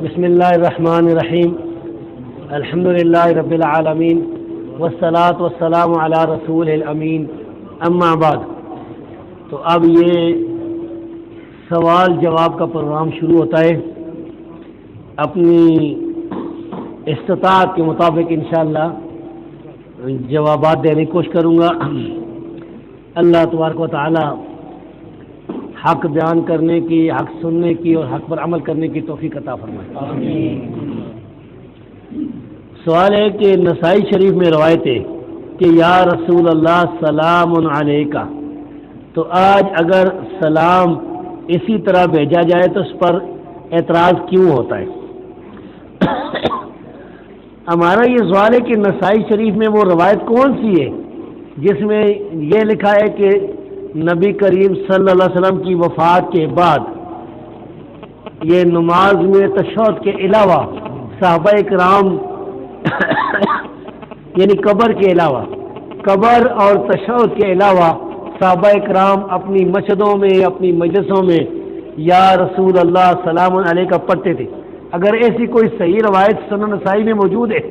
بسم اللہ الرحمن الرحیم الحمد للہ رب العالمین والصلاة والسلام علی رسول الامین اما بعد۔ تو اب یہ سوال جواب کا پروگرام شروع ہوتا ہے۔ اپنی استطاعت کے مطابق انشاءاللہ جوابات دینے کی کوشش کروں گا۔ اللہ تبارک و تعالی حق بیان کرنے کی، حق سننے کی اور حق پر عمل کرنے کی توفیق عطا فرمائے۔ آمین۔ سوال ہے کہ نسائی شریف میں روایت ہے کہ یا رسول اللہ سلام علیکہ، تو آج اگر سلام اسی طرح بھیجا جائے تو اس پر اعتراض کیوں ہوتا ہے؟ ہمارا یہ سوال ہے کہ نسائی شریف میں وہ روایت کون سی ہے جس میں یہ لکھا ہے کہ نبی کریم صلی اللہ علیہ وسلم کی وفات کے بعد یہ نماز میں تشہد کے علاوہ صحابہ کرام یعنی قبر کے علاوہ، قبر اور تشہد کے علاوہ صحابہ کرام اپنی مسجدوں میں، اپنی مجلسوں میں یا رسول اللہ سلام علیکہ پڑھتے تھے؟ اگر ایسی کوئی صحیح روایت سنن نسائی میں موجود ہے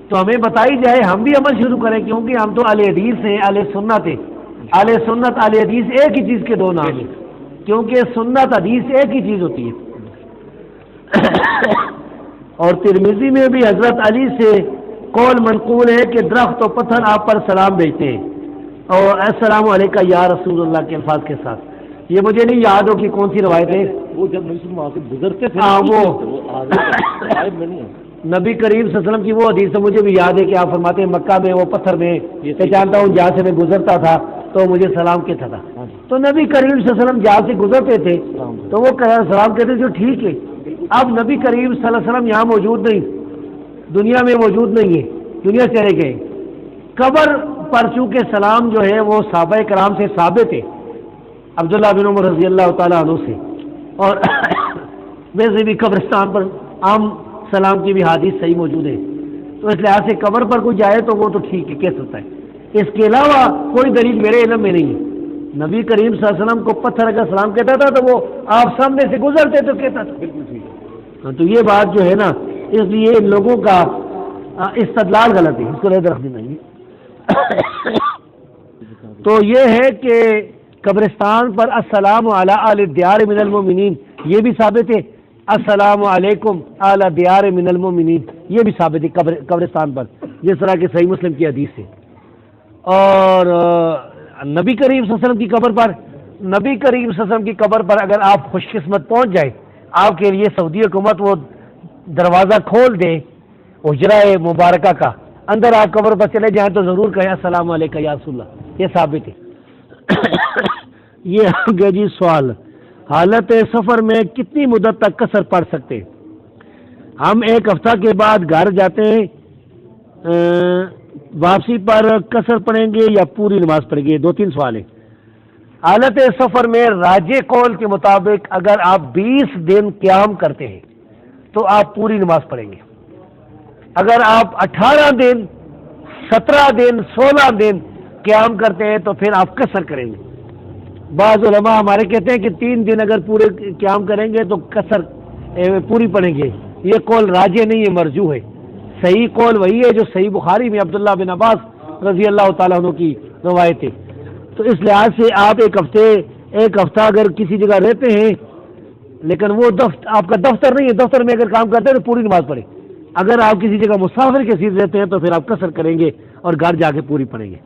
تو ہمیں بتائی جائے، ہم بھی عمل شروع کریں، کیونکہ ہم تو اہل حدیث ہیں، اہل سنت ہیں۔ اہل سنت اہل حدیث ایک ہی چیز کے دو نام ہیں، کیونکہ سنت حدیث ایک ہی چیز ہوتی ہے۔ اور ترمذی میں بھی حضرت علی سے قول منقول ہے کہ درخت و پتھر آپ پر سلام بھیجتے ہیں اور السلام علیکہ یا رسول اللہ کے الفاظ کے ساتھ۔ یہ مجھے نہیں یاد ہو کہ کون سی روایت ہے۔ وہ جب نبی وہاں سے گزرتے تھے وہ نبی کریم صلی اللہ علیہ وسلم کی وہ حدیث ہے، مجھے بھی یاد ہے کہ آپ فرماتے ہیں مکہ میں وہ پتھر میں پہچانتا ہوں جہاں سے میں گزرتا تھا تو مجھے سلام کہتا تھا۔ تو نبی کریم صلی اللہ علیہ وسلم جہاں سے گزرتے تھے تو وہ سلام کہتے جو ٹھیک ہے۔ اب نبی کریم صلی اللہ علیہ وسلم یہاں موجود نہیں، دنیا میں موجود نہیں ہے، دنیا سے چلے گئے۔ قبر پر چونکہ سلام جو ہے وہ صحابہ کرام سے ثابت ہے، عبداللہ بن عمر رضی اللہ تعالیٰ عنہ سے، اور ویسے بھی قبرستان پر عام سلام کی بھی حدیث صحیح موجود ہے، تو اس لحاظ سے قبر پر کوئی جائے تو وہ تو ٹھیک ہے، کہہ سکتا ہے۔ اس کے علاوہ کوئی دلیل میرے علم میں نہیں ہے۔ نبی کریم صلی اللہ علیہ وسلم کو پتھر اگر سلام کہتا تھا تو وہ آپ سامنے سے گزرتے تو کہتا تھا۔ بالکل ٹھیک۔ تو یہ بات جو ہے نا، اس لیے ان لوگوں کا استدلال غلط ہے، اس کو رد رکھ دینا ہے۔ تو یہ ہے کہ قبرستان پر السلام علی اہل الدیار من المؤمنین یہ بھی ثابت ہے، السلام علیکم اہل دیار من المؤمنین یہ بھی ثابت ہے قبرستان پر، جس طرح کہ صحیح مسلم کی حدیث ہے۔ اور نبی کریم صلی اللہ علیہ وسلم کی قبر پر، نبی کریم صلی اللہ علیہ وسلم کی قبر پر اگر آپ خوش قسمت پہنچ جائے، آپ کے لیے سعودی حکومت وہ دروازہ کھول دے حجرہ مبارکہ کا، اندر آپ قبر پر چلے جائیں تو ضرور کہیں السلام علیکم یا رسول اللہ، یہ ثابت ہے۔ یہ آگے جی سوال، حالت سفر میں کتنی مدت تک قصر پڑھ سکتے ہیں؟ ہم ایک ہفتہ کے بعد گھر جاتے ہیں، واپسی پر قصر پڑھیں گے یا پوری نماز پڑھیں گے؟ دو تین سوال ہیں۔ حالت سفر میں راجح قول کے مطابق اگر آپ 20 دن قیام کرتے ہیں تو آپ پوری نماز پڑھیں گے۔ اگر آپ 18 دن، 17 دن، 16 دن قیام کرتے ہیں تو پھر آپ قصر کریں گے۔ بعض علماء ہمارے کہتے ہیں کہ 3 دن اگر پورے قیام کریں گے تو قصر پوری پڑھیں گے۔ یہ قول راجح نہیں ہے، مرجوح ہے۔ صحیح قول وہی ہے جو صحیح بخاری میں عبداللہ بن عباس رضی اللہ تعالیٰ عنہ کی روایت ہے۔ تو اس لحاظ سے آپ ایک ہفتہ اگر کسی جگہ رہتے ہیں لیکن وہ آپ کا دفتر نہیں ہے، دفتر میں اگر کام کرتے ہیں تو پوری نماز پڑھیں۔ اگر آپ کسی جگہ مسافر کے حیثیت رہتے ہیں تو پھر آپ قصر کریں گے اور گھر جا کے پوری پڑھیں گے۔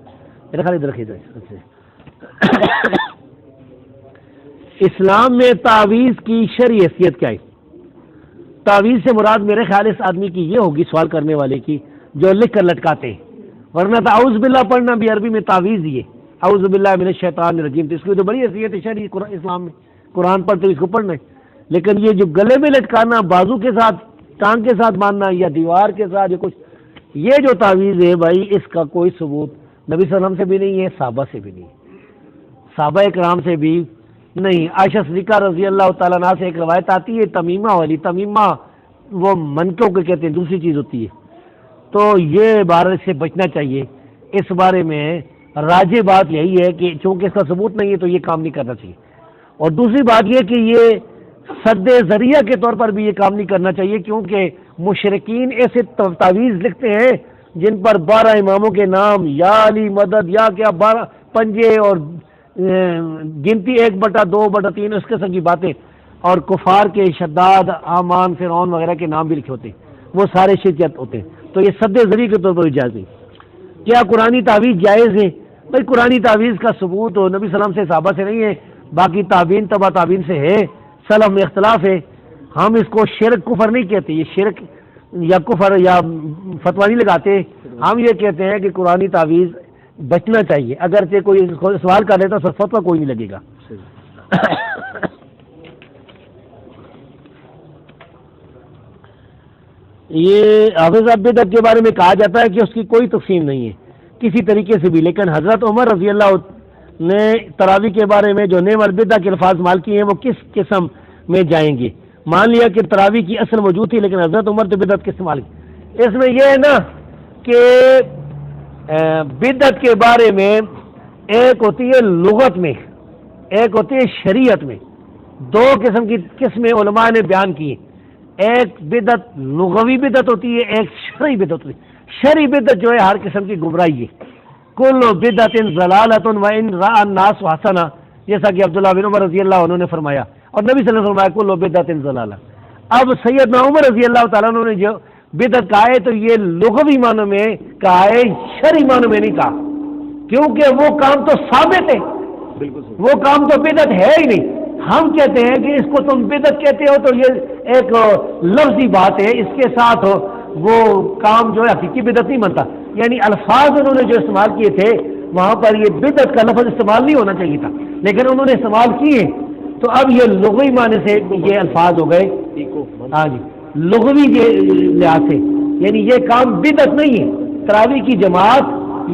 اسلام میں تعویذ کی شرعی حیثیت کیا ہے؟ تعویذ سے مراد میرے خیال اس آدمی کی یہ ہوگی، سوال کرنے والے کی، جو لکھ کر لٹکاتے ہیں، ورنہ تو اعوذ باللہ پڑھنا بھی عربی میں تعویذ ہی ہے، اعوذ باللہ من الشیطان الرجیم، تو اس کی تو بڑی حیثیت ہے شرعی اسلام میں، قرآن پر تو اس کو پڑھنا ہے۔ لیکن یہ جو گلے میں لٹکانا، بازو کے ساتھ، ٹانگ کے ساتھ باندھنا یا دیوار کے ساتھ یا کچھ، یہ جو تعویذ ہے بھائی اس کا کوئی ثبوت نبی صلی اللہ علیہ وسلم سے بھی نہیں ہے، صحابہ سے بھی نہیں ہے، صحابہ اکرام سے بھی نہیں۔ عائشہ صدیقہ رضی اللہ تعالیٰ عنہ سے ایک روایت آتی ہے تمیمہ والی، تمیمہ وہ منکوں کے کہتے ہیں، دوسری چیز ہوتی ہے، تو یہ بارے سے بچنا چاہیے۔ اس بارے میں راجح بات یہی ہے کہ چونکہ اس کا ثبوت نہیں ہے تو یہ کام نہیں کرنا چاہیے۔ اور دوسری بات یہ کہ یہ سد ذریعہ کے طور پر بھی یہ کام نہیں کرنا چاہیے، کیونکہ مشرکین ایسے تعویذ لکھتے ہیں جن پر 12 اماموں کے نام، یا علی مدد، یا کیا 12 پنجے اور گنتی 1/2/3 اس قسم کی باتیں، اور کفار کے شداد، حامان، فرعون وغیرہ کے نام بھی لکھے ہوتے ہیں، وہ سارے شرکت ہوتے ہیں. تو یہ سد ذریعہ کے طور پر جائز ہے. کیا قرآنی تعویذ جائز ہے؟ بھائی قرآنی تعویذ کا ثبوت ہو نبی سلام سے، صحابہ سے نہیں ہے، باقی تابعین تبع تابعین سے ہے، سلف میں اختلاف ہے. ہم اس کو شرک کفر نہیں کہتے، یہ شرک یا کفر یا فتویٰ نہیں لگاتے. ہم یہ کہتے ہیں کہ قرآنی تعویذ بچنا چاہیے، اگرچہ کوئی سوال کر لیتا تو فتویٰ کوئی نہیں لگے گا. یہ حافظ بدعت کے بارے میں کہا جاتا ہے کہ اس کی کوئی تقسیم نہیں ہے کسی طریقے سے بھی، لیکن حضرت عمر رضی اللہ نے تراویح کے بارے میں جو نعم البدع کے الفاظ مال کیے ہیں وہ کس قسم میں جائیں گے؟ مان لیا کہ تراویح کی اصل موجود تھی، لیکن حضرت عمر تو بدعت کس استعمال کی. اس میں یہ ہے نا کہ بدعت کے بارے میں ایک ہوتی ہے لغت میں، ایک ہوتی ہے شریعت میں. 2 قسم کی قسمیں علماء نے بیان کی ہیں. ایک بدعت لغوی بدعت ہوتی ہے، ایک شرعی بدعت ہوتی ہے. شرعی بدعت جو ہے ہر قسم کی گمراہی ہے. کل بدعت ضلالۃ وان رأى الناس حسنا، جیسا کہ عبداللہ بن عمر رضی اللہ عنہ نے فرمایا، اور نبی صلی اللہ علیہ وسلم نے فرمایا کل بدعت ضلالہ. اب سیدنا عمر رضی اللہ تعالیٰ عنہ نے جو بدعت کہا ہے تو یہ لغوی معنوں میں کہا ہے، شرعی معنوں میں نہیں کہا، کیونکہ وہ کام تو ثابت ہے، وہ کام تو بدعت ہے ہی نہیں. ہم کہتے ہیں کہ اس کو تم بدعت کہتے ہو تو یہ ایک لفظی بات ہے، اس کے ساتھ وہ کام جو ہے حقیقی بدعت نہیں بنتا. یعنی الفاظ انہوں نے جو استعمال کیے تھے وہاں پر یہ بدعت کا لفظ استعمال نہیں ہونا چاہیے تھا، لیکن انہوں نے استعمال کیے، تو اب یہ لغوی معنی سے یہ الفاظ ہو گئے. ہاں جی، لغوی لحاظ سے یعنی یہ کام بدعت نہیں ہے. تراویح کی جماعت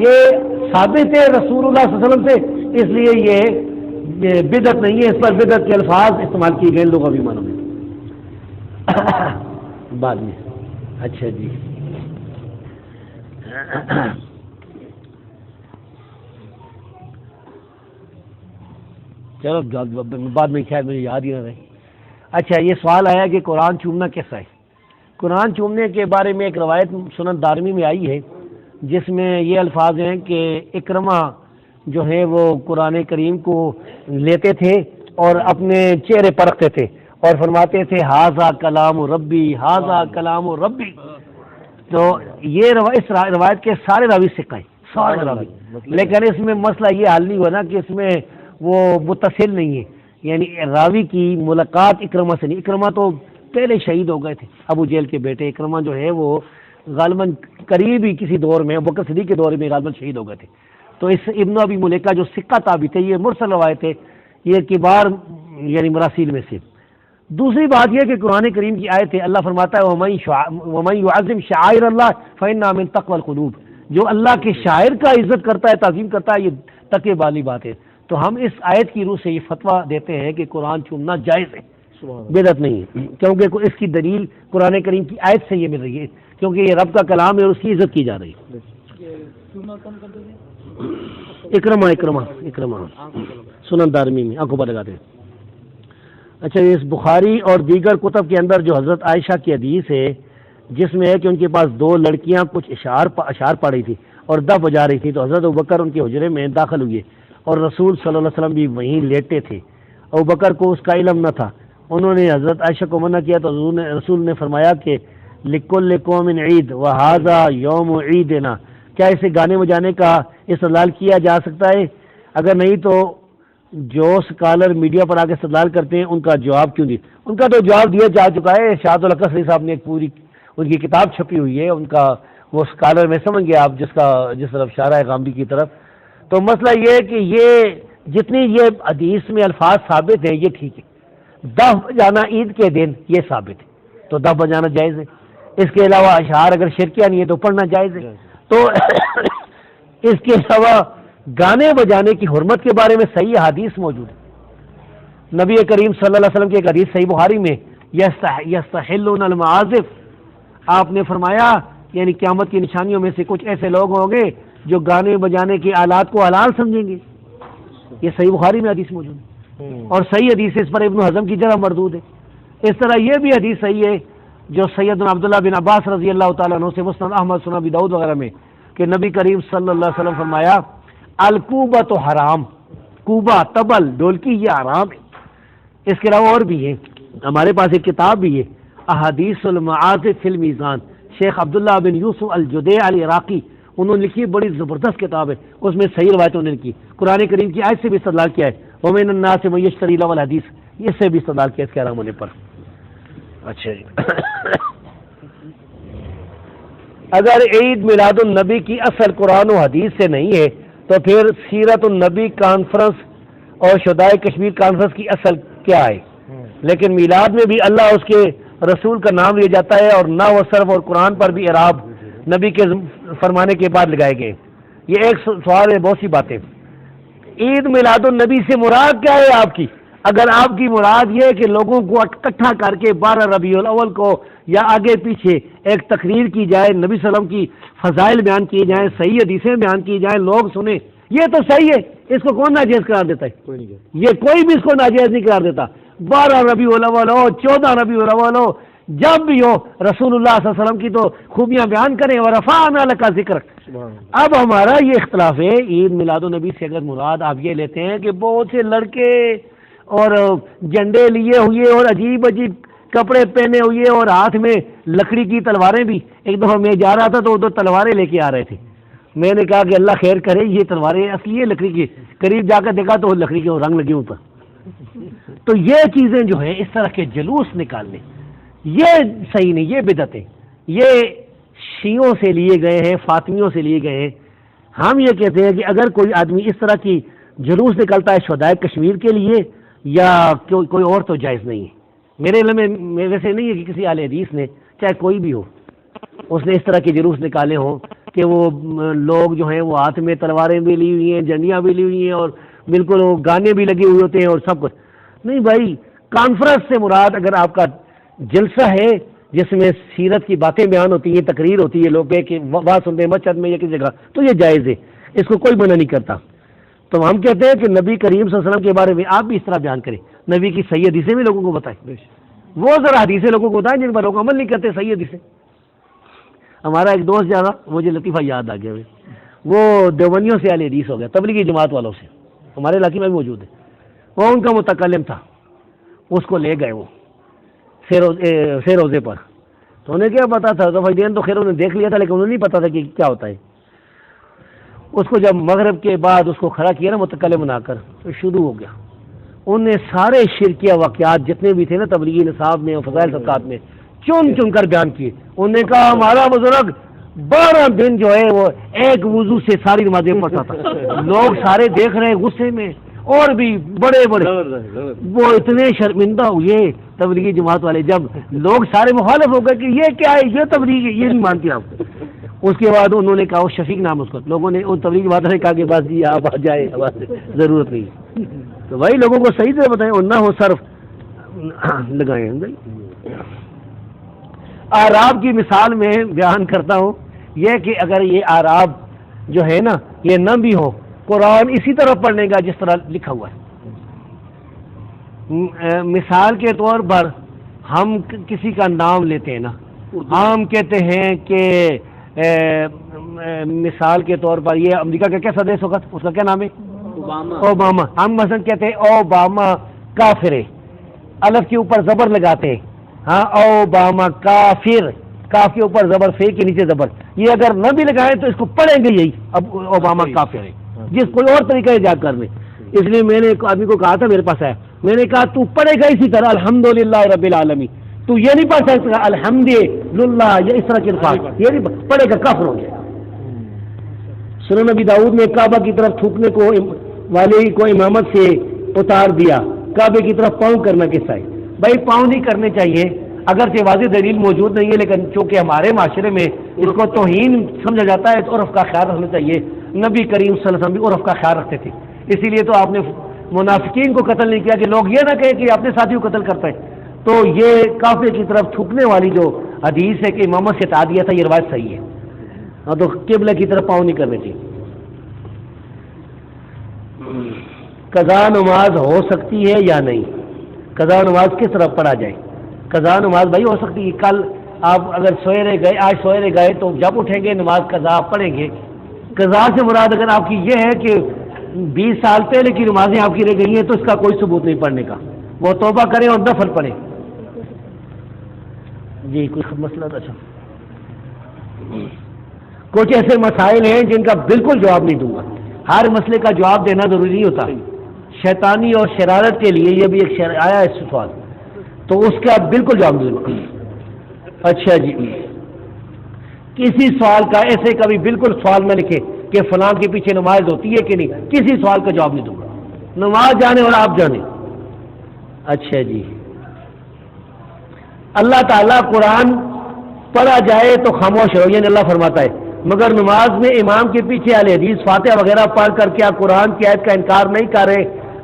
یہ ثابت ہے رسول اللہ صلی اللہ علیہ وسلم سے، اس لیے یہ بدعت نہیں ہے. اس پر بدعت کے الفاظ استعمال کیے گئے لغوی معنوں میں. بعد میں اچھا جی، چلو بعد میں شاید مجھے یاد ہی نہ رہے. اچھا، یہ سوال آیا کہ قرآن چومنا کیسا ہے؟ قرآن چومنے کے بارے میں ایک روایت سنن دارمی میں آئی ہے جس میں یہ الفاظ ہیں کہ اکرمہ جو ہے وہ قرآن کریم کو لیتے تھے اور اپنے چہرے پر رکھتے تھے اور فرماتے تھے ہاذا کلام ربی، ہاذا کلام ربی. تو یہ اس روایت کے سارے راوی سکھ ہیں، سارے راوی، لیکن اس میں مسئلہ یہ حل نہیں ہوا نا کہ اس میں وہ متصل نہیں ہے، یعنی راوی کی ملاقات اکرمہ سے نہیں. اکرمہ تو پہلے شہید ہو گئے تھے، ابو جہل کے بیٹے. اکرمہ جو ہے وہ غالباً قریب ہی کسی دور میں ابو بکر صدیق کے دور میں غالباً شہید ہو گئے تھے. تو اس ابن ابی ملیکہ جو سکہ تابعی تھے، یہ مرسل روایت ہے، یہ کبار یعنی مراسیل میں سے. دوسری بات یہ کہ قرآن کریم کی آیت ہے، اللہ فرماتا ہے وَمَن يُعَظِّمْ شَعَائِرَ اللَّهِ فَإِنَّهَا مِن تَقْوَى الْقُلُوبِ. جو اللہ کے شاعر کا عزت کرتا ہے، تعظیم کرتا ہے، یہ تقوی والی بات ہے. تو ہم اس آیت کی روح سے یہ فتویٰ دیتے ہیں کہ قرآن چومنا جائز ہے، بدعت نہیں ہے، کیونکہ اس کی دلیل قرآن کریم کی آیت سے یہ مل رہی ہے، کیونکہ یہ رب کا کلام ہے اور اس کی عزت کی جا رہی ہے. اکرمہ سنن دارمی میں آنکھوں پر لگاتے ہیں. اچھا، اس بخاری اور دیگر کتب کے اندر جو حضرت عائشہ کی حدیث ہے جس میں ہے کہ ان کے پاس 2 لڑکیاں کچھ اشعار پڑھ رہی تھی اور دف بجا رہی تھی، تو حضرت ابوبکر ان کے حجرے میں داخل ہوئے اور رسول صلی اللہ علیہ وسلم بھی وہیں لیٹے تھے. ابوبکر کو اس کا علم نہ تھا، انہوں نے حضرت عائشہ کو منع کیا تو رسول نے فرمایا کہ لکل قوم عید وہذا یوم عیدنا. کیا اسے گانے بجانے کا استدلال کیا جا سکتا ہے؟ اگر نہیں تو جو سکالر میڈیا پر آ کے استدلال کرتے ہیں ان کا جواب کیوں دی؟ ان کا تو جواب دیا جا چکا ہے. شاہد القصری صاحب نے ایک پوری ان کی کتاب چھپی ہوئی ہے، ان کا وہ سکالر میں سمجھ گیا آپ جس طرف اشارہ ہے غامدی کی طرف. تو مسئلہ یہ ہے کہ یہ جتنی یہ حدیث میں الفاظ ثابت ہیں یہ ٹھیک ہے. دف بجانا عید کے دن یہ ثابت ہے تو دف بجانا جائز ہے. اس کے علاوہ اشعار اگر شرکیہ نہیں ہے تو پڑھنا جائز ہے. تو اس کے علاوہ گانے بجانے کی حرمت کے بارے میں صحیح حدیث موجود ہے. نبی کریم صلی اللہ علیہ وسلم کی ایک حدیث صحیح بخاری میں یستحلون المعازف، آپ نے فرمایا یعنی قیامت کی نشانیوں میں سے کچھ ایسے لوگ ہوں گے جو گانے بجانے کے آلات کو حلال سمجھیں گے. یہ صحیح بخاری میں حدیث موجود ہے اور صحیح حدیث اس پر ابن حزم کی جگہ مردود ہے. اس طرح یہ بھی حدیث صحیح ہے جو سیدنا عبداللہ بن عباس رضی اللہ تعالیٰ عنہ سے مسند احمد سنن ابی داؤد وغیرہ میں کہ نبی کریم صلی اللہ علیہ وسلم فرمایا الکوبہ تو حرام، کوبہ طبل ڈولکی یہ حرام ہے۔ اس کے علاوہ اور بھی ہے، ہمارے پاس ایک کتاب بھی ہے احادیث المعازف فی المیزان، شیخ عبداللہ بن یوسف الجدی العراقی، انہوں نے لکھی، بڑی زبردست کتاب ہے، اس میں صحیح روایتیں انہوں نے لکھی، قرآن کریم کی آیت سے بھی استدلال کیا ہے ومن الناس من یشتری لہو الحدیث، اس سے بھی استدلال کیا اس کے حرام ہونے پر۔ اچھا جی، اگر عید میلاد النبی کی اصل قرآن و حدیث سے نہیں ہے تو پھر سیرت النبی کانفرنس اور شدائے کشمیر کانفرنس کی اصل کیا ہے؟ لیکن میلاد میں بھی اللہ اس کے رسول کا نام لیا جاتا ہے اور نہ وہ صرف، اور قرآن پر بھی اعراب نبی کے فرمانے کے بعد لگائے گئے۔ یہ ایک سوال ہے، بہت سی باتیں۔ عید میلاد النبی سے مراد کیا ہے آپ کی؟ اگر آپ کی مراد یہ ہے کہ لوگوں کو اکٹھا کر کے 12 ربیع الاول کو یا آگے پیچھے ایک تقریر کی جائے، نبی صلی اللہ علیہ وسلم کی فضائل بیان کیے جائیں، صحیح حدیثیں بیان کی جائیں، لوگ سنیں، یہ تو صحیح ہے، اس کو کون ناجائز قرار دیتا ہے؟ یہ کوئی بھی اس کو ناجائز نہیں قرار دیتا۔ 12 ربیع الاول ہو، 14 ربیع الاول ہو، جب بھی ہو، رسول اللہ صلی اللہ علیہ وسلم کی تو خوبیاں بیان کریں، ورفعنا لک ذکرک۔ اب ہمارا یہ اختلاف ہے، عید میلاد النبی سے اگر مراد آپ یہ لیتے ہیں کہ بہت سے لڑکے اور جھنڈے لیے ہوئے اور عجیب عجیب کپڑے پہنے ہوئے اور ہاتھ میں لکڑی کی تلواریں بھی، ایک دفعہ میں جا رہا تھا تو 2 تلواریں لے کے آ رہے تھے، میں نے کہا کہ اللہ خیر کرے، یہ تلواریں اصلی ہے لکڑی کی، قریب جا کر دیکھا تو لکڑی کے رنگ لگے اوپر۔ تو یہ چیزیں جو ہیں، اس طرح کے جلوس نکالنے، یہ صحیح نہیں، یہ بدعت ہے، یہ شیعوں سے لیے گئے ہیں، فاطمیوں سے لیے گئے ہیں۔ ہم یہ کہتے ہیں کہ اگر کوئی آدمی اس طرح کی جلوس نکلتا ہے شہدائے کشمیر کے لیے یا کوئی اور، تو جائز نہیں ہے۔ میرے علم میں میرے سے نہیں ہے کہ کسی اہل حدیث نے، چاہے کوئی بھی ہو، اس نے اس طرح کے جلوس نکالے ہوں کہ وہ لوگ جو ہیں وہ ہاتھ میں تلواریں بھی لی ہوئی ہیں، جھنڈیاں بھی لی ہوئی ہیں اور بالکل وہ گانے بھی لگے ہوئے ہوتے ہیں اور سب کچھ نہیں۔ بھائی کانفرنس سے مراد اگر آپ کا جلسہ ہے جس میں سیرت کی باتیں بیان ہوتی ہیں، تقریر ہوتی ہے، لوگ کہ بات سنتے ہیں مسجد میں یا کسی جگہ، تو یہ جائز ہے، اس کو کوئی منع نہیں کرتا۔ تو ہم کہتے ہیں کہ نبی کریم صلی اللہ علیہ وسلم کے بارے میں آپ بھی اس طرح بیان کریں، نبی کی صحیح حدیثیں بھی لوگوں کو بتائیں، وہ ذرا حدیثیں لوگوں کو بتائیں جن پر لوگ عمل نہیں کرتے، صحیح حدیثیں۔ ہمارا ایک دوست جا رہا، مجھے لطیفہ یاد آ گیا، وہ دیوبندیوں سے اہل حدیث ہو گیا، تبلیغی جماعت والوں سے، ہمارے علاقے میں بھی موجود ہے، وہ ان کا متکلم تھا، اس کو لے گئے وہ فیروزے پر، تو انہیں کیا پتا تھا، تو دین تو خیر انہوں نے دیکھ لیا تھا لیکن انہیں نہیں پتا تھا کہ کیا ہوتا ہے۔ اس کو جب مغرب کے بعد اس کو کھڑا کیا نا متکلم بنا کر، تو شروع ہو گیا، انہوں نے سارے شرکیہ واقعات جتنے بھی تھے نا تبلیغی نصاب میں اور فضائل صدقات میں چن چن کر بیان کیے۔ انہوں نے کہا ہمارا بزرگ 12 دن جو ہے وہ ایک وضو سے ساری نمازیں پڑھتا تھا، لوگ سارے دیکھ رہے ہیں غصے میں، اور بھی بڑے بڑے وہ اتنے شرمندہ ہوئے تبلیغی جماعت والے، جب لوگ سارے مخالف ہو گئے کہ یہ کیا ہے، یہ تبلیغ ہے، یہ نہیں مانتے آپ۔ اس کے بعد انہوں نے کہا، وہ شفیق نام اس کو، لوگوں نے ان تبلیغی بات نے کہا کہ بس جی آپ آ جائے، ضرورت نہیں۔ تو بھائی لوگوں کو صحیح طرح بتائیں اور نہ ہو صرف لگائیں۔ آراب کی مثال میں بیان کرتا ہوں یہ کہ اگر یہ آراب جو ہے نا یہ نہ بھی ہو، قرآن اسی طرح پڑھنے کا جس طرح لکھا ہوا ہے۔ مثال کے طور پر ہم کسی کا نام لیتے ہیں نا، ہم کہتے ہیں کہ مثال کے طور پر یہ امریکہ کا کیسا دیش ہوگا، اس کا کیا نام ہے، اوباما۔ ہم مثلا کہتے ہیں اوباما کافر ہے، الف کے اوپر زبر لگاتے ہیں، ہاں اوباما کافر، کاف کے اوپر زبر، فے کے نیچے زبر، یہ اگر نہ بھی لگائیں تو اس کو پڑھیں گے یہی، اب اوباما کافر ہے، جس کوئی اور طریقہ ایجاد کر لیں۔ اس لیے میں نے ایک آدمی کو کہا تھا، میرے پاس آیا، میں نے کہا تو پڑھے گا اسی طرح الحمدللہ رب العالمین، تو یہ نہیں پڑھ سکتا الحمدللہ یا اس طرح کے الفاظ، یہ نہیں پڑھے گا، کافر ہو گیا۔ سنن نبی داؤد نے کعبہ کی طرف تھوکنے کو والے کو امامت سے اتار دیا، کعبے کی طرف پاؤں کرنا کیسا ہے؟ بھائی پاؤں نہیں کرنے چاہیے، اگرچہ واضح دلیل موجود نہیں ہے، لیکن چونکہ ہمارے معاشرے میں اس کو توہین سمجھا جاتا ہے تو عرف کا خیال رکھنا چاہیے۔ نبی کریم صلی اللہ علیہ وسلم بھی عرف کا خیال رکھتے تھے، اسی لیے تو آپ نے منافقین کو قتل نہیں کیا کہ لوگ یہ نہ کہیں کہ اپنے ساتھی کو قتل کرتا ہے۔ تو یہ کعبے کی طرف تھوکنے والی جو حدیث ہے کہ امامت سے ہٹا دیا تھا، یہ روایت صحیح ہے، ہاں تو قبلہ کی طرف پاؤں نہیں کرنے چاہیے۔ قضا نماز ہو سکتی ہے یا نہیں؟ قضا نماز کس طرح پڑھا جائے؟ قضا نماز بھائی ہو سکتی ہے. کل آپ اگر سویرے گئے، آج سویرے گئے تو جب اٹھیں گے نماز قضا پڑھیں گے. قضا سے مراد اگر آپ کی یہ ہے کہ 20 سال پہلے کی نمازیں آپ کی رہ گئی ہیں تو اس کا کوئی ثبوت نہیں پڑھنے کا، وہ توبہ کریں اور نفل پڑھیں. جی کوئی مسئلہ تھا؟ اچھا کچھ ایسے مسائل ہیں جن کا بالکل جواب نہیں دوں گا. ہر مسئلے کا جواب دینا ضروری نہیں ہوتا. شیطانی اور شرارت کے لیے یہ بھی ایک آیا ہے سوال، تو اس کا بالکل جواب نہیں دوں گا. اچھا جی، کسی سوال کا ایسے کبھی بالکل سوال نہ لکھے کہ فلاں کے پیچھے نماز ہوتی ہے کہ نہیں، کسی سوال کا جواب نہیں دوں گا. نماز جانے اور آپ جانے. اچھا جی، اللہ تعالیٰ قرآن پڑھا جائے تو خاموش رہو، یعنی اللہ فرماتا ہے، مگر نماز میں امام کے پیچھے اہل حدیث فاتحہ وغیرہ پڑھ کر کیا قرآن کی آیت کا انکار نہیں کر رہے؟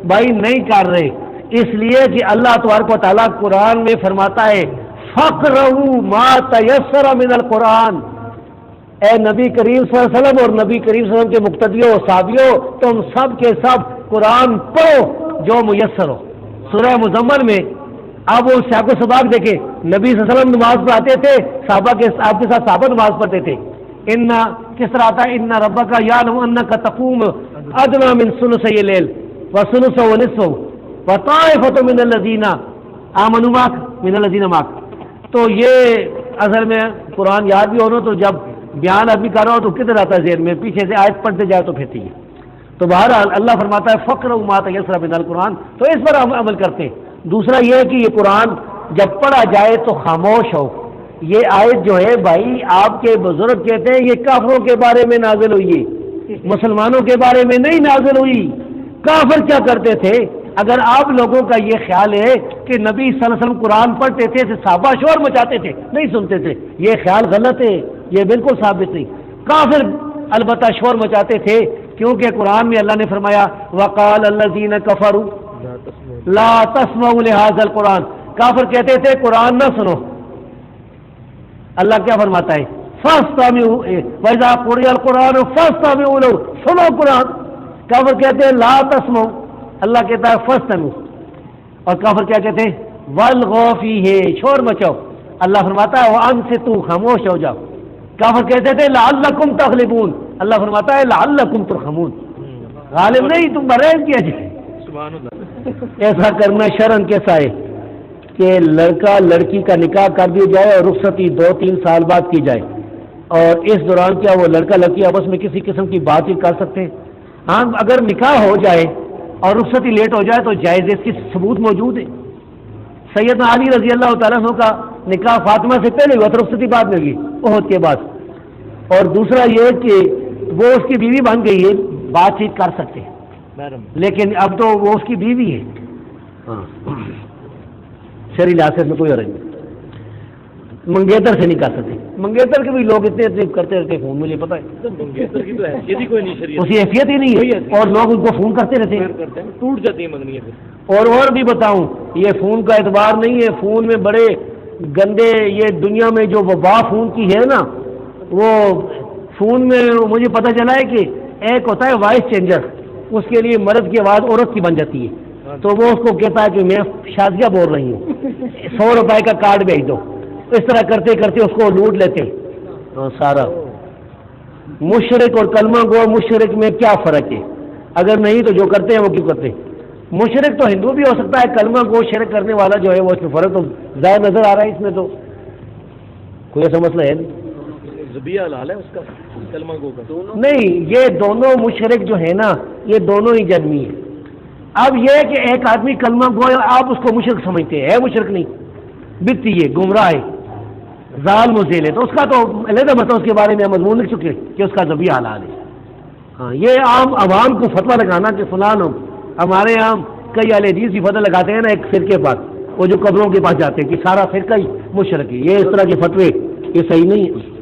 بھائی نہیں کر رہے، اس لیے کہ اللہ تبارک و تعالیٰ قرآن میں فرماتا ہے فَقْرَؤُوا مَا تَيَسَّرَ مِنَ الْقُرْآنِ. اے نبی کریم صلی اللہ علیہ وسلم اور نبی کریم صلی اللہ علیہ وسلم کے مقتدیوں صحابیوں، تم سب کے سب قرآن پڑھو جو میسر ہو. سورہ مزمل میں اب وہ سیاق و سباق دیکھیں، نبی صلی اللہ علیہ وسلم نماز پڑھاتے تھے، صحابہ کے آپ کے ساتھ صحابہ نماز پڑھتے تھے. ان کس طرح آتا ہے، ان ربک یعلم انک تقوم ادنی من ثلثی اللیل وثلثه ونصفه وطائفة من الذین آمنوا معک من الذین معک. تو یہ اصل میں قرآن یاد بھی ہونا، تو جب بیان آدمی کر رہا ہو تو کدھر آتا ہے ذہن میں، پیچھے سے آیت پڑھتے جائے تو پھرتی ہے. تو بہرحال اللہ فرماتا ہے فقرؤوا ما تیسر من القرآن، تو اس پر ہم عمل کرتے ہیں. دوسرا یہ ہے کہ یہ قرآن جب پڑھا جائے تو خاموش ہو. یہ آیت جو ہے بھائی آپ کے بزرگ کہتے ہیں یہ کافروں کے بارے میں نازل ہوئی ہے، مسلمانوں کے بارے میں نہیں نازل ہوئی. کافر کیا کرتے تھے؟ اگر آپ لوگوں کا یہ خیال ہے کہ نبی صلی اللہ علیہ وسلم قرآن پڑھتے تھے صحابہ شور مچاتے تھے، نہیں سنتے تھے، یہ خیال غلط ہے، یہ بالکل ثابت نہیں. کافر البتہ شور مچاتے تھے، کیونکہ قرآن میں اللہ نے فرمایا وقال الذین کفروا لا تسمعوا لهذا القرآن. کافر کہتے تھے قرآن نہ سنو. اللہ کیا فرماتا ہے فاستمعوا واذا قرئ القرآن فاستمعوا له، سنو قرآن. کافر کہتے ہیں لا تسمعوا، اللہ کہتا ہے فاستمعوا. اور کافر کیا کہتے ہیں والغوا فیہ، شور مچاؤ. اللہ فرماتا ہے وانصتوا، خاموش ہو جاؤ. کافر کہتے تھے لعلکم تغلبون، اللہ فرماتا ہے لعلکم ترحمون، غالب نہیں تم برہم کیا جائے. ایسا کرنا شرعن کیسا ہے کہ لڑکا لڑکی کا نکاح کر دیا جائے اور رخصتی 2-3 سال بعد کی جائے، اور اس دوران کیا وہ لڑکا لڑکی آپس میں کسی قسم کی بات چیت کر سکتے ہیں؟ ہاں اگر نکاح ہو جائے اور رخصتی لیٹ ہو جائے تو جائز، اس کی ثبوت موجود ہے. سیدنا علی رضی اللہ تعالیٰ عنہ کا نکاح فاطمہ سے پہلے ہوا تو رخصتی بعد میں ہوئی احد کے بعد. اور دوسرا یہ کہ وہ اس کی بیوی بن گئی ہے، بات چیت کر سکتے ہیں، لیکن اب تو وہ اس کی بیوی ہے. شرعی لحاظ میں کوئی حرج نہیں. منگیتر سے نہیں کر سکتے. منگیتر کے بھی لوگ اتنے کرتے رہتے فون، مجھے پتا ہے منگیتر کی تو حیثیت ہی کوئی نہیں، شریعت اس کی حیثیت ہی نہیں ہے، اور لوگ ان کو فون کرتے رہتے ہیں، ٹوٹ جاتی ہے منگنی. اور بھی بتاؤں، یہ فون کا اعتبار نہیں ہے. فون میں بڑے گندے، یہ دنیا میں جو وبا فون کی ہے نا، وہ فون میں مجھے پتہ چلا ہے کہ ایک ہوتا ہے وائس چینجر، اس کے لیے مرد کی آواز عورت کی بن جاتی ہے، تو وہ اس کو کہتا ہے کہ میں شادیہ بول رہی ہوں، 100 روپے کا کارڈ بھیج دو. اس طرح کرتے کرتے اس کو لوٹ لیتے سارا. مشرک اور کلمہ گو مشرک میں کیا فرق ہے؟ اگر نہیں تو جو کرتے ہیں وہ کیوں کرتے ہیں؟ مشرک تو ہندو بھی ہو سکتا ہے، کلمہ گو شرک کرنے والا جو ہے وہ اس میں فرق تو ظاہر نظر آ رہا ہے. اس میں تو کوئی ایسا مسئلہ ہے نہیں. ذبیحہ حلال ہے اس کا، کلمہ گو کا نہیں. یہ دونوں مشرک جو ہے نا، یہ دونوں ہی جرمی ہیں. اب یہ کہ ایک آدمی کلمہ گو ہے، آپ اس کو مشرک سمجھتے ہیں، ہے مشرک نہیں، بتی ہے، گمراہ ہے، ظالم و ذیل ہے، تو اس کا تو علیحدہ مسئلہ، اس کے بارے میں مضمون لکھ چکے کہ اس کا ذبیحہ حلال ہے. ہاں یہ عام عوام کو فتویٰ لگانا کہ فلاں لوگ، ہمارے یہاں کئی اہل حدیث بھی فتویٰ لگاتے ہیں نا ایک فرقے پر، وہ جو قبروں کے پاس جاتے ہیں کہ سارا فرقہ ہی مشرک ہے. یہ اس طرح کے فتوے یہ صحیح نہیں ہے.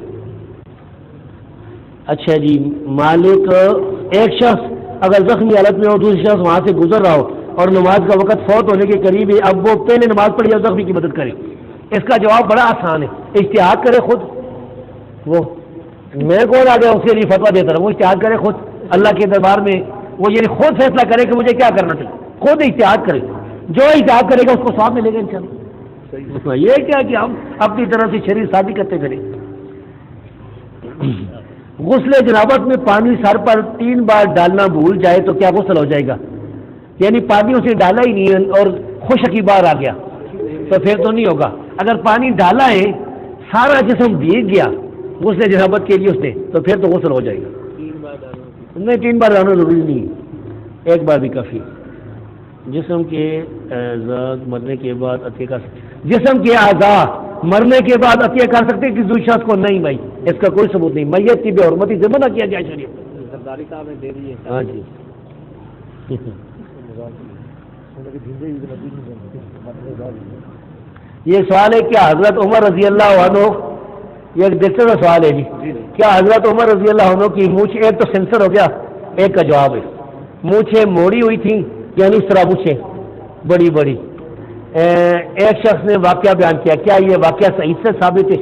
اچھا جی، مالک ایک شخص اگر زخمی حالت میں ہو، دوسری شخص وہاں سے گزر رہا ہو اور نماز کا وقت فوت ہونے کے قریب ہے، اب وہ پہلے نماز پڑھی اور زخمی کی مدد کرے. اس کا جواب بڑا آسان ہے، اجتہاد کرے خود. وہ میں کون آ گیا اس کے لیے فتویٰ دیتا رہا؟ وہ اجتہاد کرے خود اللہ کے دربار میں، وہ یعنی خود فیصلہ کرے کہ مجھے کیا کرنا چاہیے، خود اجتہاد کرے. جو اجتہاد کرے گا اس کو ثواب ملے گا انشاءاللہ. یہ کیا کہ ہم اپنی طرف سے شریع شادی کرتے پھریں. غسل جنابت میں پانی سر پر 3 بار ڈالنا بھول جائے تو کیا غسل ہو جائے گا؟ یعنی پانی اسے ڈالا ہی نہیں ہے اور خشکی بار آ گیا تو پھر تو نہیں ہوگا. اگر پانی ڈالا ہے سارا جسم بھیگ گیا غسل جنابت کے لیے اس نے تو پھر تو غسل ہو جائے گا. نہیں 3 بار ڈالنا ضروری نہیں ہے، 1 بار بھی کافی. جسم کے اعضاء مرنے کے بعد عطیہ کر سکتے، جسم کے اعضاء مرنے کے بعد عطیہ کر سکتے کہ دوسرے شخص کو؟ نہیں بھائی، اس کا کوئی ثبوت نہیں. میت کی بے حرمتی سے منع کیا گیا شریعت. سرداری صاحب نے دے دی ہے. ہاں جی. یہ سوال ہے کیا حضرت عمر رضی اللہ عنہ، یہ ایک دلچسپ سوال ہے جی، کیا حضرت عمر رضی اللہ عنہ کی مونچھ، ایک تو سینسر ہو گیا، ایک کا جواب ہے. مونچھیں موڑی ہوئی تھیں یعنی اس طرح مونچھیں بڑی بڑی. ایک شخص نے واقعہ بیان کیا، کیا یہ واقعہ صحیح سے ثابت ہے؟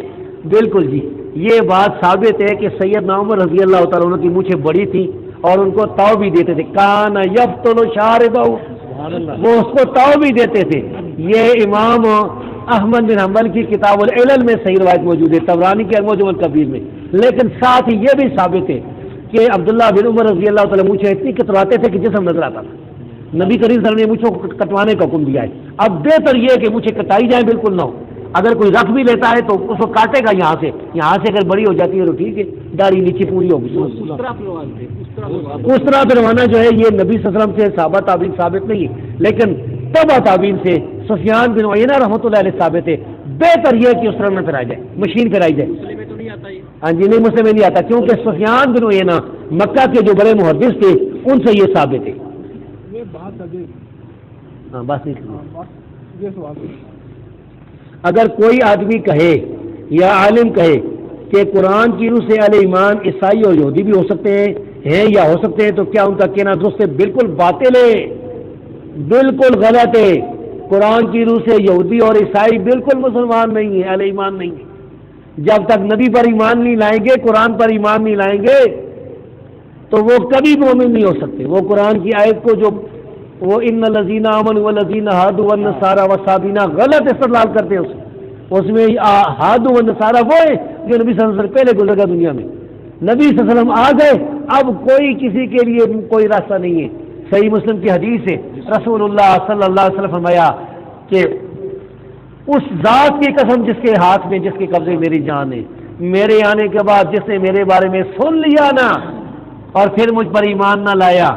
بالکل جی، یہ بات ثابت ہے کہ سیدنا عمر رضی اللہ تعالیٰ عنہ کی مونچھیں بڑی تھی اور ان کو تاؤ بھی دیتے تھے. کان یفتل شاربہ، وہ اس کو تاؤ بھی دیتے تھے. یہ امام احمد بن حنبل کی کتاب العلل میں صحیح روایت موجود ہے، طبرانی کے المعجم الکبیر میں. لیکن ساتھ ہی یہ بھی ثابت ہے کہ عبداللہ بن عمر رضی اللہ تعالیٰ مونچھیں اتنی کتراتے تھے کہ جسم نظر آتا تھا. نبی کریم صلی اللہ علیہ وسلم نے مونچھوں کو کٹوانے کا حکم دیا ہے. اب بہتر یہ ہے کہ مونچھیں کٹائی جائیں بالکل نہ ہو. اگر کوئی رکھ بھی لیتا ہے تو اس کو کاٹے گا یہاں سے اگر بڑی ہو جاتی ہے تو ٹھیک ہے، داڑھی نیچے پوری ہوگی. اس طرح پھروانا جو ہے یہ نبی صلی اللہ علیہ وسلم سے صحابہ تابعین ثابت نہیں ہے، لیکن تبع تابعین سے سفیان بن عیینہ رحمۃ اللہ علیہ ثابت ہے. بہتر یہ ہے کہ اس طرح نہ پھرائی جائے، مشین پھرائی جائے. ہاں جی، نہیں مسلم میں نہیں آتا کیونکہ سفیان بن عیینہ مکہ کے جو بڑے محدث تھے ان سے یہ ثابت ہے. ہاں بس اگر کوئی آدمی کہے یا عالم کہے کہ قرآن کی روح سے اہل ایمان عیسائی اور یہودی بھی ہو سکتے ہیں یا ہو سکتے ہیں تو کیا ان کا کہنا درست ہے؟ بالکل باطل ہے، بالکل غلط ہے. قرآن کی روح سے یہودی اور عیسائی بالکل مسلمان نہیں ہے، اہل ایمان نہیں ہے. جب تک نبی پر ایمان نہیں لائیں گے، قرآن پر ایمان نہیں لائیں گے تو وہ کبھی مومن نہیں ہو سکتے. وہ قرآن کی آیت کو جو وہ ان الذین آمنوا والذین ہادوا والنصارى والصابین غلط استدلال کرتے ہیں اس میں ہادوا والنصارى وہ ہے جو نبی صلی اللہ علیہ وسلم پہلے گزر گیا دنیا میں. نبی صلی اللہ علیہ وسلم آ گئے، اب کوئی کسی کے لیے کوئی راستہ نہیں ہے. صحیح مسلم کی حدیث ہے، رسول اللہ صلی اللہ علیہ وسلم فرمایا کہ اس ذات کی قسم جس کے ہاتھ میں، جس کے قبضے میری جان ہے، میرے آنے کے بعد جس نے میرے بارے میں سن لیا نا اور پھر مجھ پر ایمان نہ لایا،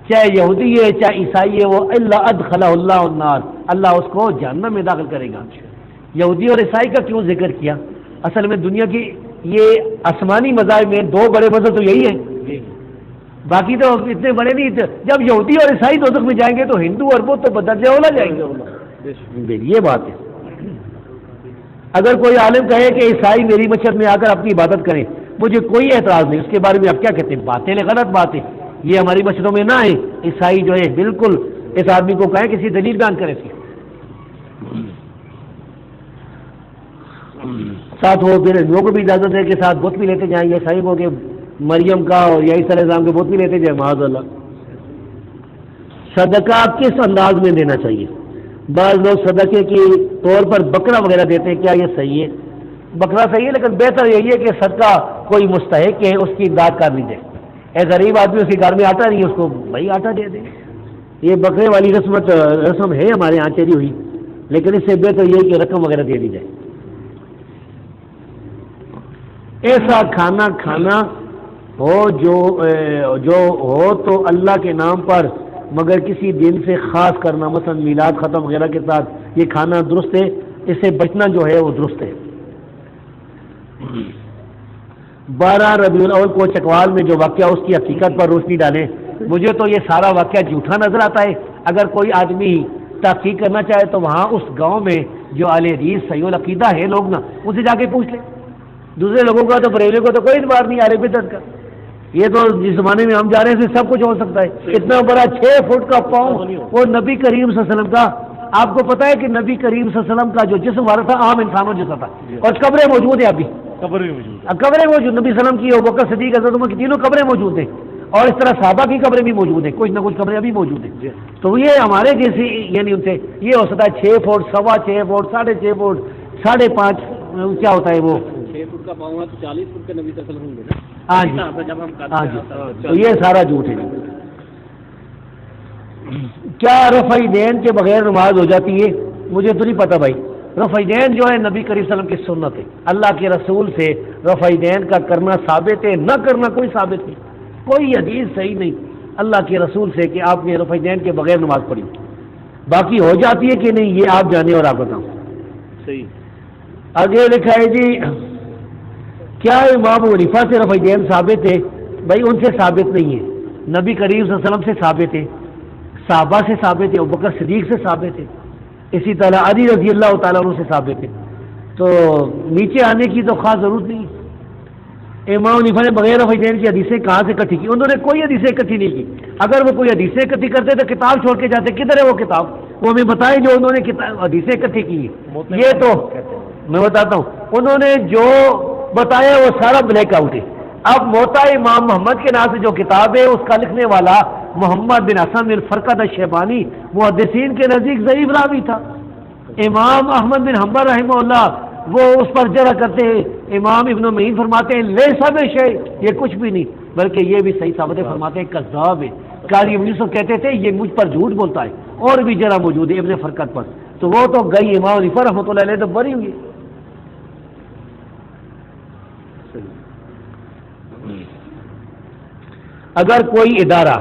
چاہے یہودی ہے چاہے عیسائی ہے، وہ اللہ ادخلہ اللہ النار، اللہ اس کو جہنم میں داخل کرے گا. یہودی اور عیسائی کا کیوں ذکر کیا؟ اصل میں دنیا کی یہ آسمانی مذاہب میں 2 بڑے مذہب تو یہی ہیں، باقی تو اتنے بڑے نہیں تھے. جب یہودی اور عیسائی دوزخ میں جائیں گے تو ہندو اور بدھ تو بدرجہ اولا جائیں گے. یہ بات ہے. اگر کوئی عالم کہے کہ عیسائی میری مسجد میں آ کر اپنی عبادت کریں، مجھے کوئی اعتراض نہیں، اس کے بارے میں آپ کیا کہتے ہیں؟ باتیں غلط بات ہے، یہ ہماری مسجدوں میں نہ ہے. عیسائی جو ہے بالکل اس آدمی کو کہیں کسی دلیل بیان کرے سی. ساتھ وہ پھر لوگوں کو بھی اجازت ہے کہ ساتھ بت بھی لیتے جائیں. یہ عیسائی کو کہ مریم کا اور عیسی علیہ السلام کے بت بھی لیتے جائیں، معاذ اللہ. صدقہ کس انداز میں دینا چاہیے؟ بعض لوگ صدقے کے طور پر بکرا وغیرہ دیتے ہیں، کیا یہ صحیح ہے؟ بکرا صحیح ہے، لیکن بہتر یہی ہے کہ صدقہ کوئی مستحق ہے اس کی امداد کر لیجیے. ایک غریب آدمی اس کے گھر میں آٹا نہیں ہے، اس کو بھائی آٹا دے دیں. یہ بکرے والی رسم ہے ہمارے یہاں چلی ہوئی، لیکن اس سے بہتر یہ کہ رقم وغیرہ دے دی جائے. ایسا کھانا ہو جو ہو تو اللہ کے نام پر مگر کسی دن سے خاص کرنا، مثلا میلاد ختم وغیرہ کے ساتھ یہ کھانا درست ہے؟ اس سے بچنا جو ہے وہ درست ہے. 12 ربیع الاول کو چکوال میں جو واقعہ اس کی حقیقت پر روشنی ڈالیں. مجھے تو یہ سارا واقعہ جھوٹا نظر آتا ہے. اگر کوئی آدمی تحقیق کرنا چاہے تو وہاں اس گاؤں میں جو اہل حدیث صحیح العقیدہ ہے لوگ نا، ان سے جا کے پوچھ لیں. دوسرے لوگوں کا تو بریلویوں کو تو کوئی اعتبار نہیں اہل بدعت کا. یہ تو جس زمانے میں ہم جا رہے ہیں سب کچھ ہو سکتا ہے. اتنا بڑا 6 فٹ کا پاؤں وہ نبی کریم صلی اللہ علیہ وسلم کا. آپ کو پتا ہے کہ نبی کریم صلی اللہ علیہ وسلم کا جو جسم والا تھا عام انسانوں جیسا تھا، اور قبریں موجود ہیں. ابھی قبریں موجود نبی صلی اللہ علیہ وسلم کی، ابوبکر صدیق حضرت عمر کی تینوں قبریں موجود ہیں. اور اس طرح صحابہ کی قبریں بھی موجود ہیں، کچھ نہ کچھ قبریں ابھی موجود ہیں. تو یہ ہمارے جیسے یعنی ان سے یہ ہو سکتا ہے 6 فٹ 6.25 فٹ 6.5 فٹ 5.5 کیا ہوتا ہے وہ 6 فٹ کا پاؤں ہے تو 40 فٹ کے نبی صلی اللہ علیہ وسلم ہوں گے نا. ہاں جی جب ہم ہاں جی کرتے تو یہ سارا جھوٹ ہے. کیا رفع دین کے بغیر نماز ہو جاتی ہے؟ مجھے تو نہیں پتہ بھائی. رفع دین جو ہے نبی کریم صلی اللہ علیہ وسلم کی سنت ہے، اللہ کے رسول سے رفع دین کا کرنا ثابت ہے، نہ کرنا کوئی ثابت نہیں، کوئی حدیث صحیح نہیں اللہ کے رسول سے کہ آپ نے رفع دین کے بغیر نماز پڑھی. باقی ہو جاتی ہے کہ نہیں یہ آپ جانے اور آپ بتاؤں. صحیح. آگے لکھا ہے جی کیا امام ابو حنیفہ سے رفع دین ثابت ہے؟ بھائی ان سے ثابت نہیں ہے، نبی کریم صلی اللہ علیہ وسلم سے ثابت ہے، صحابہ سے ثابت ہے، ابوبکر صدیق سے ثابت ہے، اسی طرح علی رضی اللہ تعالیٰ عنہ سے ثابت ہے. تو نیچے آنے کی تو خاص ضرورت نہیں. امام حنیفہ نے بغیر رفع دین کی حدیثیں کہاں سے اکٹھی کی؟ انہوں نے کوئی حدیثیں اکٹھی نہیں کی. اگر وہ کوئی حدیثیں اکٹھی کرتے تو کتاب چھوڑ کے جاتے. کدھر ہے وہ کتاب؟ وہ ہمیں بتائیں جو انہوں نے حدیثیں اکٹھی کی ہیں. یہ تو میں بتاتا ہوں انہوں نے جو بتایا وہ سارا بلیک آؤٹ ہے. اب موطا امام محمد کے نام سے جو کتاب ہے اس کا لکھنے والا محمد بن حسن بن فرقد الشیبانی محدثین کے نزدیک ضعیف راوی تھا. امام احمد بن حنبل رحمہ اللہ وہ اس پر جرح کرتے ہیں. امام ابن معین فرماتے ہیں لیسا بشیء، یہ کچھ بھی نہیں، بلکہ یہ بھی صحیح ثابت فرماتے ہیں کذاب ہے. قاضی ابو یوسف کہتے تھے یہ مجھ پر جھوٹ بولتا ہے. اور بھی جرح موجود ہے ابن فرقد پر. تو وہ تو گئی امام حنیفہ رحمۃ اللہ علیہ تو بری ہوئی. اگر کوئی ادارہ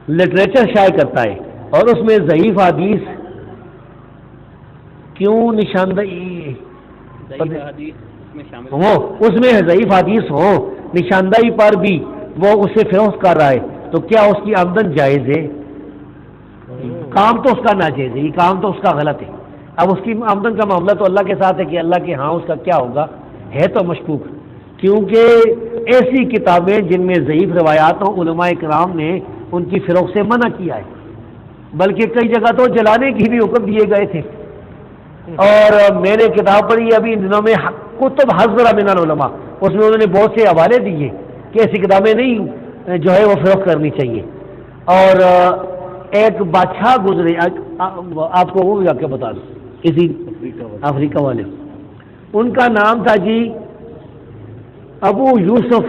لٹریچر شائع کرتا ہے اور اس میں ضعیف حدیث کیوں نشاندہی ہو، اس میں ضعیف حدیث ہو نشاندہی پر بھی وہ اسے فروخت کر رہا ہے تو کیا اس کی آمدن جائز ہے؟ کام تو اس کا ناجائز ہے، یہ کام تو اس کا غلط ہے. اب اس کی آمدن کا معاملہ تو اللہ کے ساتھ ہے کہ اللہ کے ہاں اس کا کیا ہوگا، ہے تو مشکوک. کیونکہ ایسی کتابیں جن میں ضعیف روایات ہوں علماء کرام نے ان کی فروخت سے منع کیا ہے، بلکہ کئی جگہ تو جلانے کی بھی حکم دیے گئے تھے. اور میں نے کتاب پڑھی ابھی ان دنوں میں کتب حضر من العلماء، اس میں انہوں نے بہت سے حوالے دیے کہ ایسی کتابیں نہیں جو ہے وہ فروخت کرنی چاہیے. اور ایک بادشاہ گزرے، آپ کو وہ بھی جا کے بتا دوں، کسی افریقہ والے، ان کا نام تھا جی ابو یوسف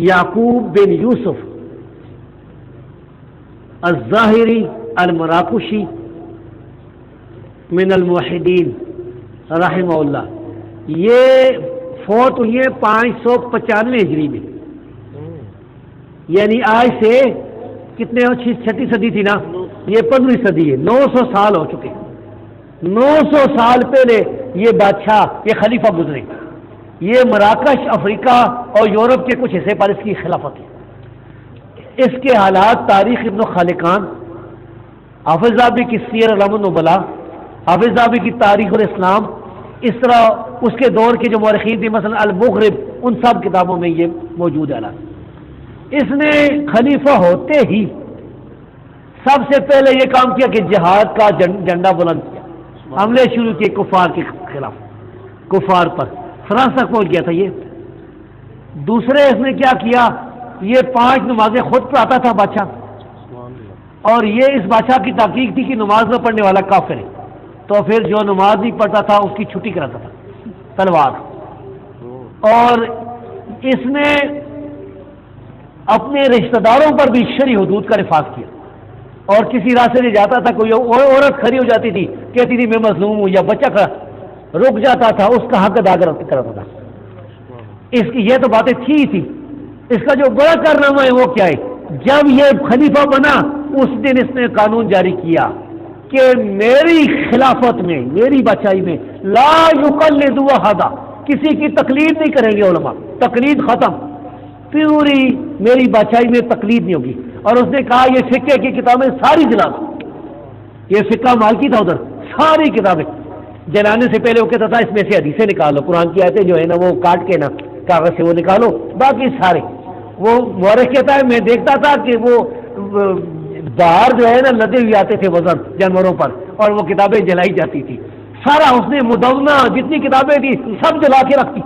یعقوب بن یوسف الظاہری المراکشی من الموحدین رحمہ اللہ. یہ فوت ہوئی ہے 595 ہجری میں، یعنی آج سے کتنے 6 صدی تھی نا، یہ 15ویں صدی ہے. 900 سال ہو چکے. 900 سال پہلے یہ بادشاہ یہ خلیفہ گزرے. یہ مراکش افریقہ اور یورپ کے کچھ حصے پر اس کی خلافت ہے. اس کے حالات تاریخ ابن خالقان، حافظ ذہبی کی سیر اعلام النبلاء، حافظ ذہبی کی تاریخ الاسلام، اس طرح اس کے دور کے جو مورخین تھے مثلا المغرب، ان سب کتابوں میں یہ موجود ہے. اس نے خلیفہ ہوتے ہی سب سے پہلے یہ کام کیا کہ جہاد کا جھنڈا بلند کیا، حملے شروع کیے کفار کے خلاف، کفار پر. فرانس تک پہنچ گیا تھا یہ. دوسرے اس نے کیا کیا، یہ 5 نمازیں خود پڑھاتا تھا بادشاہ، اور یہ اس بادشاہ کی تحقیق تھی کہ نماز نہ پڑھنے والا کافر ہے، تو پھر جو نماز نہیں پڑھتا تھا اس کی چھٹی کراتا تھا تلوار. اور اس نے اپنے رشتہ داروں پر بھی شرعی حدود کا نفاذ کیا، اور کسی راستے سے جاتا تھا کوئی عورت کھڑی ہو جاتی تھی کہتی تھی میں مظلوم ہوں، یا بچہ کھڑا رک جاتا تھا اس کا حق ادا کرتا تھا. اس کی یہ تو باتیں تھی. اس کا جو بڑا کارنامہ ہے وہ کیا ہے، جب یہ خلیفہ بنا اس دن اس نے قانون جاری کیا کہ میری خلافت میں، میری بادشاہی میں لا یقلد احدا، کسی کی تقلید نہیں کریں گے علماء، تقلید ختم، پوری میری بادشاہی میں تقلید نہیں ہوگی. اور اس نے کہا یہ فقہ کی کتابیں ساری جلا دو. یہ فقہ مالکی تھا ادھر، ساری کتابیں جلانے سے پہلے وہ کہتا تھا اس میں سے حدیثیں نکالو، قرآن کی آیتیں جو ہے نا وہ کاٹ کے نا کاغذ سے وہ نکالو، باقی سارے. وہ مورخ کہتا ہے میں دیکھتا تھا کہ وہ باہر جو ہے نا لدے ہوئے آتے تھے وزن جانوروں پر، اور وہ کتابیں جلائی جاتی تھی. سارا اس نے مدونہ جتنی کتابیں تھی سب جلا کے رکھتی.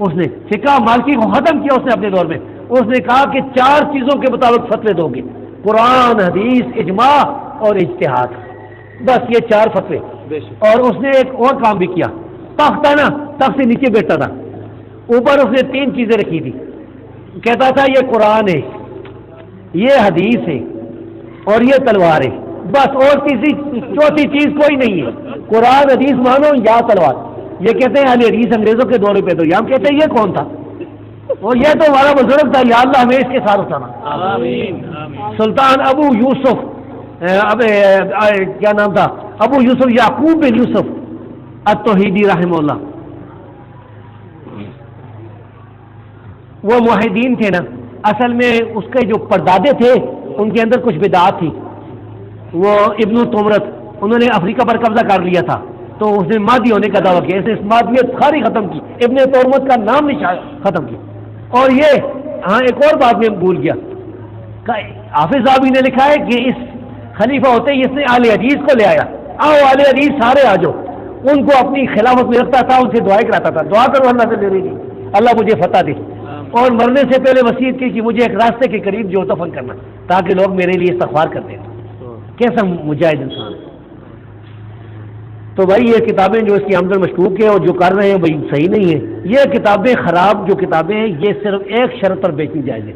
اس نے فقہ مالکی کو ختم کیا اس نے اپنے دور میں. اس نے کہا کہ 4 چیزوں کے مطابق فتوے دو گے، قرآن، حدیث، اجماع اور اجتہاد، بس یہ 4 فتوے۔ بے شک۔ اور اس نے ایک اور کام بھی کیا، تخت ہے نا، تخت سے نیچے بیٹھا تھا، اوپر اس نے 3 چیزیں رکھی تھی، کہتا تھا یہ قرآن ہے، یہ حدیث ہے اور یہ تلوار ہے، بس اور تیسری چوتھی چیز کوئی نہیں ہے، قرآن حدیث مانو یا تلوار۔ یہ کہتے ہیں اہل حدیث انگریزوں کے دورے پہ تو ہم کہتے ہیں یہ کون تھا، اور یہ تو ہمارا بزرگ تھا، یا اللہ ہمیں اس کے ساتھ اٹھانا۔ آمین آمین۔ سلطان ابو یوسف کیا نام تھا، ابو یوسف یعقوب بن یوسف التوحیدی رحمہ اللہ، وہ موحدین تھے نا، اصل میں اس کے جو پردادے تھے ان کے اندر کچھ بدعات تھی، وہ ابن تمرت، انہوں نے افریقہ پر قبضہ کر لیا تھا، تو اس نے مادی ہونے کا دعویٰ کیا، اس مادیت ساری ختم کی، ابن تمرت کا نام نشان ختم کیا۔ اور یہ ہاں ایک اور بات میں بھول گیا، حافظ صاحب نے لکھا ہے کہ اس خلیفہ ہوتے ہی اس نے اہل حدیث کو لے آیا، آؤ اہل حدیث سارے آ جاؤ، ان کو اپنی خلافت میں رکھتا تھا، ان سے دعائیں کراتا تھا، دعا کرو اللہ سے میرے لیے اللہ مجھے فتح دے، اور مرنے سے پہلے وصیت کی کہ مجھے ایک راستے کے قریب جو دفن کرنا تاکہ لوگ میرے لیے استغفار کر دیں۔ کیسا مجاہد انسان ہے۔ تو بھائی یہ کتابیں جو اس کی آمدن مشکوک ہے اور جو کر رہے ہیں بھائی صحیح نہیں ہے، یہ کتابیں خراب جو کتابیں ہیں یہ صرف ایک شرط پر بیچنی جائز ہے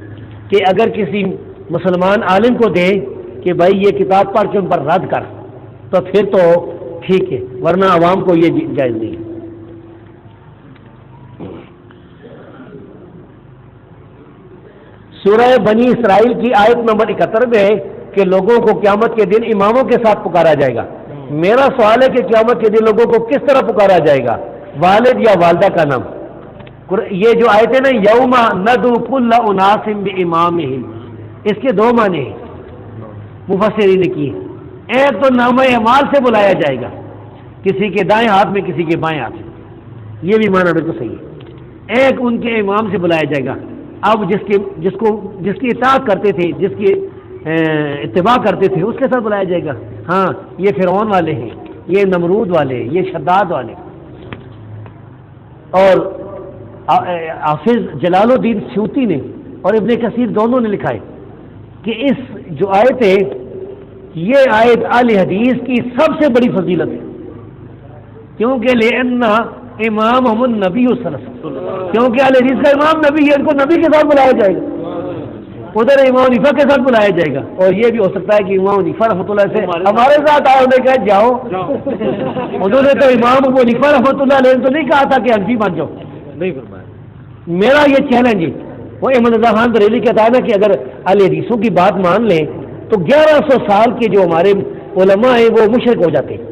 کہ اگر کسی مسلمان عالم کو دیں کہ بھائی یہ کتاب پڑھ کے ان پر رد کر، تو پھر تو ٹھیک ہے، ورنہ عوام کو یہ جائز نہیں ہے۔ سورہ بنی اسرائیل کی آیت نمبر 71 میں ہے کہ لوگوں کو قیامت کے دن اماموں کے ساتھ پکارا جائے گا۔ میرا سوال ہے کہ قیامت کے دن لوگوں کو کس طرح پکارا جائے گا، والد یا والدہ کا نام؟ یہ جو آیت ہے نا، یوم ندعو کل اناس بامامہم، اس کے 2 معنی ہیں مفسرین نے کی، ایک تو نام اعمال سے بلایا جائے گا، کسی کے دائیں ہاتھ میں کسی کے بائیں ہاتھ میں، یہ بھی معنی بالکل صحیح ہے، ایک ان کے امام سے بلایا جائے گا۔ اب جس کی اطاعت کرتے تھے، جس کی اتباع کرتے تھے اس کے ساتھ بلایا جائے گا، ہاں یہ فرعون والے ہیں، یہ نمرود والے، یہ شداد والے۔ اور حافظ جلال الدین سیوطی نے اور ابن کثیر دونوں نے لکھا ہے کہ اس جو آیت ہے یہ آیت اہل حدیث کی سب سے بڑی فضیلت ہے، کیونکہ لأن امام ہم النبی صلی اللہ علیہ وسلم، کیونکہ اہل حدیث کا امام نبی ہے، ان کو نبی کے ساتھ بلایا جائے گا، ادھر امام حنیفہ کے ساتھ بلایا جائے گا، اور یہ بھی ہو سکتا ہے کہ امام حنیفہ رحمۃ اللہ سے ہمارے ساتھ آئے، انہوں نے کہا جاؤ، انہوں نے تو امام ابو حنیفہ رحمۃ اللہ علیہ تو نہیں کہا تھا کہ حنفی بن جاؤ، نہیں فرمایا۔ میرا یہ چیلنج ہے، وہ احمد رضا خان بریلوی کہتا ہے نا کہ اگر اہل حدیثوں کی بات مان لیں تو 1100 سال کے جو ہمارے علماء ہیں وہ مشرک ہو جاتے ہیں،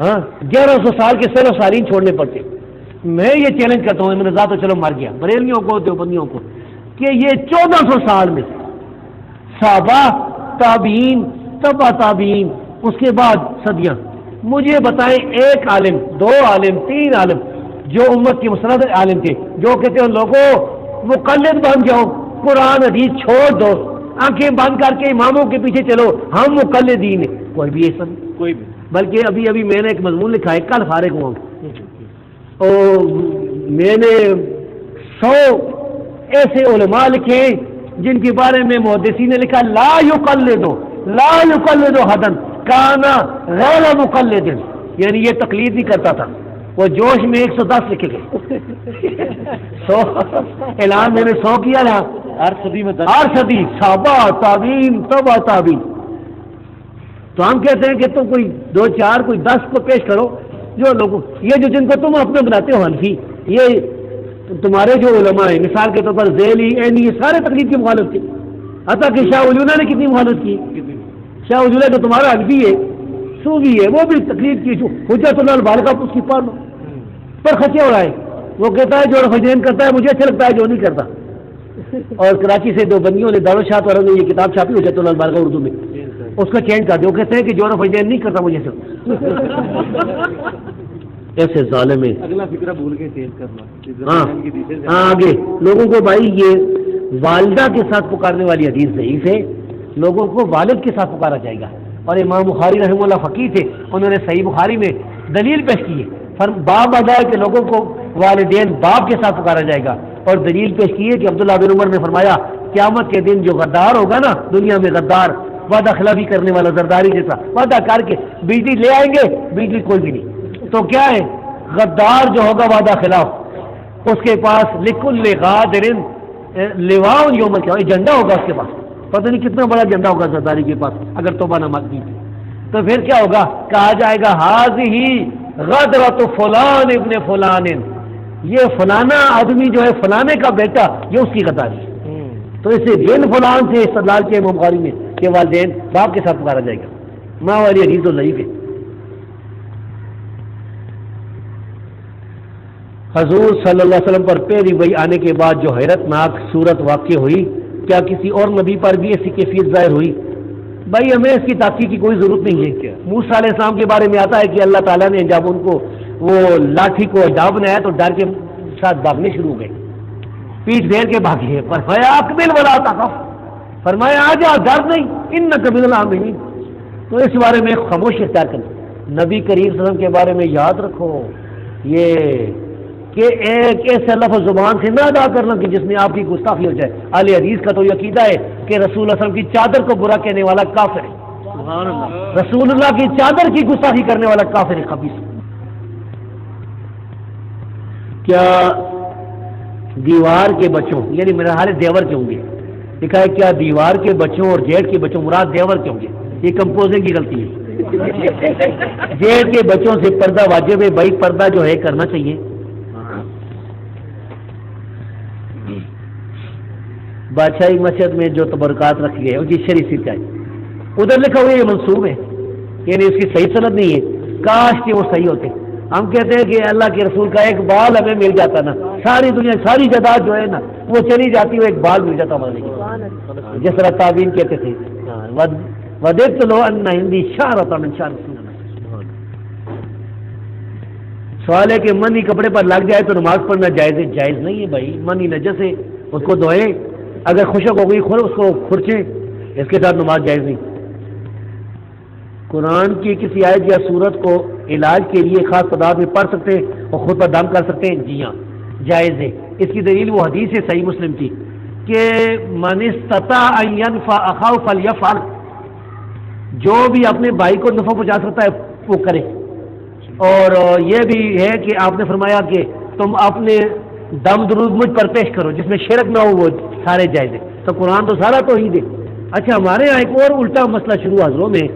ہاں 1100 سال کے سیر و سالین چھوڑنے پڑتے۔ میں یہ چیلنج کرتا ہوں، احمد رضا تو چلو مر گیا، بریلویوں کو دیوبندیوں کو، کہ یہ 1400 سال میں صحابہ، تابعین، تبع تابعین، اس کے بعد صدیاں، مجھے بتائیں ایک عالم، 2 عالم، 3 عالم جو امت کے مسند عالم تھے جو کہتے ہیں لوگوں مقلد بن جاؤ، قرآن حدیث چھوڑ دو، آنکھیں بند کر کے اماموں کے پیچھے چلو، ہم مقلدین ہیں، کوئی بھی ایسا نہیں، کوئی بھی۔ بلکہ ابھی میں نے ایک مضمون لکھا ہے، کل فارغ ہوا اور میں نے 100 ایسے علماء لکھے جن کے بارے میں محدثین نے لکھا لا یقلدو حدن کانا غیر مقلد، یعنی یہ تقلید نہیں کرتا تھا، وہ جوش میں 110 لکھے گئے 100 اعلان میں نے 100 کیا تھا، ہر صدی میں ہر صدی صحابہ، تابعین، تبع تابعین۔ تو ہم کہتے ہیں کہ تم کوئی 2 4 کوئی 10 کو پیش کرو، جو لوگوں یہ جو جن کو تم اپنے بناتے ہو حنفی، یہ تمہارے جو علماء ہیں مثال کے طور پر ذیلی، عینی، یہ سارے تقلید کی مخالف تھے، حتیٰ کہ شاہ ولی اللہ نے کتنی مخالفت کی، شاہ ولی اللہ جو تمہارا حنفی ہے، صوفی ہے، وہ بھی تقلید کی، جو حجت اللہ البالغہ اس کی پڑھ لو، پر خچے ہو رہا ہے، وہ کہتا ہے جو فجرین کرتا ہے مجھے اچھا لگتا ہے جو نہیں کرتا، اور کراچی سے 2 بندیوں نے دارالشاہ والوں نے یہ کتاب چھاپی حجت اللہ البالغہ اردو میں، اس کا چینج کر دیا، وہ کہتے ہیں کہ جو فجرین نہیں کرتا مجھے ایسے ظالم ہے۔ اگلا فکرہ بھول کے چینج کرنا، ہاں آگے لوگوں کو بھائی یہ والدہ کے ساتھ پکارنے والی حدیث ضعیف ہے، لوگوں کو والد کے ساتھ پکارا جائے گا، اور امام بخاری رحمہ اللہ فقیہ تھے، انہوں نے صحیح بخاری میں دلیل پیش کی ہے، باب ادا ہے کہ لوگوں کو والدین باپ کے ساتھ پکارا جائے گا، اور دلیل پیش کی ہے کہ عبداللہ بن عمر نے فرمایا قیامت کے دن جو غدار ہوگا نا دنیا میں غدار وعدہ خلافی کرنے والا زرداری جیسا وعدہ کر کے بجلی لے آئیں گے بجلی کوئی بھی نہیں تو کیا ہے غدار جو ہوگا وعدہ خلاف اس کے پاس لکل غادر لواء یوم القیامہ جھنڈا ہوگا اس کے پاس پتہ نہیں کتنا بڑا جھنڈا ہوگا زرداری کے پاس اگر توبہ نہ مانگی تو پھر کیا ہوگا کہا جائے گا حاضی غدرۃ فلان ابن فلان یہ فلانا آدمی جو ہے فلانے کا بیٹا یہ اس کی غداری تو اسے بن فلان سے استدلال کے امام بخاری میں کہ والدین باپ کے ساتھ پکارا جائے گا ماں والی حدیث تو ضعیف ہے حضور صلی اللہ علیہ وسلم پر پہلی وحی آنے کے بعد جو حیرت ناک صورت واقع ہوئی کیا کسی اور نبی پر بھی ایسی کیفیت ظاہر ہوئی بھائی ہمیں اس کی تحقیق کی کوئی ضرورت نہیں ہے موسیٰ علیہ السلام کے بارے میں آتا ہے کہ اللہ تعالیٰ نے جب ان کو وہ لاٹھی کو حجاب بنایا تو ڈر کے ساتھ بھاگنے شروع ہو گئے پیٹ پھیر کے بھاگے فرمایا اقبل ولا تخف فرمایا آ جا ڈر نہیں انک من الآمنین تو اس بارے میں خاموشی اختیار کریں نبی کریم صلی اللہ علیہ وسلم کے بارے میں یاد رکھو یہ کہ ایک ایسا لفظ زبان سے نہ ادا کرنا کہ جس میں آپ کی گستاخی ہو جائے اہل حدیث کا تو یہ عقیدہ ہے کہ رسول اللہ صلی اللہ علیہ وسلم کی چادر کو برا کہنے والا کافر ہے سبحان اللہ رسول اللہ کی چادر کی گستاخی کرنے والا کافر ہے خبیث کیا دیوار کے بچوں یعنی میرے حال دیور کے ہوں گے لکھا ہے کیا دیوار کے بچوں اور جیٹ کے بچوں مراد دیور کے ہوں گے یہ کمپوزنگ کی غلطی ہے جیٹ کے بچوں سے پردہ واجب ہے بھائی پردہ جو ہے کرنا چاہیے بادشاہی مسجد میں جو تبرکات رکھ گئے ان کی شریعت کا ہے ادھر لکھا ہوا یہ منسوب ہے یعنی اس کی صحیح سند نہیں ہے کاش کہ وہ صحیح ہوتے ہم کہتے ہیں کہ اللہ کے رسول کا ایک بال ہمیں مل جاتا نا ساری دنیا ساری جائیداد جو ہے نا وہ چلی جاتی وہ ایک بال مل جاتا ہمارے جس طرح تعبین کہتے تھے ودیت لو ان ہندی شارتا من شار سوال ہے کہ منی کپڑے پر لگ جائے تو نماز پڑھنا جائز ہے جائز نہیں ہے بھائی منی نجس ہے اس کو دھوئے اگر خشک ہو گئی اس کو کھرچیں اس کے ساتھ نماز جائز نہیں قرآن کی کسی آیت یا سورت کو علاج کے لیے خاص تعداد میں پڑھ سکتے ہیں اور خود پر دم کر سکتے ہیں جی ہاں جائز ہے اس کی دلیل وہ حدیث ہے صحیح مسلم کی کہ من استطاع ان ينفع اخاه فليفعل جو بھی اپنے بھائی کو نفع پہنچا سکتا ہے وہ کرے اور یہ بھی ہے کہ آپ نے فرمایا کہ تم اپنے دم درود مجھ پر پیش کرو جس میں شرک نہ ہو وہ سارے جائز ہے تو قرآن تو سارا تو ہی دے اچھا ہمارے یہاں ایک اور الٹا مسئلہ شروع حضروں میں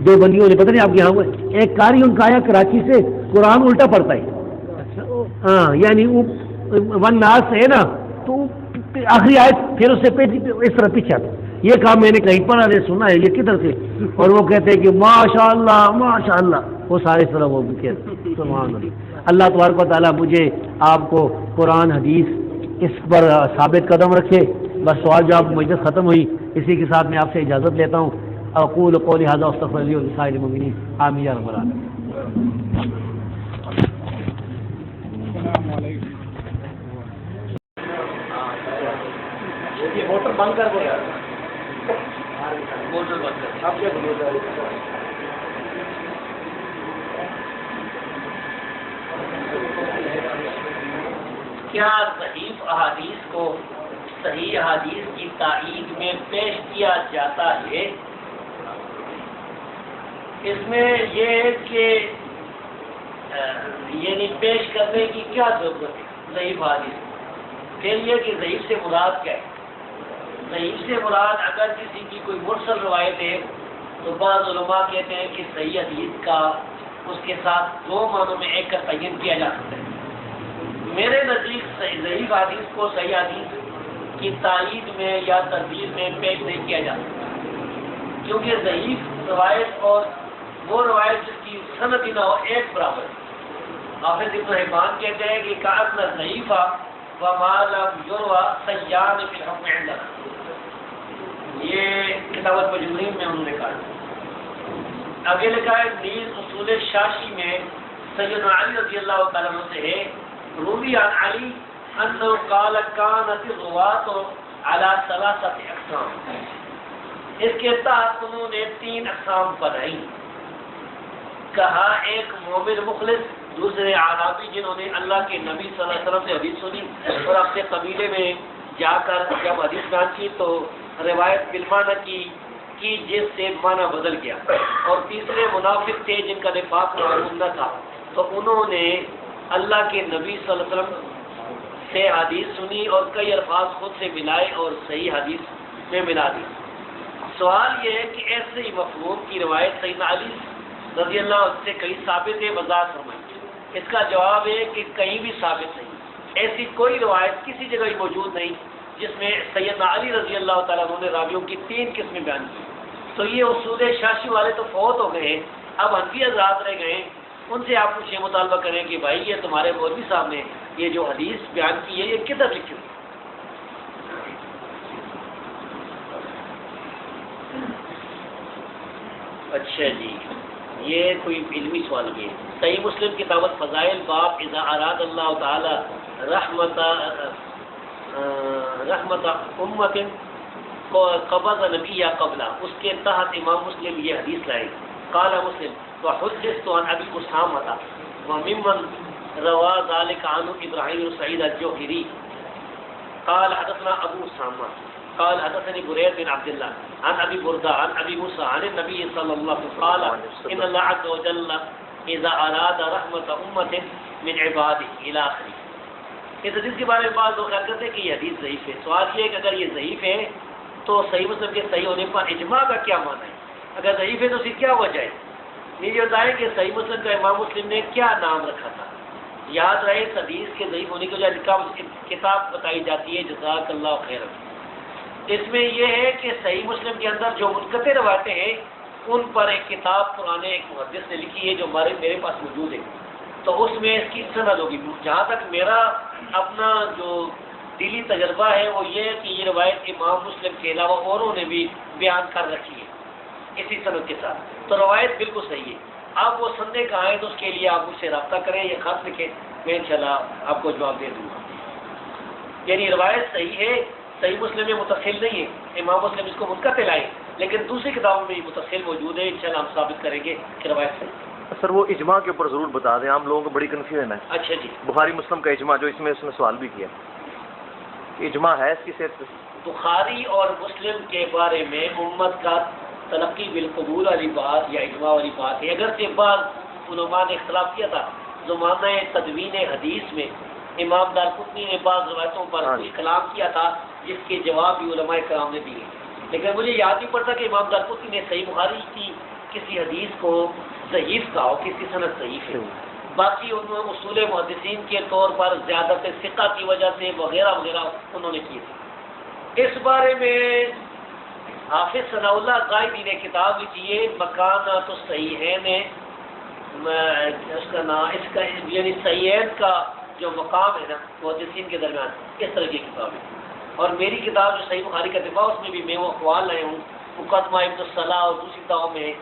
دو بندیوں نے پتہ نہیں آپ کے یہاں ایک قاری ان کا آیا کراچی سے قرآن الٹا پڑھتا ہے ہاں یعنی ون ناس ہے نا تو آخری آیت پھر اس سے اس طرح پیچھے آتا یہ کام میں نے کہیں پر سنا ہے یہ کدھر سے اور وہ کہتے ہیں کہ ماشاء اللہ وہ سارے اس طرح وہ کہتے سبحان اللہ اللہ تبارک و تعالیٰ مجھے آپ کو قرآن حدیث اس پر ثابت قدم رکھے بس سوال جواب مجلس ختم ہوئی اسی کے ساتھ میں آپ سے اجازت لیتا ہوں اقول قولی ھذا واستغفر لی ولسائر المؤمنین آمین یا رب العالمین السلام علیکم یہ موٹر بند کر دو یار موٹر بند کر آپ کیا کیا ضعیف احادیث کو صحیح احادیث کی تائید میں پیش کیا جاتا ہے اس میں یہ ہے کہ یعنی پیش کرنے کی کیا ضرورت ہے ضعیف احادیث پھر یہ کہ ضعیف سے مراد کیا ہے ضعیف سے مراد اگر کسی کی کوئی مرسل روایت ہے تو بعض علماء کہتے ہیں کہ صحیح حدیث کا اس کے ساتھ دو معنوں میں ایک کا تعین کیا جا سکتا ہے میرے نزدیک ضعیف حدیث کو صحیح حدیث کی تائید میں یا تردید میں پیش نہیں کیا جا سکتا کیونکہ ضعیف روایت اور وہ روایت جس کی سند ہی نہ ہو ایک برابر ہے حافظ ابن حبان کہتے ہیں کہ کأن ضعیفہ وما لم یروى سیان فی الحکم عندنا یہ کتاب المجموعین میں انہوں نے کہا آگے لکھا ہے نیز اصول شاشی میں سیدنا علی رضی اللہ تعالیٰ عنہ سے ہے روی عن علی انه قال كانت الرواة على ثلاثة اقسام اس کے تحت انہوں نے 3 اقسام بنائی کہا ایک مومن مخلص دوسرے اعرابی جنہوں نے اللہ کے نبی صلی اللہ علیہ وسلم سے حدیث سنی اور اپنے قبیلے میں جا کر جب حدیث بیان کی تو روایت بالمعنی کی جس سے معنی بدل گیا. اور تیسرے منافق تھے جن کا نفاق معلوم نہ تھا، تو انہوں نے اللہ کے نبی صلی اللہ علیہ وسلم سے حدیث سنی اور کئی الفاظ خود سے ملائے اور صحیح حدیث میں ملا دی. سوال یہ ہے کہ ایسے ہی مفہوم کی روایت سیدنا علی رضی اللہ عنہ سے کئی ثابت ہے وضاحت فرمائی. اس کا جواب ہے کہ کہیں بھی ثابت نہیں. ایسی کوئی روایت کسی جگہ ہی موجود نہیں جس میں سیدنا علی رضی اللہ تعالیٰ عنہ نے راویوں کی 3 قسمیں بیان کی. تو یہ اصول شاشی والے تو فوت ہو گئے ہیں، اب حنفی حضرات رہ گئے ہیں. ان سے آپ کچھ یہ مطالبہ کریں کہ بھائی یہ تمہارے مولوی صاحب نے یہ جو حدیث بیان کی ہے یہ کدھر لکھی ہوئی؟ اچھا جی، یہ کوئی علمی سوال یہ ہے. صحیح مسلم کتابت فضائل باب اذا اراد اللہ تعالی رحمت امت قبض نبی قبلہ، اس کے تحت امام مسلم یہ حدیث لائے. قال مسلم وحدثت عن ابی اسامہ وممن روا ذلك عنه ابراہیم سعید الجوہری قال حدثنا ابو اسامہ قال حدثني بريد بن عبد الله عن ابي بردة عن ابي موسى عن النبي صلى الله عليه وسلم قال ان الله عز وجل اذا اراد رحمة امة من عباده الى اخره. اس حدیث کے بارے میں بعض لوگ خیال کرتے ہیں کہ یہ حدیث ضعیف ہے. سوال یہ ہے کہ اگر یہ ضعیف ہے تو صحیح مسلم کے صحیح ہونے پر اجماع کا کیا معنی ہے؟ اگر ضعیف ہے تو پھر کیا وجہ ہے؟ یہ بتائیں کہ صحیح مسلم کا امام مسلم نے کیا نام رکھا تھا. یاد رہے اس حدیث کے ضعیف ہونے کی وجہ کتاب بتائی جاتی ہے جزاک اللہ خیر. اس میں یہ ہے کہ صحیح مسلم کے اندر جو منقطع روایتیں ہیں ان پر ایک کتاب پرانے ایک محدث نے لکھی ہے جو میرے پاس موجود ہے. تو اس میں اس کی سند ہوگی. جہاں تک میرا اپنا جو دلی تجربہ ہے وہ یہ ہے کہ یہ روایت امام مسلم کے علاوہ اوروں نے بھی بیان کر رکھی ہے اسی سند کے ساتھ. تو روایت بالکل صحیح ہے. آپ وہ سننے کہاں ہیں تو اس کے لیے آپ مجھ سے رابطہ کریں یا خط لکھیں، میں انشاءاللہ آپ کو جواب دے دوں گا. یعنی روایت صحیح ہے، صحیح مسلم میں متصل نہیں ہے. امام مسلم اس کو منقطع لائے لیکن دوسری کتابوں میں یہ متصل موجود ہے. انشاءاللہ ہم ثابت کریں گے کہ روایت صحیح ہے. سر وہ اجماع کے اوپر ضرور بتا دیں، عام لوگوں کو بڑی کنفیوژن ہے. اچھا جی، بخاری مسلم کا اجماع جو اس میں سوال بھی کیا، اجماع ہے اس کی صحت پہ؟ بخاری اور مسلم کے بارے میں امت کا تلقی بالقبول والی بات یا اجماع والی بات ہے. اگرچہ بعض علماء نے اختلاف کیا تھا زمانہ تدوین حدیث میں، امام دارقطنی نے بعض روایتوں پر کچھ کلام کیا تھا جس کے جواب بھی علماء کرام نے دیے. لیکن مجھے یاد نہیں پڑتا کہ امام دارقطنی نے صحیح بخاری کی کسی حدیث کو ضعیف کہا ہو، کسی سند ضعیف ہے. باقی انہوں نے اصول محدثین کے طور پر زیادت ثقہ کی وجہ سے وغیرہ وغیرہ انہوں نے کیے تھے. اس بارے میں حافظ ثناء اللہ قائدی نے کتاب لکھی ہے مکانات الصحیحین، اس کا نام اس کا یعنی صحیحین کا جو مقام ہے نا محدثین کے درمیان، اس طرح کی کتاب ہے. اور میری کتاب جو صحیح بخاری کا دفاع اس میں بھی میں وہ اقوال لائے ہوں. مقدمہ ابن الصلاح اور دوسری کتابوں میں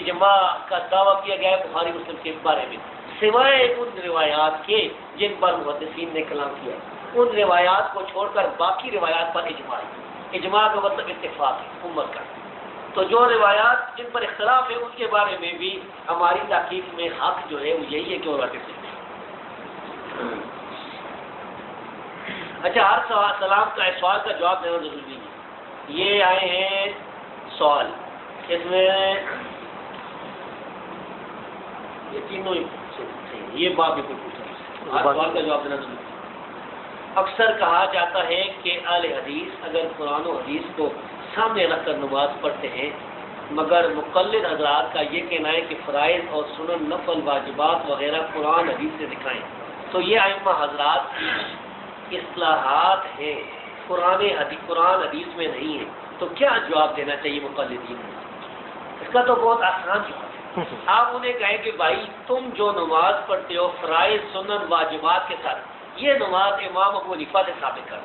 اجماع کا دعویٰ کیا گیا ہے بخاری مسلم کے بارے میں، سوائے ان روایات کے جن پر محدثین نے کلام کیا. ان روایات کو چھوڑ کر باقی روایات پر اجماع ہے. اجماع کا مطلب اتفاق ہے امت کا. تو جو روایات جن پر اختلاف ہے ان کے بارے میں بھی ہماری تحقیق میں حق جو ہے وہ یہی ہے کہ وہ واقف ہے. اچھا، ہر سلام کا سوال کا جواب دینا ضروری ہے. یہ آئے ہیں سوال، اس میں یہ تینوں یہ بات بھی کوئی پوچھا ہر سوال کا جواب دینا ضروری ہے. اکثر کہا جاتا ہے کہ اہل حدیث اگر قرآن و حدیث کو سامنے رکھ کر نماز پڑھتے ہیں، مگر مقلد حضرات کا یہ کہنا ہے کہ فرائض اور سنن نفل واجبات وغیرہ قرآن حدیث سے دکھائیں. تو یہ ائمہ حضرات کی اصلاحات ہیں، قرآن حدیث میں نہیں ہے. تو کیا جواب دینا چاہیے مقلدین کو؟ اس کا تو بہت آسان جواب ہے. آپ انہیں کہیں کہ بھائی تم جو نماز پڑھتے ہو فرائض سنن واجبات کے ساتھ، یہ نماز امام ابو حنیفہ سے ثابت کر.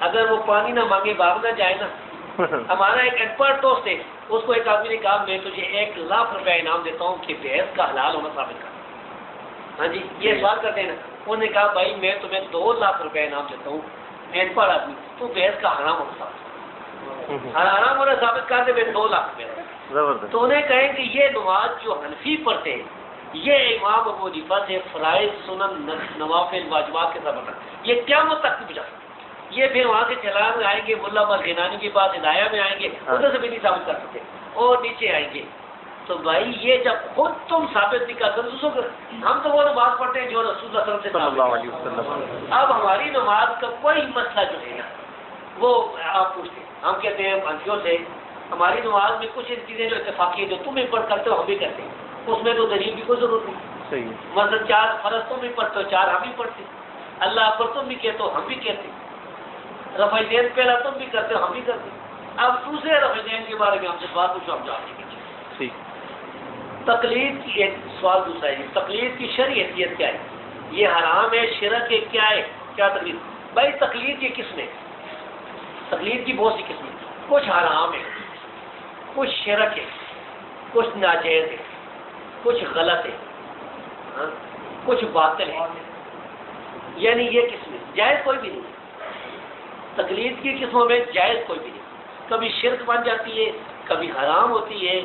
اگر وہ پانی نہ مانگے بھاگ نہ جائے نا. ہمارا ایک ایکسپرٹ دوست ہے، اس کو ایک آدمی نے کہا میں تجھے 1,00,000 روپے انعام دیتا ہوں کہ بھینس کا حلال ہونا ثابت کر. ہاں جی، یہ سوال کرتے ہیں نا. انہوں نے کہا بھائی میں تمہیں 2,00,000 روپے انعام دیتا ہوں، ان پڑھ آدمی تو بھینس کا حرام ہونا ثابت حرام ہونا ثابت کر دے، میں 2,00,000 روپے. تو انہیں کہیں کہ یہ نماز جو حنفی پڑھتے ہیں یہ امام ابو حنیفہ سے فرائض سنن نوافل واجبات کے ساتھ بتا، یہ قیامت تک نہیں بجا سکتا۔ یہ پھر وہاں سے چلان میں آئیں گے، ملا مرغینانی کے پاس ہدایہ میں آئیں گے، ادھر سے بھی نہیں ثابت کر سکتے، اور نیچے آئیں گے۔ تو بھائی یہ جب خود تم ثابت نہیں کر سکتے دوسروں کو، ہم تو وہ نماز پڑھتے ہیں جو رسول اللہ صلی اللہ صلی اللہ علیہ علیہ وسلم وسلم۔ اب ہماری نماز کا کوئی مسئلہ جو ہے نا وہ آپ پوچھتے ہیں، ہم کہتے ہیں انتوں سے ہماری نماز میں کچھ چیزیں جو اتفاقی ہیں جو تم بھی پڑھ کرتے ہو ہم بھی کرتے ہیں، اس میں تو دلیل کی کوئی ضرورت نہیں۔ صحیح ہے۔ مثلا 4 فرض تم بھی پڑھتے ہو، 4 ہم بھی پڑھتے ہیں، اللہ اکبر تم بھی کہتے ہو ہم بھی کہتے ہیں، رفع دین پہلا تم بھی کرتے ہو ہم بھی کرتے ہیں۔ اب دوسرے رفع دین کے بارے میں ہم سے بات پوچھو، ہم جواب دیں گے۔ ٹھیک۔ تقلید کی ایک سوال دوسرا ہے، تقلید کی شرعی حیثیت کیا ہے؟ یہ حرام ہے، شرک ہے، کیا ہے؟ کیا تقلید؟ بھائی تقلید کی قسمیں، تقلید کی بہت سی قسمیں، کچھ حرام ہے، کچھ شرک ہے، کچھ ناجائز ہے، کچھ غلط ہے، ہاں؟ کچھ باطل ہے، یعنی یہ قسمیں جائز کوئی بھی نہیں۔ تقلید کی قسموں میں جائز کوئی بھی نہیں، کبھی شرک بن جاتی ہے، کبھی حرام ہوتی ہے،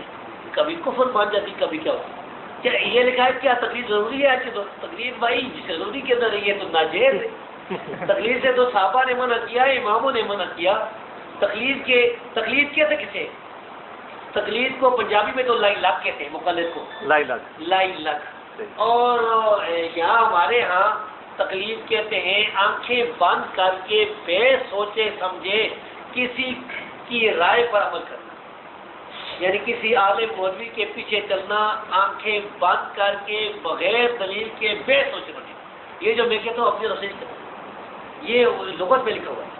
کبھی کفر بن جاتی، کبھی کیا ہوتی ہے۔ کیا یہ لکھا ہے کیا تقلید ضروری ہے؟ آج تو تقلید بھائی ضروری کے اندر ہے، یہ تو ناجائز ہے۔ تقلید سے تو صحابہ نے منع کیا، اماموں نے منع کیا۔ تقلید کیسے کسے؟ تقلید کو پنجابی میں تو لائی لاک کہتے ہیں، مقلد کو لائی لاکھ۔ لائی لاک، اور یہاں ہمارے ہاں تقلید کہتے ہیں آنکھیں بند کر کے بے سوچے سمجھے کسی کی رائے پر عمل کرنا، یعنی کسی عالم مولوی کے پیچھے چلنا، آنکھیں بند کر کے بغیر دلیل کے بے سوچے سمجھے۔ یہ جو میں کہتا ہوں اپنی رسائش کرتا ہوں، یہ لغت میں لکھا ہوا ہے۔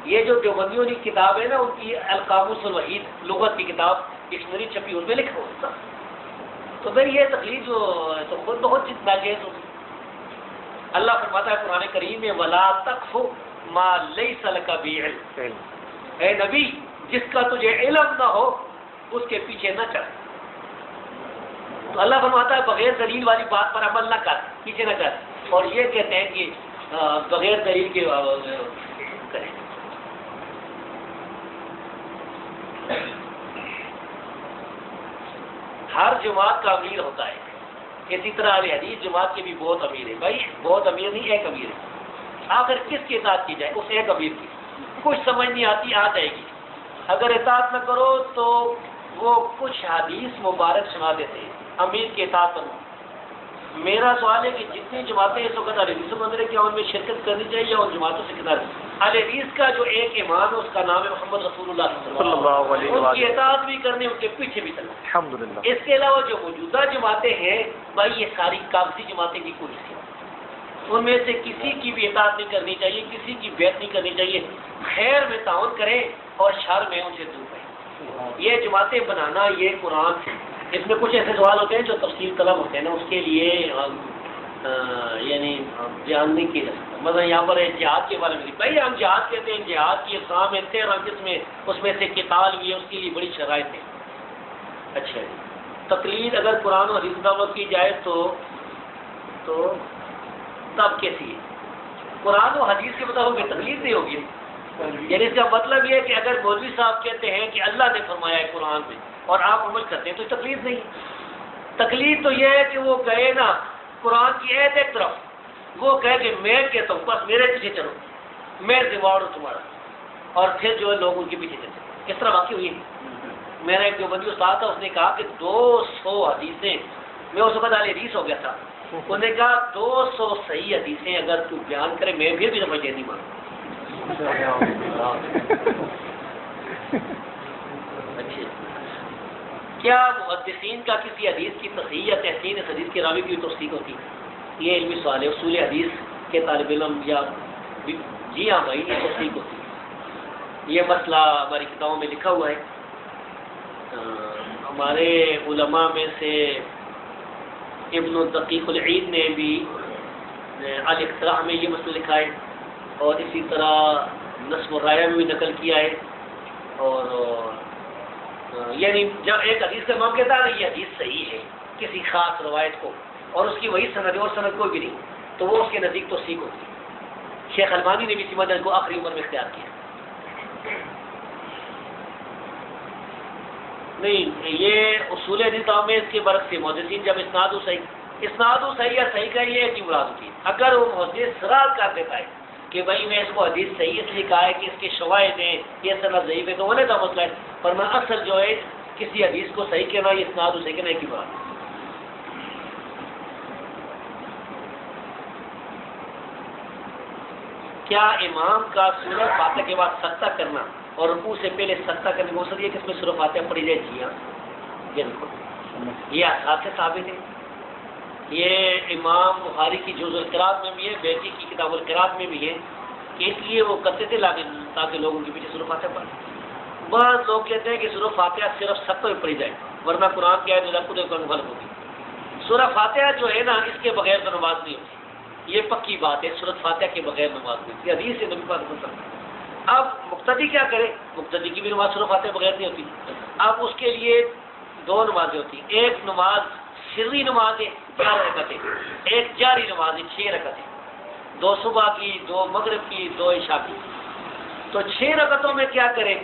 یہ جو دیوبندیوں کی کتاب ہے نا، ان کی القاموس الوحید لغت کی کتاب ڈکشنری چھپی، اس میں لکھا ہوا ہے نا۔ تو پھر یہ تقلید جو تو خود بہت چیز ناجائز ہوگی۔ اللہ فرماتا ہے قرآن کریم میں وَلَا تَقْفُ مَا لَيْسَ لَكَ بِهِ عِلْمٌ، اے نبی جس کا تجھے علم نہ ہو اس کے پیچھے نہ چل۔ تو اللہ فرماتا ہے بغیر دلیل والی بات پر عمل نہ کر، پیچھے نہ کر، اور یہ کہتے ہیں کہ بغیر دلیل کے کریں۔ ہر جماعت کا امیر ہوتا ہے، اسی طرح اہل حدیث جماعت کے بھی بہت امیر ہے۔ بھائی بہت امیر نہیں، ایک امیر ہے۔ آخر کس کی اطاعت کی جائے؟ اس ایک امیر کی۔ کچھ سمجھ نہیں آتی، آ جائے گی، اگر اطاعت نہ کرو تو وہ کچھ حدیث مبارک سنا دیتے ہیں، امیر کی اطاعت کرو۔ میرا سوال ہے کہ جتنی جماعتیں اس وقت اہل حدیث مندر کیا ان میں شرکت کرنی چاہیے اور جماعتوں سے کنارے؟ اہل حدیث کا جو ایک امام ہے اس کا نام ہے محمد رسول اللہ صلی اللہ علیہ ان کی وسلم۔ اطاعت بھی کرنی، ان کے پیچھے بھی چلنا۔ الحمدللہ۔ اس کے علاوہ جو موجودہ جماعتیں ہیں بھائی یہ ساری کاغذی جماعتیں کی کوئی سی، ان میں سے کسی کی بھی اطاعت نہیں کرنی چاہیے، کسی کی بیعت نہیں کرنی چاہیے۔ خیر میں تعاون کریں اور شر میں ان سے دور رہیں۔ یہ جماعتیں بنانا یہ قرآن سے، اس میں کچھ ایسے سوال ہوتے ہیں جو تفصیل طلب ہوتے ہیں نا، اس کے لیے یعنی بیان نہیں کیا جا سکتا۔ مثلا یہاں پر جہاد کے بارے میں بھائی ہم جہاد کہتے ہیں، جہاد کی اقسام ہے 13 قسمیں، اس میں سے قتال بھی ہے، اس کے لیے بڑی شرائط ہیں۔ اچھا جی، تقلید اگر قرآن و حدیث دعوت کی جائے تو تب کیسی ہے؟ قرآن و حدیث کے مطابق تقلید نہیں ہوگی، یعنی اس کا مطلب یہ ہے کہ اگر مولوی صاحب کہتے ہیں کہ اللہ نے فرمایا ہے قرآن میں اور آپ عمل کرتے ہیں تو تقلید نہیں۔ تقلید تو یہ ہے کہ وہ کہے نا قرآن کی ایت ایک طرف، وہ کہے کہ میں کہتا ہوں بس میرے پیچھے چلو، میں ریوارڈ ہوں تمہارا، اور پھر جو ہے لوگ ان کے پیچھے چلتے۔ اس طرح واقعی ہوئی ہے۔ میرا ایک دیوبندی استاد تھا، اس نے کہا کہ 200 حدیثیں، میں اس وقت اہل حدیث ہو گیا تھا، انہوں نے کہا 200 صحیح حدیثیں اگر تو بیان کرے میں بھی سمجھ نہیں مانوں۔ اچھا، کیا محدثین کا کسی حدیث کی تصحیح یا تحسین اس حدیث کے راوی کی توثیق ہوتی؟ یہ علمی سوال ہے، اصول حدیث کے طالب علم یا جی ہاں بھائی یہ توثیق ہوتی ہے۔ یہ مسئلہ ہماری کتابوں میں لکھا ہوا ہے۔ ہمارے علماء میں سے ابن الدقیق العید نے بھی الاقتراح میں یہ مسئلہ لکھا ہے، اور اسی طرح نصب الرایہ میں بھی نقل کیا ہے۔ اور یعنی جب ایک حدیث کا امام کہتا ہے نا یہ حدیث صحیح ہے کسی خاص روایت کو، اور اس کی وہی سند اور سند کوئی بھی نہیں، تو وہ اس کے نزدیک توثیق ہوتی ہے۔ شیخ البانی نے بھی اسی مدد کو آخری عمر میں اختیار کیا۔ نہیں، یہ اصول حدیث میں اس کے برعکس سے محدثین جب اسناد صحیح اسناد صحیح یا صحیح کا یہ کی مراد ہوتی ہے. اگر وہ محدث سرار کر دیتا ہے کہ بھائی میں اس کو حدیث صحیح اس لیے کہا ہے کہ اس کے شواہد ہیں، یہ سند ضعیف ہے، تو وہ نہیں تھا مسئلہ ہے. پر میں اصل جو ہے کسی حدیث کو صحیح کہنا، یہ اسناد صحیح کہنا کی بات. کیا امام کا سورۃ فاتحہ کے بعد سجدہ کرنا اور رکوع سے پہلے سجدہ کرنے کو یہ کہ اس میں سورۃ فاتحہ پڑھی جائے؟ جی ہاں، بالکل، یہ احادیث سے ثابت ہے. یہ امام بخاری کی جزء القراءت میں بھی ہے، بیہقی کی کتاب القراءت میں بھی ہے کہ اس لیے وہ کرتے تھے تاکہ لوگ ان کے پیچھے سورۃ فاتحہ پڑھیں. بعض لوگ کہتے ہیں کہ سورۃ فاتحہ صرف سجدوں میں پڑھی جائے، ورنہ قرآن کی آیت غلط ہوگی. سورۃ فاتحہ جو ہے نا، اس کے بغیر تو نماز نہیں ہوتی. یہ پکی بات ہے، سورۃ فاتحہ کے بغیر نماز نہیں ہوتی. حدیث سے نبی پاک صلی اللہ علیہ وسلم. اب مقتدی کیا کرے؟ مقتدی کی بھی نماز سورۃ فاتحہ بغیر نہیں ہوتی. اب اس کے لیے دو نمازیں ہوتی ہیں. ایک نماز سری نماز ہے 4 رکعتیں، ایک جاری نماز ہے 6 رکعتیں، 2 صبح کی، 2 مغرب کی، 2 عشاء کی. تو 6 رکعتوں میں کیا کرے؟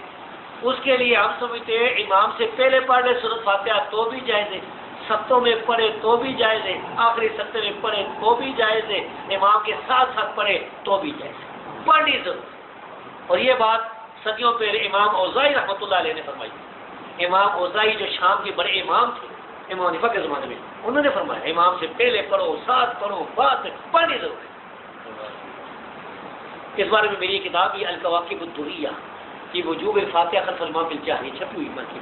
اس کے لیے ہم سمجھتے ہیں امام سے پہلے پڑھ لے سورۃ فاتحہ تو بھی جائز ہے، سطوں میں پڑھے تو بھی جائز ہے، آخری سطح میں پڑھے تو بھی جائز ہے، امام کے ساتھ ساتھ پڑھے تو بھی جائز ہے، پڑھنی ضرور. اور یہ بات صدیوں پہلے امام اوزاعی رحمۃ اللہ علیہ نے فرمائی. امام اوزاعی جو شام کے بڑے امام تھے امام حنیفہ کے زمانے میں، انہوں نے فرمایا امام سے پہلے پڑھو، ساتھ پڑھو، بعد میں پڑھنی ضرور ہے. اس بارے میں میری کتاب یہ الکواکب الدریہ کی وجوب الفاتحہ خلف الامام بالجہر چھپی ہوئی مرکی.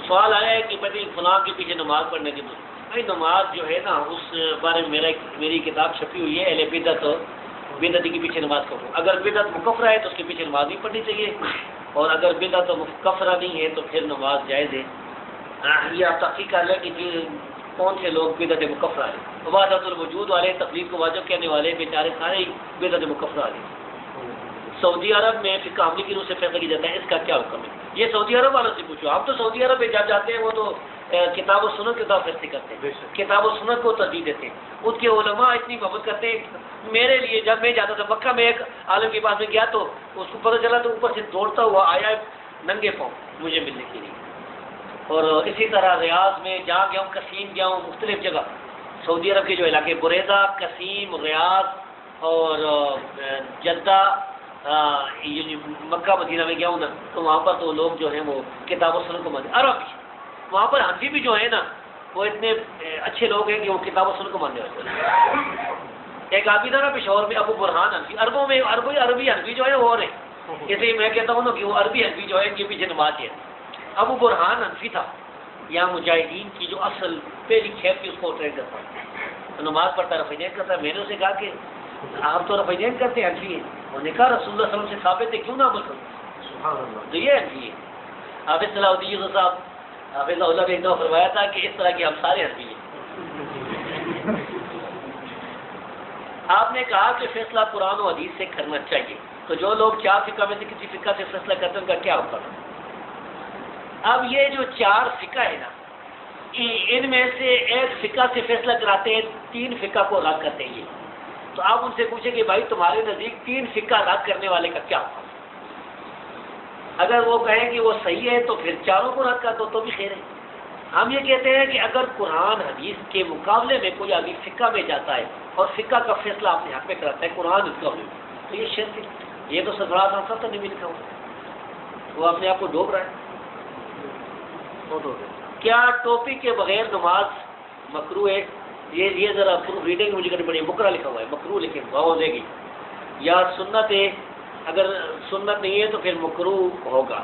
سوال آیا ہے کہ بھائی فلاں کے پیچھے نماز پڑھنے کی بھائی نماز جو ہے نا، اس بارے میں میری کتاب چھپی ہوئی ہے اہل بدعت بدعتی کے پیچھے نماز کرو. اگر بدعت مکفرہ ہے تو اس کے پیچھے نماز نہیں پڑھنی چاہیے، اور اگر بدعت مکفرہ نہیں ہے تو پھر نماز جائز ہے. یہ آپ تحقیق کر لیں کہ کون سے لوگ بدعت مکفرہ ہیں. وحدت الوجود والے، تقلید کو واجب کہنے والے بیچارے سارے ہی بدعت مکفرہ ہیں. سعودی عرب میں فقہ عملی کی روح سے فیصلہ کیا جاتا ہے، اس کا کیا حکم ہے؟ یہ سعودی عرب والوں سے پوچھو. آپ تو سعودی عرب میں جب جاتے ہیں وہ تو کتاب و سنت کے طور فیصلے کرتے ہیں، کتاب و سنت کو ترجیح دیتے ہیں. ان کے علماء اتنی محبت کرتے ہیں. میرے لیے جب میں جاتا تھا مکہ میں، ایک عالم کے پاس میں گیا تو اس کو پتہ چلا تو اوپر سے دوڑتا ہوا آیا ننگے پاؤں مجھے ملنے کے لیے. اور اسی طرح ریاض میں جہاں گیا ہوں، قصیم گیا ہوں، مختلف جگہ سعودی عرب کے جو علاقے بریدہ، قصیم، ریاض اور جدہ، مکہ مدینہ میں گیا ہوں نا، تو وہاں پر تو لوگ جو ہیں وہ کتاب و سنت کو مانتے. عرب بھی وہاں پر حنفی بھی جو ہے نا وہ اتنے اچھے لوگ ہیں کہ وہ کتاب و سنت کو ماننے والے. ایک آدمی تھا نا پشاور میں ابو برہان حنفی. عربوں میں عربی حنفی جو ہے وہ اور ہے. جیسے میں کہتا ہوں نا کہ وہ عربی حنفی جو ہے ان کے پیچھے نماز ہے. ابو برہان حنفی تھا، یا مجاہدین کی جو اصل پہلی کھیپ کی اس کو ٹرین کرتا ہے تو نماز پڑھتا رفعین کرتا ہے. میں نے اسے کہا کہ آپ تو رفعین کرتے ہیں، حنفی ہیں. انہوں نے کہا رسول اللہ صلی اللہ علیہ وسلم سے ثابت ہے، کیوں نہ عمل کروں؟ تو یہ حنفی ہے. حافظ صلاح الدین صاحب حافظ اللہ نے ایک دفعہ فرمایا تھا کہ اس طرح کے ہم سارے حنفی ہیں. آپ نے کہا کہ فیصلہ قرآن و حدیث سے کرنا چاہیے، تو جو لوگ 4 فقہ میں سے کسی فقہ سے فیصلہ کرتے ہیں ان کا کیا ہوگا؟ اب یہ جو 4 فقہ ہے نا، ان میں سے ایک فقہ سے فیصلہ کراتے ہیں، 3 فقہ کو رد کرتے ہیں. تو آپ ان سے پوچھیں کہ بھائی تمہارے نزدیک 3 فقہ رد کرنے والے کا کیا ہوگا؟ اگر وہ کہیں کہ وہ صحیح ہے تو پھر 4 کو رد کر دو تو بھی خیر ہے. ہم یہ کہتے ہیں کہ اگر قرآن حدیث کے مقابلے میں کوئی آدمی فقہ میں جاتا ہے اور فقہ کا فیصلہ اپنے حق میں کراتا ہے قرآن اس کا میں، تو یہ شرک ہے. یہ تو سرفراز نصر تو نہیں لکھا ہوا، وہ اپنے آپ کو ڈوب رہا ہے. کیا ٹوپی کے بغیر نماز مکروہ ہے؟ یہ ذرا ریڈنگ مجھے کرنی پڑی. بکرا لکھا ہوا ہے، مکروہ لکھے واو دے گی. یا سنت ہے، اگر سنت نہیں ہے تو پھر مکروہ ہوگا.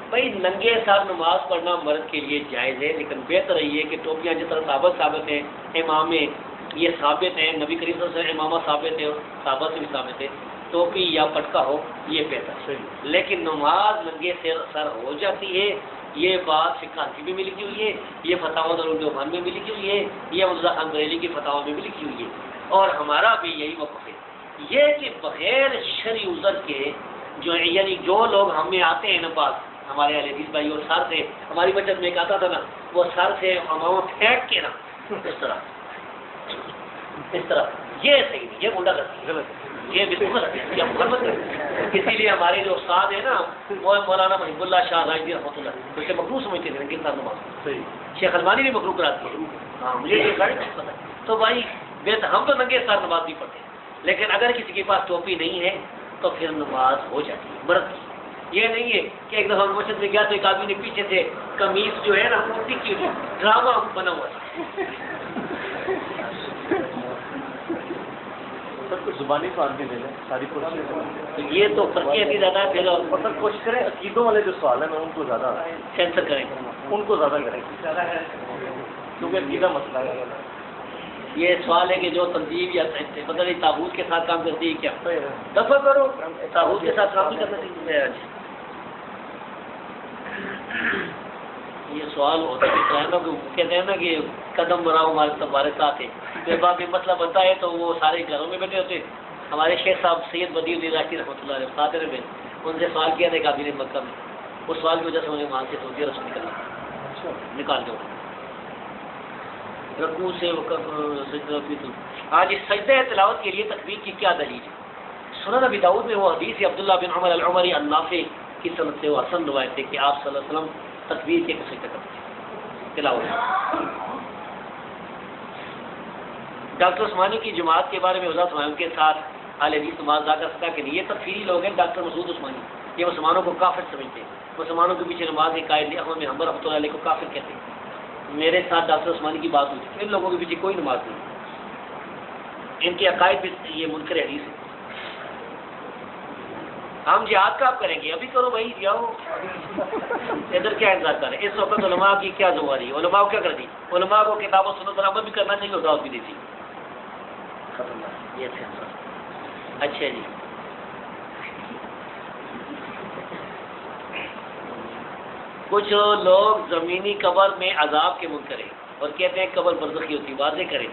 بھائی ننگے ساتھ نماز پڑھنا مرد کے لیے جائز ہے، لیکن بہتر یہ ہے کہ ٹوپیاں جس طرح ثابت ہیں، امام یہ ثابت ہے، نبی کریم صلی اللہ علیہ وسلم امامہ ثابت ہے اور صحابہ سے بھی ثابت ہے، ٹوپی یا پٹکا ہو یہ بہتر ہے. لیکن نماز ننگے سر ہو جاتی ہے، یہ بات فقہ حنفی میں بھی لکھی ہوئی ہے، یہ فتاوی دارالعلوم میں بھی لکھی ہوئی ہے، یہ مرزا خان بریلی کی فتاوی میں بھی لکھی ہوئی ہے، اور ہمارا بھی یہی موقف ہے. یہ کہ بغیر شرعی عذر کے یعنی جو لوگ ہم میں آتے ہیں نا پاس ہمارے اہل حدیث بھائی، اور سر سے ہماری مسجد میں ایک آتا تھا نا، وہ سر سے امامہ پھینک کے نا اس طرح یہ صحیح نہیں، یہ گنڈا کرتی ہے. یہ بالکل کیا محبت ہے. اسی لیے ہمارے جو استاد ہیں نا وہ مولانا محب اللہ شاہ راجی رحمۃ اللہ تو اسے مکروہ سمجھتے تھے گرتا نماز. شیخ البانی بھی مکروہ کراتے ہیں. ہاں مجھے یہ ساری پتہ ہے. تو بھائی ہم تو ننگے سر نماز نہیں پڑھتے, لیکن اگر کسی کے پاس ٹوپی نہیں ہے تو پھر نماز ہو جاتی ہے مرد کی. یہ نہیں ہے کہ ایک دفعہ مسجد میں گیا تو ایک آدمی نے پیچھے سے قمیص جو ہے نا کرتی کی ڈرامہ بنا ہوا تھا. سب کچھ زبانی تو آدمی لے لیں ساری تو یہ تو فرقی عقیدہ ہے. پھر مطلب کوشش کریں عقیدوں والے جو سوال ہیں نا ان کو زیادہ کینسل کریں, ان کو زیادہ کریں کیونکہ عقیدہ مسئلہ ہے. یہ سوال ہے کہ جو تنظیم یا پتہ نہیں تابوت کے ساتھ کام کرتی ہے کیا دفع کرو, تابوت کے ساتھ کام نہیں کرنا چاہیے. یہ سوال ہوتا ہے نا کہ کہتے ہیں نا کہ قدم بڑھاؤ ہمارے ساتھ ہے. جب آپ یہ مسئلہ بنتا ہے تو وہ سارے گھروں میں بیٹھے ہوتے. ہمارے شیخ صاحب سید بدی الدین راشدی رحمۃ اللہ علیہ خاطر میں ان سے سوال کیا تھا کابل مکہ میں. اس سوال کی وجہ سے انہیں وہاں سے سعودی عرب سے نکال دو رکوع سے. آج اس سجدہ تلاوت کے لیے تکبیر کی کیا دلیل ہے؟ سنن ابی داؤد میں وہ حدیث عبداللہ بن عمر العمری النافع کی سند سے وہ حسن روایت ہے کہ آپ صلی اللہ علیہ وسلم تکبیر کے سجدہ کرتے ہیں تلاوت. ڈاکٹر عثمانی کی جماعت کے بارے میں وضاحت فرمائیں. ان کے ساتھ اہل حدیث نماز ادا کر سکتا کہ نہیں. یہ تکفیری لوگ ہیں. ڈاکٹر مسعود عثمانی یہ مسلمانوں کو کافر سمجھتے ہیں. مسلمانوں کے پیچھے نماز کے قائل احمد بن حنبل رحمۃ اللہ علیہ کو کافر کہتے ہیں. میرے ساتھ ڈاکٹر عثمانی کی بات ہوئی تھی. ان لوگوں کے پیچھے کوئی نماز نہیں. ان کے عقائد بھی یہ منکر حدیث ہے. ہم جہاد کا آپ کریں گے ابھی کرو بھائی جاؤ ادھر کیا انتظار کریں. اس وقت علماء کی کیا ذمہ داری ہے؟ علماء کو کیا کر دی؟ علماء کو کتاب و سنت پر عمل بھی کرنا چاہیے اور دعوت بھی دیتی. اچھا جی کچھ لوگ زمینی قبر میں عذاب کے منکر ہیں اور کہتے ہیں قبر برزخی ہوتی. واضح کریں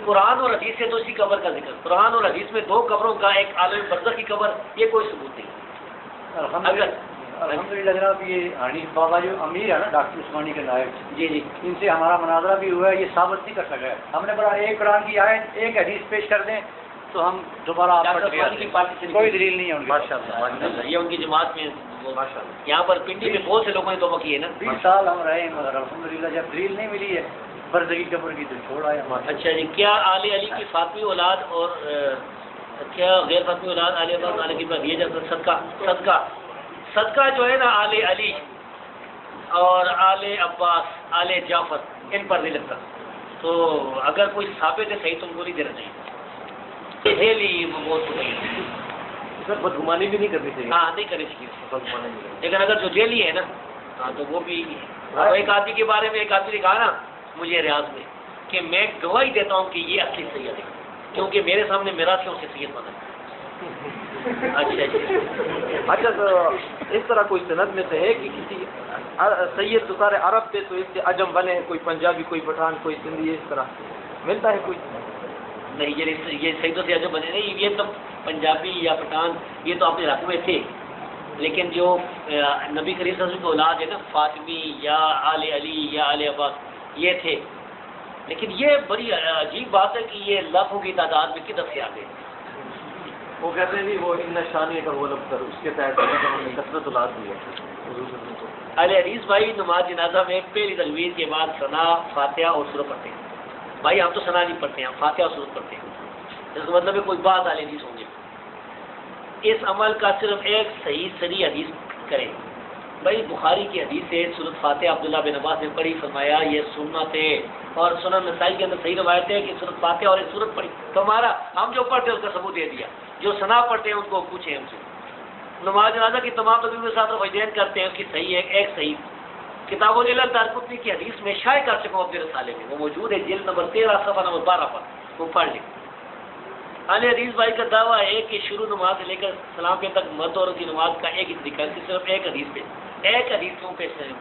قرآن اور حدیث سے تو اسی قبر کا ذکر. قرآن اور حدیث میں دو قبروں کا ایک عالم برزخ کی قبر یہ کوئی ثبوت نہیں. اگر الحمدللہ جناب یہ حنیف بابا جو امیر ہے نا ڈاکٹر عثمانی کے نائب جی جی ان سے ہمارا مناظرہ بھی ہوا ہے. یہ ثابت نہیں کر سکا ہے. ہم نے بڑا ایک قرآن کی آیت ایک حدیث پیش کر دیں تو ہم دوبارہ آپ ڈاکٹر پر عثمانی کی پارٹی سے کوئی دلیل نہیں ہے ان کے پاس. ماشاءاللہ یہ ان کی جماعت میں یہاں پر پنڈی میں بہت سے لوگوں نے توبہ کی ہے نا. 20 سال ہم رہے ہیں مگر الحمدللہ جب دلیل نہیں ملی ہے برزخی قبر کی تو چھوڑ آئے ہمارے. اچھا جی کیا آل علی کی فاطمی اولاد اور کیا غیر فاطمی اولاد آل عباس آل کی بات دیا جاتا ہے؟ صدقہ جو ہے نا آل علی اور آل عباس آل جعفر ان پر نہیں لگتا. تو اگر کوئی ثابت ہے صحیح تو ان کو نہیں دینا چاہیے. ڈیلی بہت ہو گئی سر بدگمانی بھی نہیں کرنی چاہیے. ہاں نہیں کرنی چاہیے بدگمانی نہیں. لیکن اگر جو جیلی ہے نا ہاں تو وہ بھی. ایک آدمی کے بارے میں ایک آدمی نے کہا نا مجھے ریاض میں کہ میں گواہی دیتا ہوں کہ یہ اصلی سید ہے کیونکہ میرے سامنے میرا سے اسے سید بنا. اچھا جی اچھا تو اس طرح کوئی سند میں سے ہے کہ کسی سید تو سارے عرب تھے تو اس سے عجم بنے کوئی پنجابی کوئی پٹھان کوئی سندھی اس طرح ملتا ہے کوئی؟ نہیں یہ سیدوں سے عجب بنے نہیں. یہ تو پنجابی یا پٹھان یہ تو اپنے علاقے میں تھے لیکن جو نبی کریم صلی اللہ علیہ وسلم کی اولاد ہے نا فاطمی یا آل علی یا آل عباس یہ تھے. لیکن یہ بڑی عجیب بات ہے کہ یہ لاکھوں کی تعداد میں کدھر سے آ گئے. وہ کہتے ہیں وہ ان شانی کا وہ لفظ اس کے تحت کثرت اولاد دی ہے. اہل حدیث بھائی نماز جنازہ میں پہلی تکبیر کے بعد ثنا فاتحہ اور سورت پڑھتے ہیں. بھائی ہم تو ثنا نہیں پڑھتے ہیں, ہم فاتحہ اور سورت پڑھتے ہیں. اس کا مطلب ہے کوئی بات اہل حدیث ہوں گے. اس عمل کا صرف ایک صحیح صریح حدیث کریں. بھائی بخاری کی حدیث ہے سورت فاتحہ عبداللہ بن عباس نے پڑھی فرمایا یہ سنت ہے اور سنن نسائی کے اندر صحیح روایت ہے کہ سورت فاتحہ اور ایک سورت پڑھی. تو ہمارا ہم جو پڑھتے ہیں اس کا ثبوت دے دیا. جو ثنا پڑھتے ہیں ان کو پوچھیں ہم سے. نماز جنازہ کی تمام تکبیروں کے ساتھ وجدین کرتے ہیں اس کی صحیح ہے ایک صحیح کتاب و جلال دارقطنی کی حدیث میں شائع کر چکا ہوں اپنے رسالے میں, وہ موجود ہے جلد نمبر 13 صفحہ نمبر 12 پر, وہ پڑھ لیں. اہل حدیث بھائی کا دعویٰ ہے کہ شروع نماز سے لے کر سلام پہ تک مرد اور کی نماز کا ایک ہی طریقہ ہے, صرف ایک حدیث پہ ایک حدیث کیوں پیش کریں.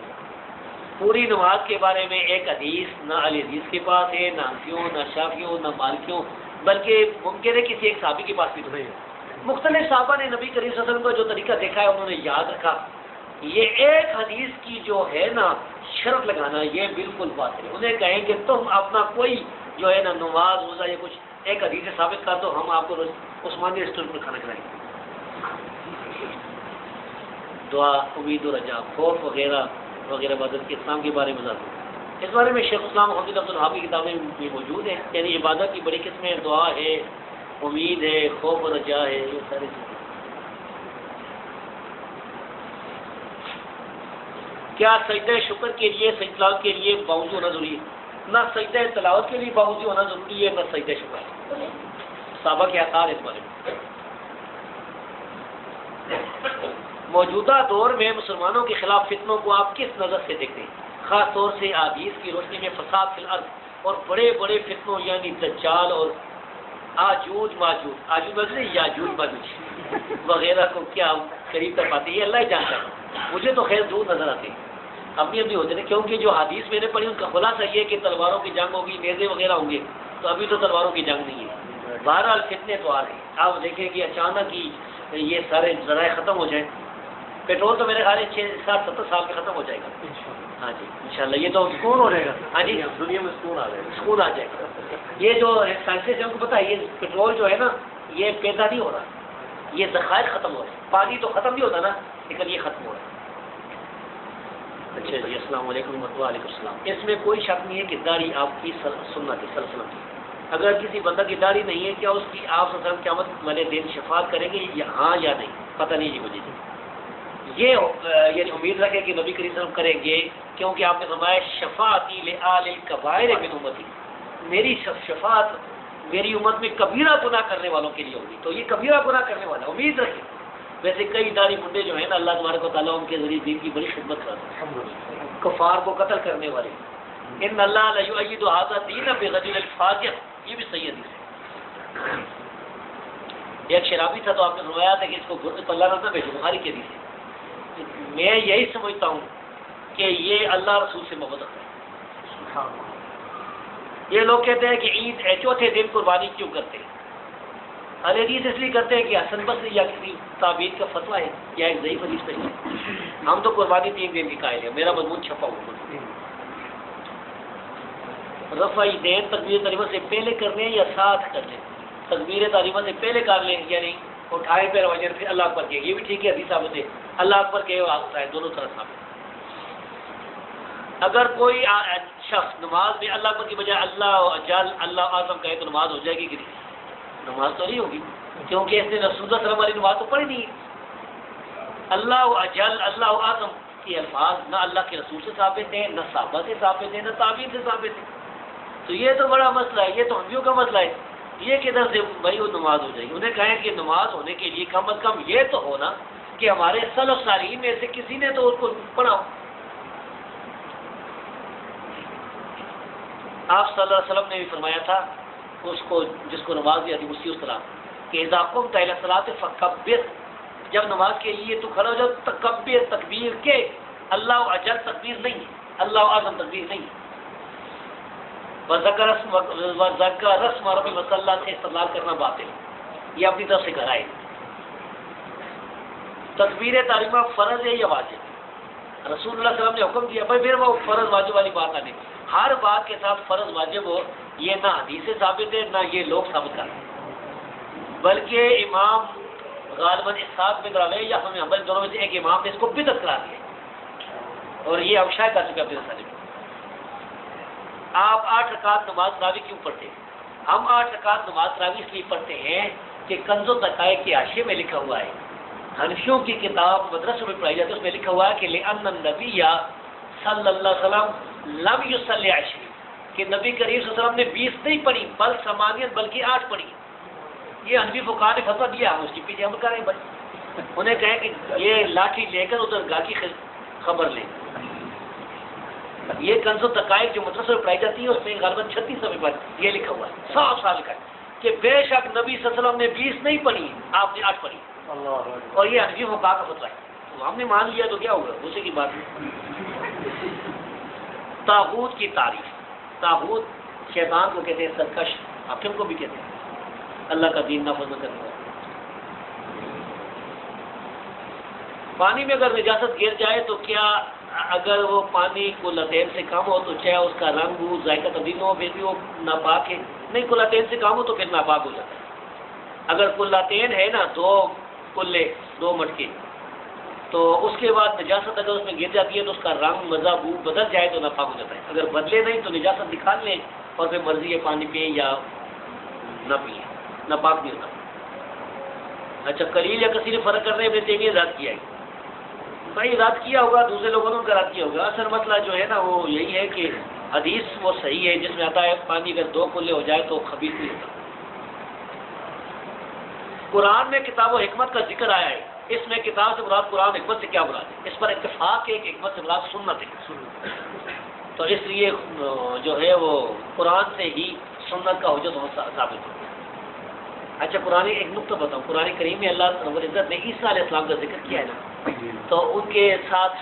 پوری نماز کے بارے میں ایک حدیث نہ اہل حدیث کے پاس ہے, نہ حنفیوں نہ شافعیوں نہ مالکیوں, بلکہ ممکن ہے کسی ایک صحابی کے پاس بھی نہیں. مختلف صحابہ نے نبی کریم صلی اللہ علیہ وسلم کا جو طریقہ دیکھا ہے انہوں نے یاد رکھا. یہ ایک حدیث کی جو ہے نا شرط لگانا یہ بالکل بات ہے. انہیں کہیں کہ تم اپنا کوئی جو ہے نا نماز روزہ یا کچھ ایک حدیث سے ثابت کر دو, ہم آپ کو عثمانی ریسٹورینٹ پر کھانا کھلائیں گے. دعا، امید و رجا، خوف وغیرہ وغیرہ عبادت کے اسلام کے بارے میں بتاتے ہیں. اس بارے میں شیخ اسلام محمد عبد الوہاب کی کتابیں بھی موجود ہیں. یعنی عبادت کی بڑی قسمیں، دعا ہے، امید ہے، خوف و رجا ہے، یہ ساری چیزیں. کیا سجدہ شکر کے لیے سجدہ تلاوت کے لیے باوضو ہونا ضروری ہے؟ نہ سجدہ تلاوت کے لیے باوضو ہونا ضروری ہے، نہ سجدہ شکر. صحابہ کے آثار اس بارے میں. موجودہ دور میں مسلمانوں کے خلاف فتنوں کو آپ کس نظر سے دیکھتے ہیں؟ خاص طور سے احادیث کی روشنی میں فساد فی الارض اور بڑے بڑے فتنوں یعنی دجال اور آجوج یاجوج ماجوج وغیرہ کو کیا قریب کر پاتے ہیں؟ یہ اللہ ہی جانتا ہے. مجھے تو خیر دور نظر آتے ہیں، اپنی ہوتے ہیں، کیونکہ جو حدیث میں نے پڑھی ان کا خلاصہ یہ ہے کہ تلواروں کی جنگ ہوگی، نیزے وغیرہ ہوں گے. تو ابھی تو تلواروں کی جنگ نہیں ہے. بہرحال فتنے تو آ رہے ہیں. آپ دیکھیں کہ اچانک ہی یہ سارے ذرائع ختم ہو جائیں. پیٹرول تو میرے خیال 6-7 سال میں ختم ہو جائے گا. ہاں جی انشاءاللہ. یہ تو سکون ہو جائے گا. ہاں جی دنیا میں سکون آ جائے گا، سکون آ جائے گا. یہ جو سائنسز ان کو پتہ ہے یہ پیٹرول جو ہے نا یہ پیدا نہیں ہو رہا، یہ ذخائر ختم ہو رہے ہیں. پانی تو ختم نہیں ہوتا نا، لیکن یہ ختم ہو رہا ہے. اچھا جی السلام علیکم ورحمۃ اللہ. وعلیکم السلام. اس میں کوئی شک نہیں ہے کہ داڑھی آپ کی سنت ہے سلسلہ کی. اگر کسی بندہ کی داڑھی نہیں ہے کیا اس کی آپ صلی اللہ علیہ وسلم قیامت والے دن شفاعت کریں گے یا ہاں یا نہیں؟ پتہ نہیں جی مجھے. یہ یعنی امید رکھے کہ نبی کریم صلی اللہ علیہ وسلم کریں گے، کیونکہ آپ نے فرمایا شفاعتی لآل الکبائر من امتی، میری شفاعت میری امت میں کبیرہ گناہ کرنے والوں کے لیے ہوگی. تو یہ کبیرہ گناہ کرنے والا امید رکھے. ویسے کئی داڑھی منڈے جو ہیں نا اللہ تبارک و تعالیٰ ان کے ذریعے دین کی بڑی خدمت کرتے ہیں، کفار کو قتل کرنے والے. ان اللہ لا یؤید ھذا الدین بغدر الفاجر، یہ بھی صحیح حدیث ہے. ایک شرابی تھا تو آپ نے فرمایا تھا کہ اس کو اللہ نہ بھیجو، بخاری کی حدیث ہے. میں یہی سمجھتا ہوں کہ یہ اللہ رسول سے محبت رکھتا ہے. یہ لوگ کہتے ہیں کہ عید چوتھے دن قربانی کیوں کرتے ہیں؟ حدیث اس لیے کرتے ہیں کہ حسن بصری یا کسی تعبیر کا فتویٰ ہے یا ایک ضعیف حدیث نہیں ہے. ہم تو قربانی 3 دن کی قائل ہے. میرا مضمون چھپا ہوا. رفع دین تکبیر تحریمہ سے پہلے کر لیں یا ساتھ کر لیں؟ تکبیر تحریمہ سے پہلے کر لیں، یعنی اٹھائے پیر وجہ پھر اللہ اکبر کہے، یہ بھی ٹھیک ہے، حدیث ثابت ہے. اللہ اکبر کہے اور آپ اٹھائے، دونوں طرح ثابت. اگر کوئی شخص نماز میں اللہ اکبر کی بجائے اللہ اجل اللہ اعظم کہے تو نماز ہو جائے گی کہ نہیں؟ نماز تو نہیں ہوگی، کیونکہ اس نے رسول اللہ صلی اللہ علیہ وسلم والی نماز تو پڑھی نہیں. اللہ اجل اللہ اعظم کے الفاظ نہ اللہ کے رسول سے ثابت ہیں، نہ صحابہ سے ثابت ہیں، نہ تابعین سے ثابت ہیں. تو یہ تو بڑا مسئلہ ہے، یہ تو ہمیوں کا مسئلہ ہے. یہ کدھر سے بھائی وہ نماز ہو جائے گی؟ انہیں کہیں کہ نماز ہونے کے لیے کم از کم یہ تو ہونا کہ ہمارے سلف صالحین میں سے کسی نے تو اس کو پڑھا. آپ صلی اللہ علیہ وسلم نے بھی فرمایا تھا اس کو جس کو نماز دی حدیث اسی اس طرح کہ اذا قمت الی الصلاۃ فکبر، جب نماز کے لیے تو کھڑا ہو جاؤ تکبیر، تکبیر کے اللہ اجل تکبیر نہیں ہے، اللہ اعظم تکبیر نہیں ہے. وذکر رسم رب المصلی سے استدلال کرنا باطل، یہ اپنی طرف سے کرائے. تکبیر تحریمہ فرض ہے یا واجب؟ رسول اللہ صلی اللہ علیہ وسلم نے حکم دیا. بھائی پھر وہ فرض واجب والی بات آنے، ہر بات کے ساتھ فرض واجب ہو یہ نہ حدیث سے ثابت ہے نہ یہ لوگ ثابت کرتے ہیں، بلکہ امام غالباً اسحاق بن راویہ یا ہمیں حنبل دونوں میں سے ایک امام نے اس کو بدعت قرار دیا اور یہ اب شاید کر چکا بدعت صاحب. آپ 8 رکعت نماز تراویح کیوں پڑھتے ہیں؟ ہم 8 رکعت نماز تراویح اس لیے پڑھتے ہیں کہ کنز الدقائق کے حاشیے میں لکھا ہوا ہے، حنفیوں کی کتاب مدرسوں میں پڑھائی جاتی ہے، اس میں لکھا ہوا ہے کہ لأن النبی صلی اللہ علیہ وسلم لم یصلی 20، کہ نبی کریم صلی اللہ علیہ وسلم نے 20 نہیں پڑھی بل 8 بلکہ 8 پڑھی. یہ حنفی فقہاء نے فتویٰ دیا، ہم اس کے پیچھے عمل کریں. بھائی انہیں کہیں کہ یہ لاٹھی لے کر ادھر گاہ کی خبر لیں. یہ کنز الدقائق جو مدرسوں میں پڑھائی جاتی ہے اس میں غالباً 36 صفحے پر یہ لکھا ہوا ہے، 100 سال کا ہے کہ بے شک نبی صلی اللہ علیہ وسلم نے 20 نہیں پڑھی، آپ نے 8 پڑھی. اور یہ حنفی فقہاء کا فتویٰ ہے، تو ہم نے مان لیا تو کیا ہوگا، اسی کی بات ہے. طاغوت کی تعریف. طاغوت شیطان کو کہتے ہیں سرکش، حاکم کو بھی کہتے ہیں، اللہ کا دین نافذ نہ کرنے والا. پانی میں اگر نجاست گر جائے تو کیا اگر وہ پانی کلاتین سے کم ہو تو چاہے اس کا رنگ ہو ذائقہ تبدیل ہو پھر بھی وہ ناپاک ہے؟ نہیں، کلاتین سے کم ہو تو پھر ناپاک ہو جاتا ہے. اگر کلاتین ہے نا 2 کلے 2 مٹکے، تو اس کے بعد نجاست اگر اس میں گر جاتی ہے تو اس کا رنگ مزہ بو بدل جائے تو ناپاک ہو جاتا ہے. اگر بدلے نہیں تو نجاست نکال لیں اور پھر مرضی ہے پانی پئیں یا نہ پئیں، ناپاک نہیں ہوتا. اچھا قلیل یا کثیر فرق کر رہے ہیں ابن تیمیہ رد کیا ہے. بھائی رد کیا ہوگا، دوسرے لوگوں نے ان کا رد کیا ہوگا. اصل مسئلہ جو ہے نا وہ یہی ہے کہ حدیث وہ صحیح ہے جس میں آتا ہے پانی اگر 2 کلے ہو جائے تو خبیث نہیں ہوتا. قرآن میں کتاب و حکمت کا ذکر آیا ہے، اس میں کتاب سے مراد قرآن، حکمت سے کیا مراد ہے؟ اس پر اتفاق ہے کہ حکمت سے مراد سنت ہے. تو اس لیے جو ہے وہ قرآن سے ہی سنت کا حجت ثابت ہوتا ہے. اچھا قرآن ایک نقطہ بتاؤں، قرآن کریم میں اللہ رب العزت نے عیسیٰ علیہ السلام کا ذکر کیا ہے نا، تو ان کے ساتھ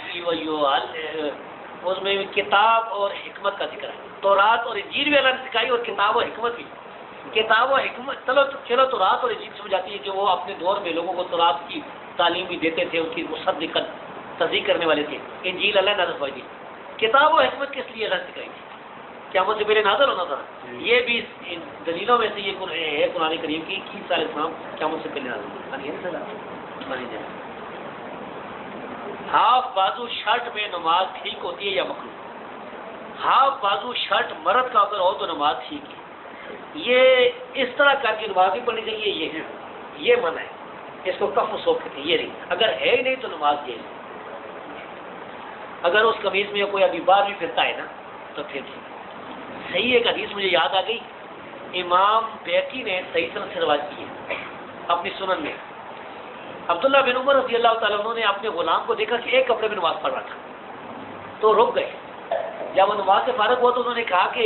اس میں کتاب اور حکمت کا ذکر ہے. تورات اور انجیل بھی اللہ نے سکھائی اور کتاب و حکمت بھی. کتاب و حکمت چلو تورات اور انجیل سمجھ جاتی ہے کہ وہ اپنے دور میں لوگوں کو تورات کی تعلیم بھی دیتے تھے، ان کی مصدق تصدیق کرنے والے تھے. انجیل اللہ نے نازل فرمائی. کتاب و حکمت کس لیے اللہ نے سکھائی تھی؟ قیامت سے پہلے نازل ہونا تھا. یہ بھی دلیلوں میں سے یہ ہے قرآن کریم کی کہ عیسیٰ علیہ السلام قیامت سے پہلے نازل ہوئے. ہاف بازو شرٹ میں نماز ٹھیک ہوتی ہے یا مکروہ؟ ہاف بازو شرٹ مرد کا اگر ہو تو نماز ٹھیک ہے. یہ اس طرح کر کے نماز نہیں پڑھنی چاہیے، یہ منع ہے. اس کو کف و سوک کہتے ہیں. یہ نہیں، اگر ہے ہی نہیں تو نماز یہ نہیں. اگر اس قمیض میں کوئی ابھی باہر بھی پھرتا ہے نا تو پھر صحیح. ایک حدیث مجھے یاد آ گئی، امام بیہقی نے صحیح سند سے روایت کی ہے اپنی سنن میں. عبداللہ بن عمر رضی اللہ تعالیٰ عنہ نے اپنے غلام کو دیکھا کہ ایک کپڑے میں نماز پڑھ رہا تھا تو رک گئے. جب وہ نماز سے فارغ ہوا تو انہوں نے کہا کہ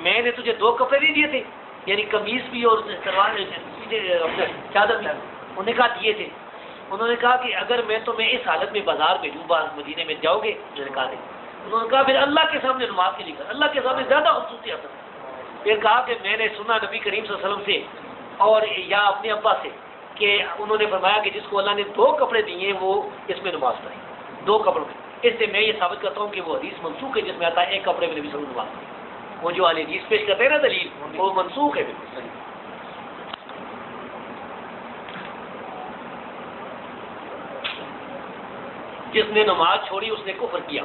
میں نے تجھے 2 کپڑے نہیں دیے تھے، یعنی قمیص بھی اور چادر بھی. انہوں نے کہا دیے تھے. انہوں نے کہا کہ اگر میں تمہیں اس حالت میں بازار بھیجوں مدینے میں جاؤ گے؟ میں نے کہا نہیں. انہوں نے کہا پھر اللہ کے سامنے نماز کے لیے کر، اللہ کے سامنے زیادہ خصوصیت. پھر کہا کہ میں نے سنا نبی کریم صلی اللہ علیہ وسلم سے اور یا اپنے ابا سے کہ انہوں نے فرمایا کہ جس کو اللہ نے 2 کپڑے دیے وہ اس میں نماز پڑھے 2 کپڑوں میں. اس سے میں یہ ثابت کرتا ہوں کہ وہ حدیث منسوخ ہے جس میں آتا ہے 1 کپڑے میں نبی صلی اللہ علیہ وسلم نماز پڑھے. وہ جو علی حدیث پیش کرتے ہیں نا دلیل، وہ منسوخ ہے بالکل. جس نے نماز چھوڑی اس نے کفر کیا.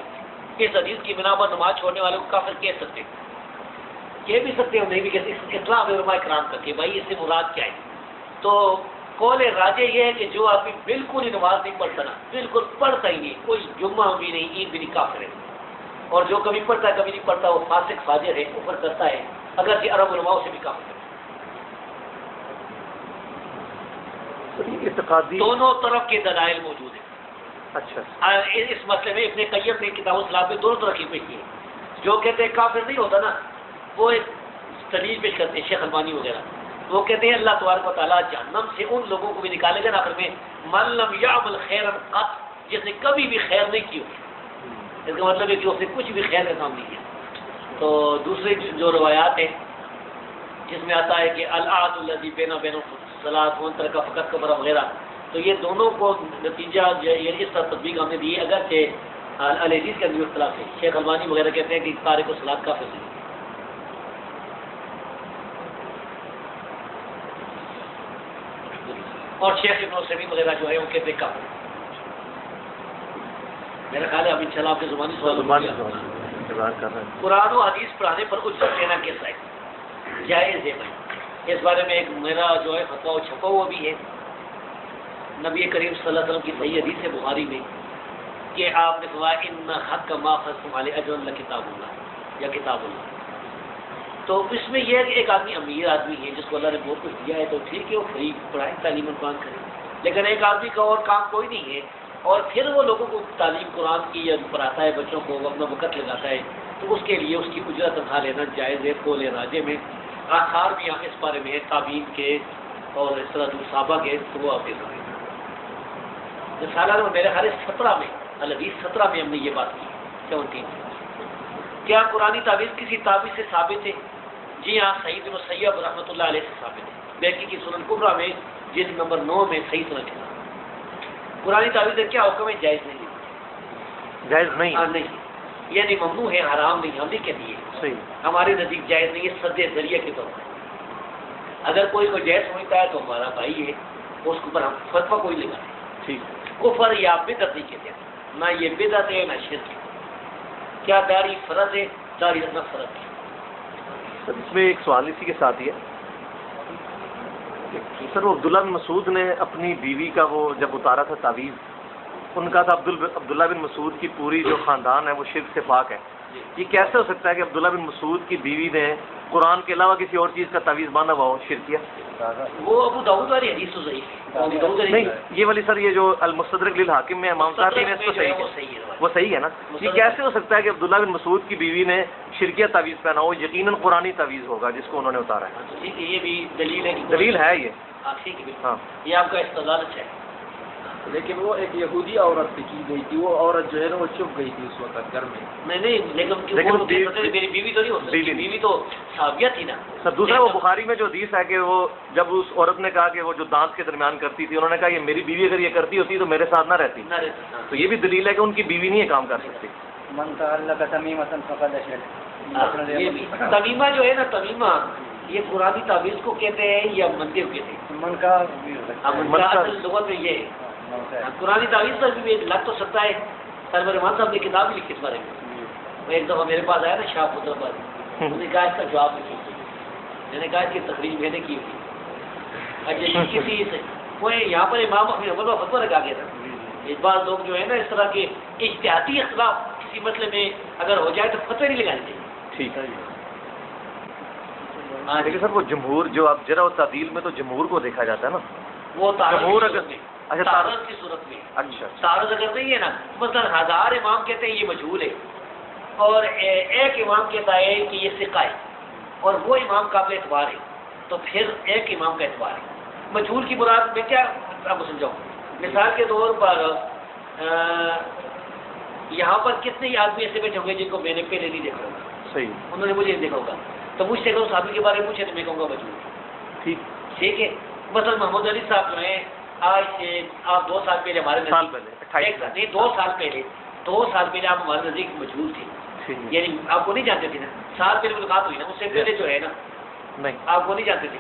اس حدیث کی بنا پر نماز چھوڑنے والے کو کافر کہہ سکتے ہیں، کہہ بھی سکتے ہیں، نہیں بھی کہہ سکتے. اطلاع علماء کرام کا کہ بھائی اس سے مراد کیا ہے. تو قول راجح یہ ہے کہ جو آدمی بالکل ہی نماز نہیں پڑھتا نا، بالکل پڑھتا ہی نہیں، کوئی جمعہ بھی نہیں، عید بھی نہیں، کافر ہے. اور جو کبھی پڑھتا ہے کبھی نہیں پڑھتا وہ فاسق فاجر ہے، کفر کرتا ہے، اگرچہ عرب علماء سے بھی کافر ہے. دونوں طرف کے دلائل موجود ہیں. اچھا اس مسئلے میں ابن قیم نے کتاب الصلاۃ میں 2 طرح کی پیش کی ہے. جو کہتے ہیں کافر نہیں ہوتا نا وہ ایک دلیل پیش کرتے ہیں، شیخ البانی وغیرہ. وہ کہتے ہیں اللہ تبارک و تعالیٰ جہنم سے ان لوگوں کو بھی نکالے گا آخر میں من لم یعمل خیرا قط، جس نے کبھی بھی خیر نہیں کی. اس کا مطلب ہے کہ اس نے کچھ بھی خیر کا کام نہیں کیا. تو دوسری جو روایات ہیں جس میں آتا ہے کہ العہد الذی بین الصلاۃ و ترک فقط کبر وغیرہ، تو یہ دونوں کو نتیجہ یہ اس طرح تطبیق ہم نے دی ہے. اگرچہ الحدیث کے اندر اختلاف ہے. شیخ البانی وغیرہ کہتے ہیں کہ تارک الصلاۃ کافر نہیں. اور شیخ ابن عثیمین وغیرہ جو ہے وہ کہتے ہیں کافر. میرا خیال ہے ابھی چلا آپ کے زبانی سوال کر رہے ہیں. قرآن و حدیث پڑھانے پر اجرت لینا کیسا ہے؟ جائز ہے بھائی. اس بارے میں ایک میرا جو ہے فتویٰ چھپا ہوا بھی ہے نبی کریم صلی اللہ علیہ وسلم کی صحیح حدیث ہے بخاری میں کہ آپ نے فرمایا ان حق ما خصم علی اجر لکتاب اللہ یا کتاب اللہ. تو اس میں یہ ہے کہ ایک آدمی امیر آدمی ہے جس کو اللہ نے بہت کچھ دیا ہے تو ٹھیک ہے وہ فری پڑھائیں تعلیم قرآن کرے. لیکن ایک آدمی کا اور کام کوئی نہیں ہے اور پھر وہ لوگوں کو تعلیم قرآن کی یا پڑھاتا ہے، بچوں کو اپنا وقت لگاتا ہے، تو اس کے لیے اس کی اجرت تنخواہ لینا جائز ہے. قول راجح میں آثار بھی اس بارے میں ہے تابعین کے اور اس طرح صحابہ کے، تو وہ آپ کے سامنے رسالہ میں میرے خیال 17 میں الحدیث 17 میں ہم نے یہ بات کی 17. کیا قرآنی تعویذ کسی تعویذ سے ثابت ہے؟ جی ہاں، سعید بن سیب رحمۃ اللہ علیہ سے ثابت ہے. بیہقی کی سنن کبریٰ میں جلد نمبر 9 میں صحیح سنن ہے. قرآنی تعویذ کیا حکم ہے؟ جائز نہیں ہے. جائز نہیں؟ ہاں نہیں، یعنی ممنوع ہے، حرام نہیں. ہم نہیں کہتے ہیں صحیح، ہمارے نزدیک جائز نہیں ہے، سد ذریعہ کے طور پر. اگر کوئی جائز سمجھتا ہے تو ہمارا بھائی ہے، اس کے اوپر ہم فتویٰ کوئی لگا ہے. ٹھیک. کفر یا بدعت نہیں کہتے ہیں، نہ یہ بدعت ہے نہ شرک ہے. کیا داڑھی فرض ہے؟ داڑھی رکھنا فرض ہے. سر اس میں ایک سوال اسی کے ساتھ ہی ہے کہ سر وہ عبداللہ بن مسعود نے اپنی بیوی کا وہ جب اتارا تھا تعویذ، ان کا تھا عبداللہ بن مسعود کی پوری جو خاندان ہے وہ شرک سے پاک ہے. یہ کیسے ہو سکتا ہے کہ عبداللہ بن مسعود کی بیوی نے قرآن کے علاوہ کسی اور چیز کا تعویذ باندھا ہوا ہو، شرک کیا؟ وہ ابو داؤد والی حدیث تو صحیح ہے. ابو داؤد والی نہیں، یہ والی سر یہ جو المستدرک للحاکم میں امام صاحب نے اس کو صحیح کیا، وہ صحیح ہے نا. یہ کیسے ہو سکتا ہے کہ عبداللہ بن مسعود کی بیوی نے شرکیہ تعویذ پہنا ہو؟ یقیناً قرآنی تعویذ ہوگا جس کو انہوں نے اتارا ہے. ٹھیک ہے، یہ بھی دلیل ہے. دلیل ہے یہ. ٹھیک ہے، ہاں یہ آپ کا استدلال اچھا ہے. لیکن وہ ایک یہودی عورت سے کی گئی تھی، وہ عورت جو ہے نا وہ چھپ گئی تھی اس وقت گھر میں. نہیں لیکن وہ میری بیوی تو نہیں ہو سکتی، بیوی تو صحابیہ تھی نا. سر دوسرا وہ بخاری میں جو حدیث ہے کہ وہ جب اس عورت نے کہا کہ وہ جو دانت کے درمیان کرتی تھی، انہوں نے کہا یہ میری بیوی اگر یہ کرتی ہوتی تو میرے ساتھ نہ رہتی. تو یہ بھی دلیل ہے کہ ان کی بیوی نہیں یہ کام کر سکتی. من تعلق تمیمۃ فقد اشرک. یہ بھی تمیمہ جو ہے نا، تمیمہ یہ قرآنی تعویذ کو کہتے ہیں یا منطق کو کہتے ہیں؟ من کا بھی ہو سکتا ہے. اب اصل لغت میں یہ ہے. قرآنی تعویذ پر بھی لگ تو سکتا ہے. سرور رحمان صاحب نے کتاب بھی لکھی اس بارے میں. وہ ایک دفعہ میرے پاس آیا نا شاہ پتر پر، انہوں نے کہا اس کا جواب لکھیے. میں نے کہا اس کی تقریر میں نے کی ہوئی. اچھا کسی سے وہ یہاں پر امام احمد حنبل کا فتویٰ لگا گیا تھا. اس بار لوگ جو ہے نا اس طرح کے اجتہادی اختلاف کسی مسئلے میں اگر ہو جائے تو فتوی نہیں لگانے چاہیے. ٹھیک ہے. ہاں لیکن سر وہ جمہور جو اب جرح و تعدیل میں تو جمہور کو دیکھا جاتا ہے نا. وہ جمہور اگر اچھا تعارض کی صورت میں، اچھا تعارض اگر نہیں ہے نا، مثلا 1000 امام کہتے ہیں یہ مجہول ہے اور ایک امام کہتا ہے کہ یہ ثقہ ہے اور وہ امام قابل اعتبار ہے، تو پھر ایک امام کا اعتبار ہے. مجہول کی مراد میں کیا آپ کو سمجھاؤں؟ مثال کے طور پر یہاں پر کتنے آدمی ایسے بیٹھے ہوں گے جن کو میں نے پہلے نہیں دیکھا ہوگا. صحیح. انہوں نے مجھے نہیں دیکھا ہوگا، تو مجھ سے اگر صحابی کے بارے میں پوچھے تو میں کہوں گا مجہول. ٹھیک ہے. مثلا محمد علی صاحب جو ہیں آج سے آپ 2 سال پہلے ہمارے سال پہلے نہیں 2 سال پہلے آپ ہمارے نزدیک مجہول تھے، یعنی آپ کو نہیں جانتے تھے نا. سال پہلے ملاقات ہوئی نا، اس سے پہلے جو ہے نا نہیں آپ کو نہیں جانتے تھے.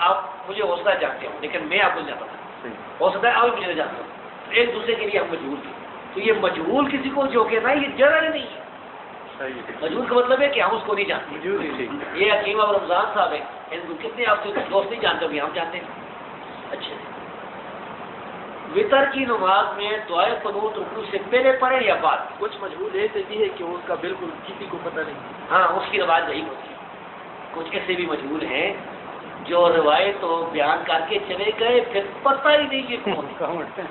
آپ مجھے ہو سکتا ہے جانتے ہوں لیکن میں آپ کو نہیں جانتا تھا. ہو سکتا ہے آپ مجھے نہیں جانتا ہوں. ایک دوسرے کے لیے ہم مجہول تھے. تو یہ مجہول کسی کو جو کہ نا یہ جرح نہیں ہے. مجہول کا مطلب ہے کہ ہم اس کو نہیں جانتے. یہ حکیم اب رمضان صاحب ہیں، ان کو کتنے آپ سے دوست نہیں جانتے ہوگے، ہم جانتے ہیں. اچھا وطر کی نماز میں دعائے قنوت رکوع سے پہلے پڑھے یا بعد؟ کچھ مجہول ایسے بھی ہے کہ اس کا بالکل کسی کو پتہ نہیں. ہاں اس کی روایت نہیں ہوتی ہے. کچھ ایسے بھی مجہول ہیں جو روایت تو بیان کر کے چلے گئے پھر پتہ ہی نہیں یہ کون ہے.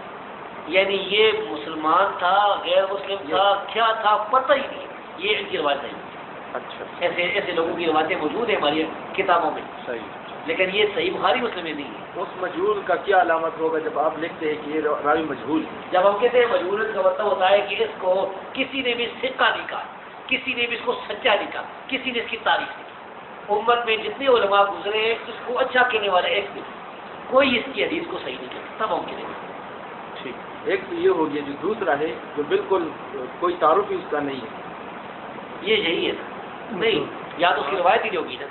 یعنی یہ مسلمان تھا غیر مسلم تھا کیا تھا پتہ ہی نہیں. یہ ان کی روایت نہیں. اچھا ایسے لوگوں کی روایتیں موجود ہیں ہماری کتابوں میں، صحیح. لیکن یہ صحیح بخاری مسلم میں نہیں ہے. اس مجہول کا کیا علامت ہوگا جب آپ لکھتے ہیں کہ یہ راوی مجہول ہے؟ جب ہم کہتے ہیں مجہول کا مطلب ہوتا ہے کہ اس کو کسی نے بھی ثقہ نہیں کہا، کسی نے بھی اس کو سچا نہیں کہا، کسی نے اس کی تعریف نہیں کی. امت میں جتنے علماء گزرے ہیں اس کو اچھا کہنے والے ایک بھی کوئی اس کی حدیث کو صحیح نہیں کہتا، تب ہم کہتے ہیں. ٹھیک. ایک تو یہ ہو گیا، جو دوسرا ہے جو بالکل کوئی تعارف ہی اس کا نہیں ہے. یہ یہی ہے نا. نہیں یا تو اس کی روایت ہی نہیں ہوگی نا.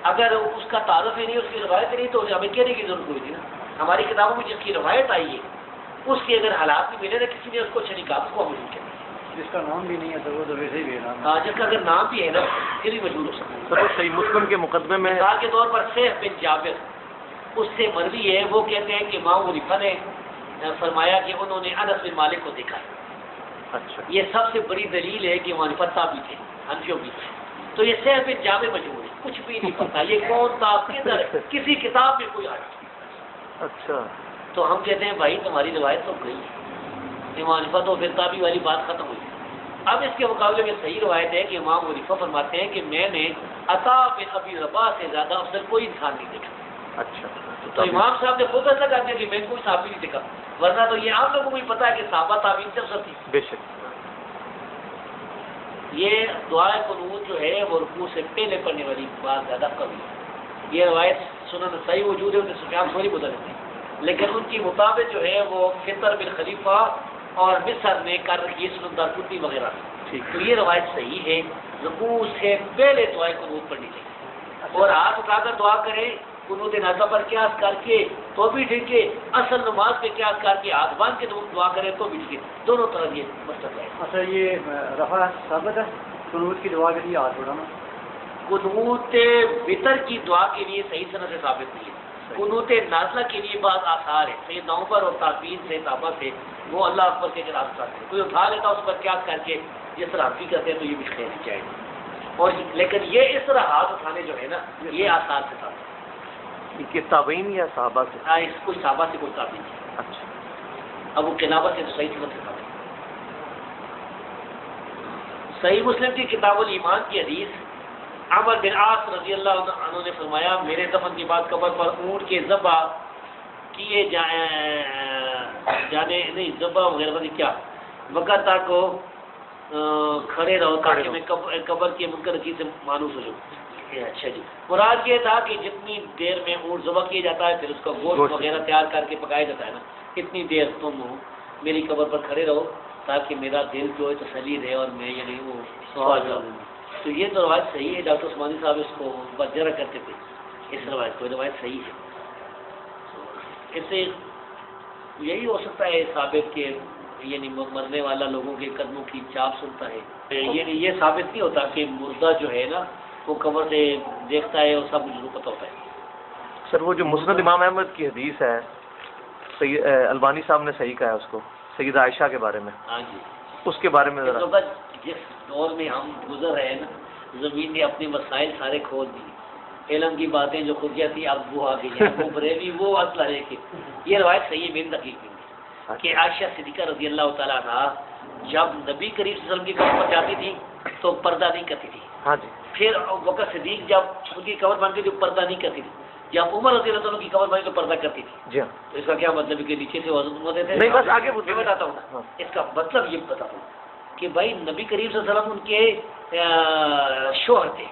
اگر اس کا تعارف ہی نہیں، اس کی روایت نہیں، تو ہمیں کہنے کی ضرورت ہوئی تھی نا. ہماری کتابوں میں جس کی روایت آئی ہے اس کے اگر حالات بھی ملے نا، کسی نے اس کو اچھا نہیں کہا، اس کو ہم مجھول کہتے ہیں. جس کا نام بھی نہیں ہے تو وہ تو ویسے ہی بھی ہے. ہاں جس کا اگر نام بھی ہے نا پھر بھی مجہول ہو سکتا ہے. سر صحیح مسلم کے مقدمے میں مثال کے طور پر سیف بن جابر، اس سے مروی ہے، وہ کہتے ہیں کہ امام حنیفہ نے فرمایا کہ انہوں نے انس بن مالک کو دیکھا ہے. اچھا یہ سب سے بڑی دلیل ہے کہ امام حنیفہ صاحب بھی تھے، حنفیوں بھی تھے. تو یہ سیف بن جابر مجہول ہے، کچھ بھی نہیں پتا یہ کون تھا کدھر، کسی کتاب میں کوئی آیا. اچھا. تو ہم کہتے ہیں بھائی تمہاری روایت تو گئی ہے. امام حنیفہ تو پھر تابعی والی بات ختم ہوئی. اب اس کے مقابلے میں صحیح روایت ہے کہ امام حنیفہ فرماتے ہیں کہ میں نے عطا بن ابی رباح سے زیادہ افضل کوئی انسان نہیں دیکھا. اچھا. تو امام صاحب نے خود ایسا کر دیا کہ میں کوئی صحابی نہیں دیکھا، ورنہ تو یہ آپ لوگوں کو بھی پتا ہے کہ صحابہ تابعین سے افضل تھی. بے شک. یہ دعائے قنوت جو ہے وہ رکوع سے پہلے پڑھنے والی بات زیادہ قوی ہے. یہ روایت سنن صحیح وجود ہے، ان سے سفیان ثوری بدل دیتے ہیں، لیکن ان کی مطابق جو ہے وہ فطر بن خلیفہ اور مصر نے کر رکھی ہے سنن دارقطنی وغیرہ. ٹھیک. تو یہ روایت صحیح ہے، رکوع سے پہلے دعائے قنوت پڑھنی چاہیے اور ہاتھ اٹھا کر دعا کریں قنوت نازلہ پر قیاس کر کے تو بھی ٹھیک ہے، اصل نماز پہ قیاس کر کے ہاتھ باندھ کے دعا کرے تو بھی ٹھیک ہے، دونوں طرح یہ مسئلہ ہے۔ اچھا یہ رفع ثابت ہے قنوت کی دعا کے لیے ہاتھ اٹھانا؟ قنوت وطر کی دعا کے لیے صحیح سند سے ثابت نہیں ہے، قنوت نازلہ کے لیے بعض آثار ہے، سید عمر اور تابعین سے صحابہ سے وہ اللہ اکبر کے خلاف کرتے ہیں، کوئی اٹھا لیتا اس پر قیاس کر کے جس طرح حفیظ کرتے ہیں تو یہ بھی خیر نہیں چاہیے، اور لیکن یہ اس طرح ہاتھ اٹھانے جو ہے نا یہ آثار سے ثابت ہے، کہ تابعین یا صحابہ سے؟ اس کوئی صحابہ سے کوئی ثابت نہیں، اچھا، اب وہ قنابت سے تو صحیح سند سے ثابت ہے۔ صحیح مسلم کی کتاب الایمان کی حدیث، عمر بن عاص رضی اللہ عنہ نے فرمایا میرے دفن کے بعد قبر پر اونٹ کے ذبح کیے جانے نہیں ذبح وغیرہ نہیں کیا وقت تک کو کھڑے رہو تاکہ میں قبر کے منکر نکیر سے مانوس ہو جاؤں۔ اچھا جی، مراد یہ تھا کہ جتنی دیر میں اونٹ ذبح کیا جاتا ہے پھر اس کا گوشت وغیرہ تیار کر کے پکایا جاتا ہے نا، اتنی دیر تم میری قبر پر کھڑے رہو تاکہ میرا دل جو ہے تسلی رہے اور میں یہ نہیں وہ سوال جاؤں۔ تو یہ تو روایت صحیح ہے، ڈاکٹر عثمانی صاحب اس کو برجرہ کرتے تھے اس روایت کو، روایت صحیح ہے۔ اس سے یہی ہو سکتا ہے ثابت کہ یعنی مرنے والا لوگوں کے قدموں کی چاپ سنتا ہے، یعنی یہ ثابت نہیں ہوتا کہ مردہ جو ہے نا وہ قبر سے دیکھتا ہے اور سب کچھ پتہ ہوتا ہے۔ سر وہ جو مسند امام احمد کی حدیث ہے، البانی صاحب نے صحیح کہا ہے اس کو، سیدہ عائشہ کے بارے میں، ہاں جی، اس کے بارے میں ذرا۔ جس دور میں ہم گزر رہے ہیں نا، زمین نے اپنے مسائل سارے کھول دیے، علم کی باتیں جو خود تھی اب وہ آ گئی ہیں، وہ بریلی وہ اصل ہے کہ یہ روایت صحیح ہے میری تحقیق میں کہ عائشہ صدیقہ رضی اللہ تعالیٰ عنہ جب نبی کریم صلی اللہ علیہ وسلم کی قبر پر جاتی تھی تو پردہ نہیں کرتی تھی، ہاں جی، پھر بکر صدیق جب ان کی قبر بن کے جو پردہ نہیں کرتی تھی، جب عمر رضی اللہ عنہ کی قبر بنی تو پردہ کرتی تھی۔ جی ہاں، تو اس کا کیا مطلب ہے کہ نیچے سے وضو ہوتے تھے؟ نہیں، بس آگے میں بتاتا ہوں نا، اس کا مطلب یہ بتاتا ہوں کہ بھائی نبی کریم صلی اللہ علیہ وسلم ان کے شوہر تھے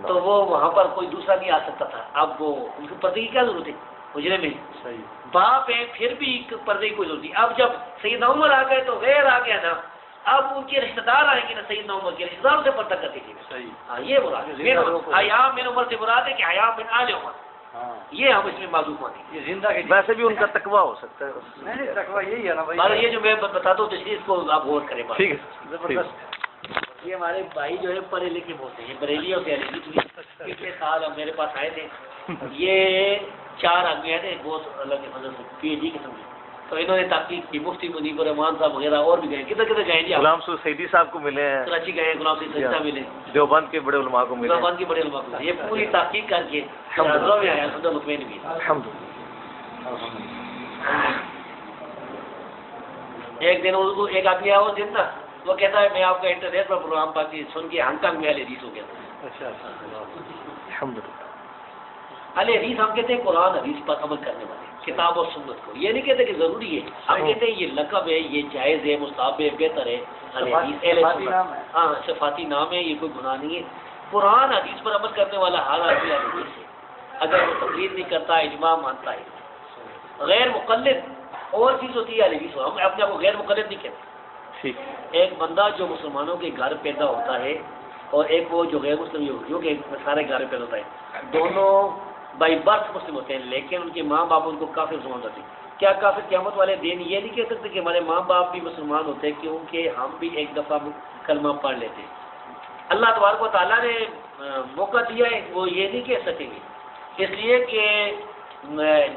تو وہ وہاں پر کوئی دوسرا نہیں آ سکتا تھا، اب وہ ان کو پردے کی کیا ضرورت ہے حجرے میں؟ باپ ہے پھر بھی پردے کی کوئی ضرورت نہیں۔ اب جب سیدنا عمر آ گئے تو غیر آ گیا نا، اب ان کے رشتہ دار آئیں گے نا، سیدنا عمر کے رشتہ داروں سے پردہ کرتے تھے۔ ہاں یہ مراد ہے، حیا من عمر سے مراد ہے کہ حیا من آل عمر، یہ ہم اس میں معذوف مانیں گے۔ یہ زندہ کے ویسے بھی ان کا تقویٰ ہو سکتا ہے۔ نہیں تقویٰ یہی ہے نا بھائی، مگر یہ جو میں بتاتا ہوں تشریح کو آپ غور کریں بات۔ ٹھیک ہے، زبردست۔ یہ ہمارے بھائی جو ہے پڑھے لکھے بہت ہیں، یہ بریلی اور دہلی پچھلے سال ہم میرے پاس آئے تھے، یہ 4 آدمی آئے تھے بہت اللہ کے فضل سے پی ایچ ڈی قسم کے، تو انہوں نے تحقیق کی، مفتی منیب الرحمان صاحب وغیرہ اور بھی گئے، کدھر کدھر گئے جی، غلام سعود سیدی صاحب کو ملے ہیں، کراچی گئے، غلام سعید سجدہ ملے، دیوبند کے بڑے علماء کو ملے ہیں، دیوبند کے بڑے علماء کو، یہ پوری تحقیق کر کے حضرت میں آیا، حضرت مطمئن بھی۔ ایک دن اردو ایک آدمی آیا اس دن نا، وہ کہتا ہے میں آپ کا انٹرنیٹ پر پروگرام پاتی سن کے ہانگ کانگ میں اہل حدیث ہو گیا تھا۔ اچھا الحمدللہ۔ اہل حدیث ہم کہتے ہیں قرآن حدیث پر عمل کرنے والے، کتاب اور سنت کو، یہ نہیں کہتے کہ ضروری ہے، ہم کہتے ہیں یہ لقب ہے، یہ جائز ہے، مستحب ہے، بہتر ہے، اہل حدیث اہل سنت، ہاں صفاتی نام ہے، یہ کوئی گناہ نہیں ہے۔ قرآن حدیث پر عمل کرنے والا ہر آدمی اہل حدیث ہے، اگر وہ تقلید نہیں کرتا اجماع مانتا ہے۔ غیر مقلد اور چیز ہوتی ہے اہل حدیث، ہم اپنے آپ کو غیر مقلد نہیں کہتے۔ ٹھیک، ایک بندہ جو مسلمانوں کے گھر پیدا ہوتا ہے اور ایک وہ جو غیر مسلم یہودیوں کے سارے گھر پیدا ہوتا ہے، دونوں بائی برتھ مسلم ہوتے ہیں لیکن ان کے ماں باپ ان کو کافر مسلمان ہوتے ہیں۔ کیا کافر قیامت والے دن یہ نہیں کہہ سکتے کہ ہمارے ماں باپ بھی مسلمان ہوتے ہیں کیونکہ ہم بھی ایک دفعہ کلمہ پڑھ لیتے ہیں؟ اللہ تبارک و تعالیٰ نے موقع دیا ہے، وہ یہ نہیں کہہ سکیں گے، اس لیے کہ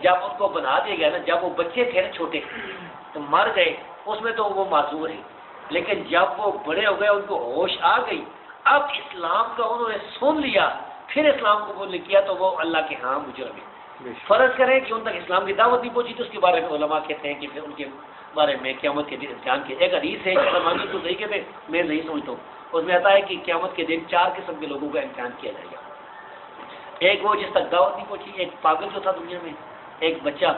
جب ان کو بنا دیا گیا نا، جب وہ بچے تھے نا چھوٹے تو مر گئے، اس میں تو وہ معذور ہیں، لیکن جب وہ بڑے ہو گئے ان کو ہوش آ گئی، اب اسلام کا انہوں نے سن لیا، پھر اسلام کو قبول کیا تو وہ اللہ کے ہاں مجرم ہے۔ فرض کریں کہ ان تک اسلام کی دعوت نہیں پہنچی تو اس کے بارے میں علماء کہتے ہیں کہ پھر ان کے بارے میں قیامت کے دن امتحان کے ایک حدیث ہے کہ علماء کو صحیح کہتے ہیں، میں نہیں سمجھتا ہوں، اس میں آتا ہے کہ قیامت کے دن 4 قسم کے لوگوں کا امتحان کیا جائے گا۔ ایک وہ جس تک دعوت نہیں پہنچی، ایک پاگل جو تھا دنیا میں، ایک بچہ۔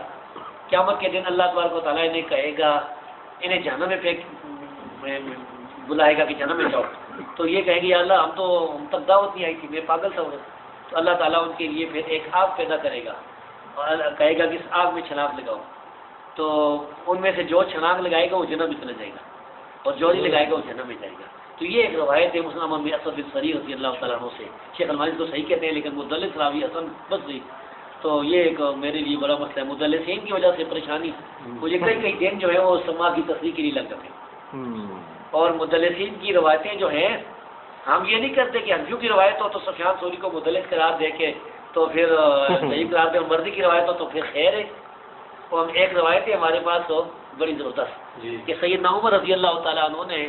قیامت کے دن اللہ تبارک و تعالیٰ انہیں کہے گا، انہیں جہنم میں پھینک بلائے گا کہ جہنم میں جاؤ، تو یہ کہے گی یا اللہ ہم تک دعوت نہیں آئی تھی، میں پاگل تھا، تو اللہ تعالیٰ ان کے لیے پھر ایک آگ پیدا کرے گا اور کہے گا کہ اس آگ میں چھلانگ لگاؤ، تو ان میں سے جو چھلانگ لگائے گا وہ جنم میں چلا جائے گا اور جو نہیں لگائے گا وہ جنم میں جائے گا۔ تو یہ ایک روایت ہے مسلم اسد بن سری رضی اللہ تعالیٰ عنہ سے، شیخ البانی کو صحیح کہتے ہیں لیکن مدلس راوی حسن بصری تو یہ ایک میرے لیے بڑا مسئلہ ہے، مدلسین کی وجہ سے پریشانی، مجھے کئی دن جو ہے وہ سما کی تصریح کے لیے لگ جاتے ہیں، اور مدلسین کی روایتیں جو ہیں ہم یہ نہیں کرتے کہ حنفیوں کی روایت ہو تو سفیان ثوری کو مدلس قرار دے کے تو پھر صحیح قرار دے، مرضی کی روایت ہو تو پھر خیر ہے، اور ہم ایک روایت ہے ہمارے پاس تو بڑی زبردست کہ سیدنا عمر رضی اللہ تعالیٰ عنہ نے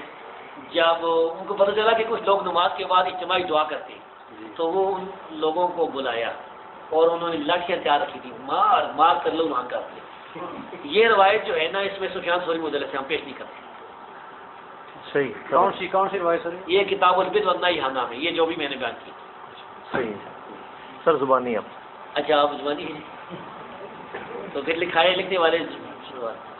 جب ان کو پتہ چلا کہ کچھ لوگ نماز کے بعد اجتماعی دعا کرتے ہیں تو وہ ان لوگوں کو بلایا اور انہوں نے لاٹھیاں تیار رکھی تھی، مار مار کر لوگ وہاں کرتے. یہ روایت جو ہے نا اس میں سفیان ثوری مدلس ہم پیش نہیں کرتے. صحیح. کون سی روایت سر؟ یہ کتاب البدع والنہی نام ہے، یہ جو بھی میں نے بیان کی. صحیح سر. زبانی آپ؟ اچھا آپ زبانی ہیں تو پھر لکھائے لکھنے والے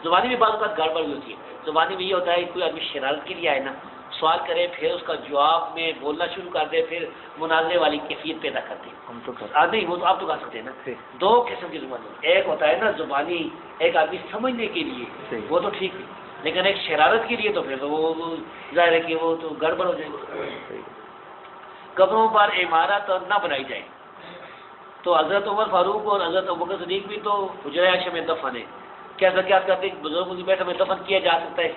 زبانی میں بعض اوقات گڑبڑ ہوتی ہے. زبانی میں یہ ہوتا ہے کہ کوئی آدمی شرارت کے لیے آئے نا، سوال کرے پھر اس کا جواب میں بولنا شروع کر دے، پھر مناظرے والی کیفیت پیدا کرتے ہیں. ہم تو نہیں وہ تو آپ تو کہہ سکتے ہیں نا. دو قسم کی زبانی، ایک ہوتا ہے نا زبانی ایک آدمی سمجھنے کے لیے، وہ تو ٹھیک ہے، لیکن ایک شرارت کے لیے تو پھر تو وہ ظاہر ہے کہ وہ تو گڑبڑ ہو جائے گی. قبروں پر عمارت نہ بنائی جائے، تو حضرت عمر فاروق اور حضرت ابوبکر صدیق بھی تو حجرہ عائشہ میں دفن ہے. کیا ذکیات کرتے ہیں بزرگوں کی بیٹھ میں دفن کیا جا سکتا ہے؟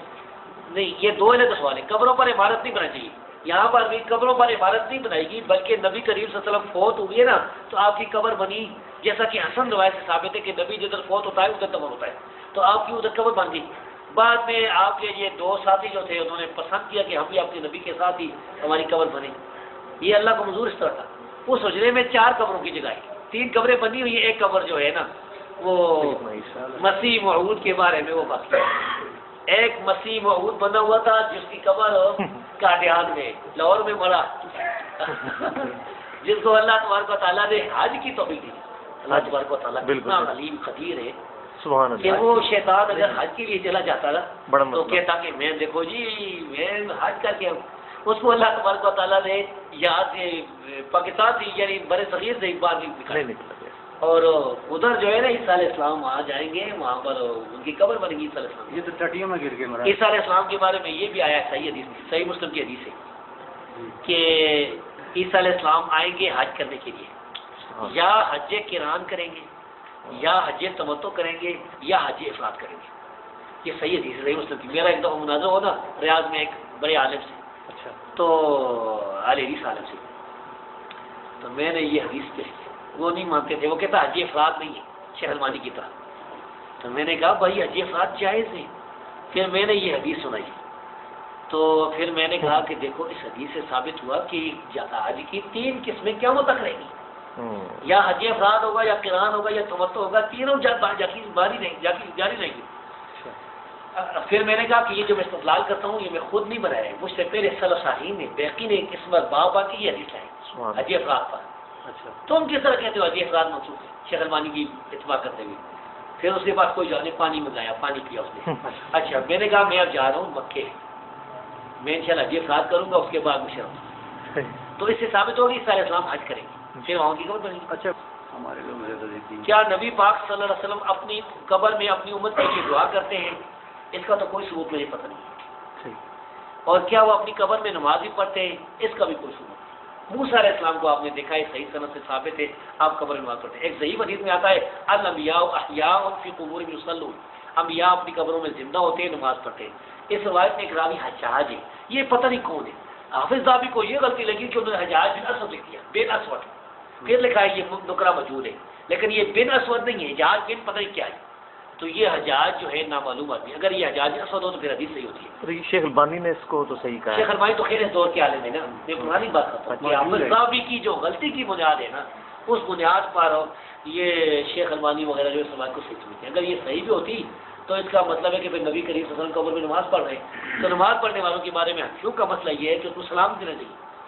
نہیں، یہ دو الگ سوال ہے. قبروں پر عمارت نہیں بنانی چاہیے، یہاں پر بھی قبروں پر عمارت نہیں بنائے گی، بلکہ نبی کریم صلی اللہ علیہ وسلم فوت ہوئی ہے نا تو آپ کی قبر بنی، جیسا کہ حسن روایت سے ثابت ہے کہ نبی جدھر فوت ہوتا ہے ادھر قبر ہوتا ہے، تو آپ کی ادھر قبر بن گئی. بعد میں آپ کے یہ دو ساتھی جو تھے انہوں نے پسند کیا کہ ہم بھی اپنے نبی کے ساتھ ہی ہماری قبر بنے. یہ اللہ کو منظور اس طرح تھا. اس حجرے میں 4 قبروں کی جگہ ہے، 3 قبریں بنی ہوئی ہیں، ایک قبر جو ہے نا وہ مسیح موعود کے بارے میں وہ باقی ہے. ایک مسیح موعود بنا ہوا تھا جس کی قبر قادیان میں لاہور میں مڑا، جس کو اللہ تبارک و تعالیٰ نے حج کی توفیق دی. اللہ تبارک و تعالیٰ اتنا علیم قدیر ہے کہ وہ شیطان اگر حج کے لیے چلا جاتا نا تو کہتا کہ میں دیکھو جی میں حج کر کے اس کو اللہ تبارک و تعالیٰ نے یاد پاکستان سے یعنی برے صغیر سے ایک بار نہیں نکلا، اور ادھر جو ہے نا عیسیٰ علیہ السلام آ جائیں گے، وہاں پر ان کی قبر بنے گی عیسیٰ علیہ السلام. یہ تو ٹٹیوں میں گر کے مرا. عیسیٰ علیہ السلام کے بارے میں یہ بھی آیا ہے صحیح حدیث، صحیح مسلم کی حدیث ہے کہ عیسیٰ علیہ السلام آئیں گے حج کرنے کے لیے، یا حج قران کریں گے، یا حج تمتع کریں گے، یا حج افراد کریں گے. یہ صحیح حدیث ہے صحیح مسلم کی. میرا ایک دفعہ مناظرہ ہو نا ریاض میں ایک بڑے عالم سے، اچھا تو علی حدیث عالم سے، تو میں نے یہ حدیث پیش کی. وہ نہیں مانتے تھے، وہ کہتا حج افراد نہیں ہے شیخ المانی کی طرح. تو میں نے کہا بھائی حج افراد جائز ہے. پھر میں نے یہ حدیث سنائی، تو پھر میں نے کہا کہ دیکھو اس حدیث سے ثابت ہوا کہ حج کی 3 قسمیں قیامت تک رہیں گی، یا حج افراد ہوگا، یا قران ہوگا، یا تمتع ہوگا، تینوں جاری رہیں گی. پھر میں نے کہا کہ یہ جو میں استدلال کرتا ہوں یہ میں خود نہیں بنایا ہے، مجھ سے پہلے سلف صالحین نے بیقی نے قسمت بابا کی یہ حدیث لائی حج افراد پر. اچھا تم کس طرح کہتے ہو حج افراد منسوخ ہے شیخ المانی کی اتباع کرتے ہوئے. پھر اس کے بعد کوئی جانے پانی منگایا، پانی پیا اس نے. اچھا میں نے کہا میں اب جا رہا ہوں مکے، میں انشاءاللہ حج افراد کروں گا، اس کے بعد مشرف ہوں. تو اس سے ثابت ہوگی عیسیٰ علیہ السلام حج کریں گے، پھر وہاں کی قبر بنے گی. اچھا ہمارے لوگ کیا نبی پاک صلی اللہ علیہ وسلم اپنی قبر میں اپنی امت کے لیے دعا کرتے ہیں؟ اس کا تو کوئی ثبوت مجھے پتہ نہیں. اور کیا وہ اپنی قبر میں نماز بھی پڑھتے ہیں؟ اس کا بھی کوئی ثبوت نہیں. موسیٰ علیہ السلام کو آپ نے دیکھا ہے صحیح سند سے ثابت ہے آپ قبر میں نماز پڑھتے ہیں. ایک ضعیف حدیث میں آتا ہے الانبیاء احیاء فی قبورہم یصلون، انبیاء اپنی قبروں میں زندہ ہوتے ہیں، نماز پڑھتے ہیں. اس روایت میں ایک راوی حجاج ہے، یہ پتہ نہیں کون ہے. حافظ ذہبی کو یہ غلطی لگی کہ انہوں نے حجاج بن اسود لکھ دیا، بن اسود. پھر لکھا ہے یہ نکرہ موجود ہے، لیکن یہ بن اسود نہیں ہے، حجاج بن پتہ نہیں کیا ہے. تو یہ حجاج جو ہے نامعلوم آدمی، اگر یہ حجاج اسود ہو تو پھر حدیث صحیح ہوتی ہے. شیخ البانی نے اس کو تو صحیح کہا. شیخ البانی تو خیر اس دور کے عالم ہے نا، میں پرانی بات کرتا ہوں. حافظ ذہبی کی جو غلطی کی بنیاد ہے نا اس بنیاد پر یہ شیخ البانی وغیرہ جو اس بات کو صحیح سمجھتے ہیں. اگر یہ صحیح بھی ہوتی تو اس کا مطلب ہے کہ پھر نبی کریم صلی اللہ علیہ وسلم قبر میں نماز پڑھ رہے ہیں، تو نماز پڑھنے والوں کے بارے میں حنفیوں کا مسئلہ یہ ہے کہ اس کو سلام دینا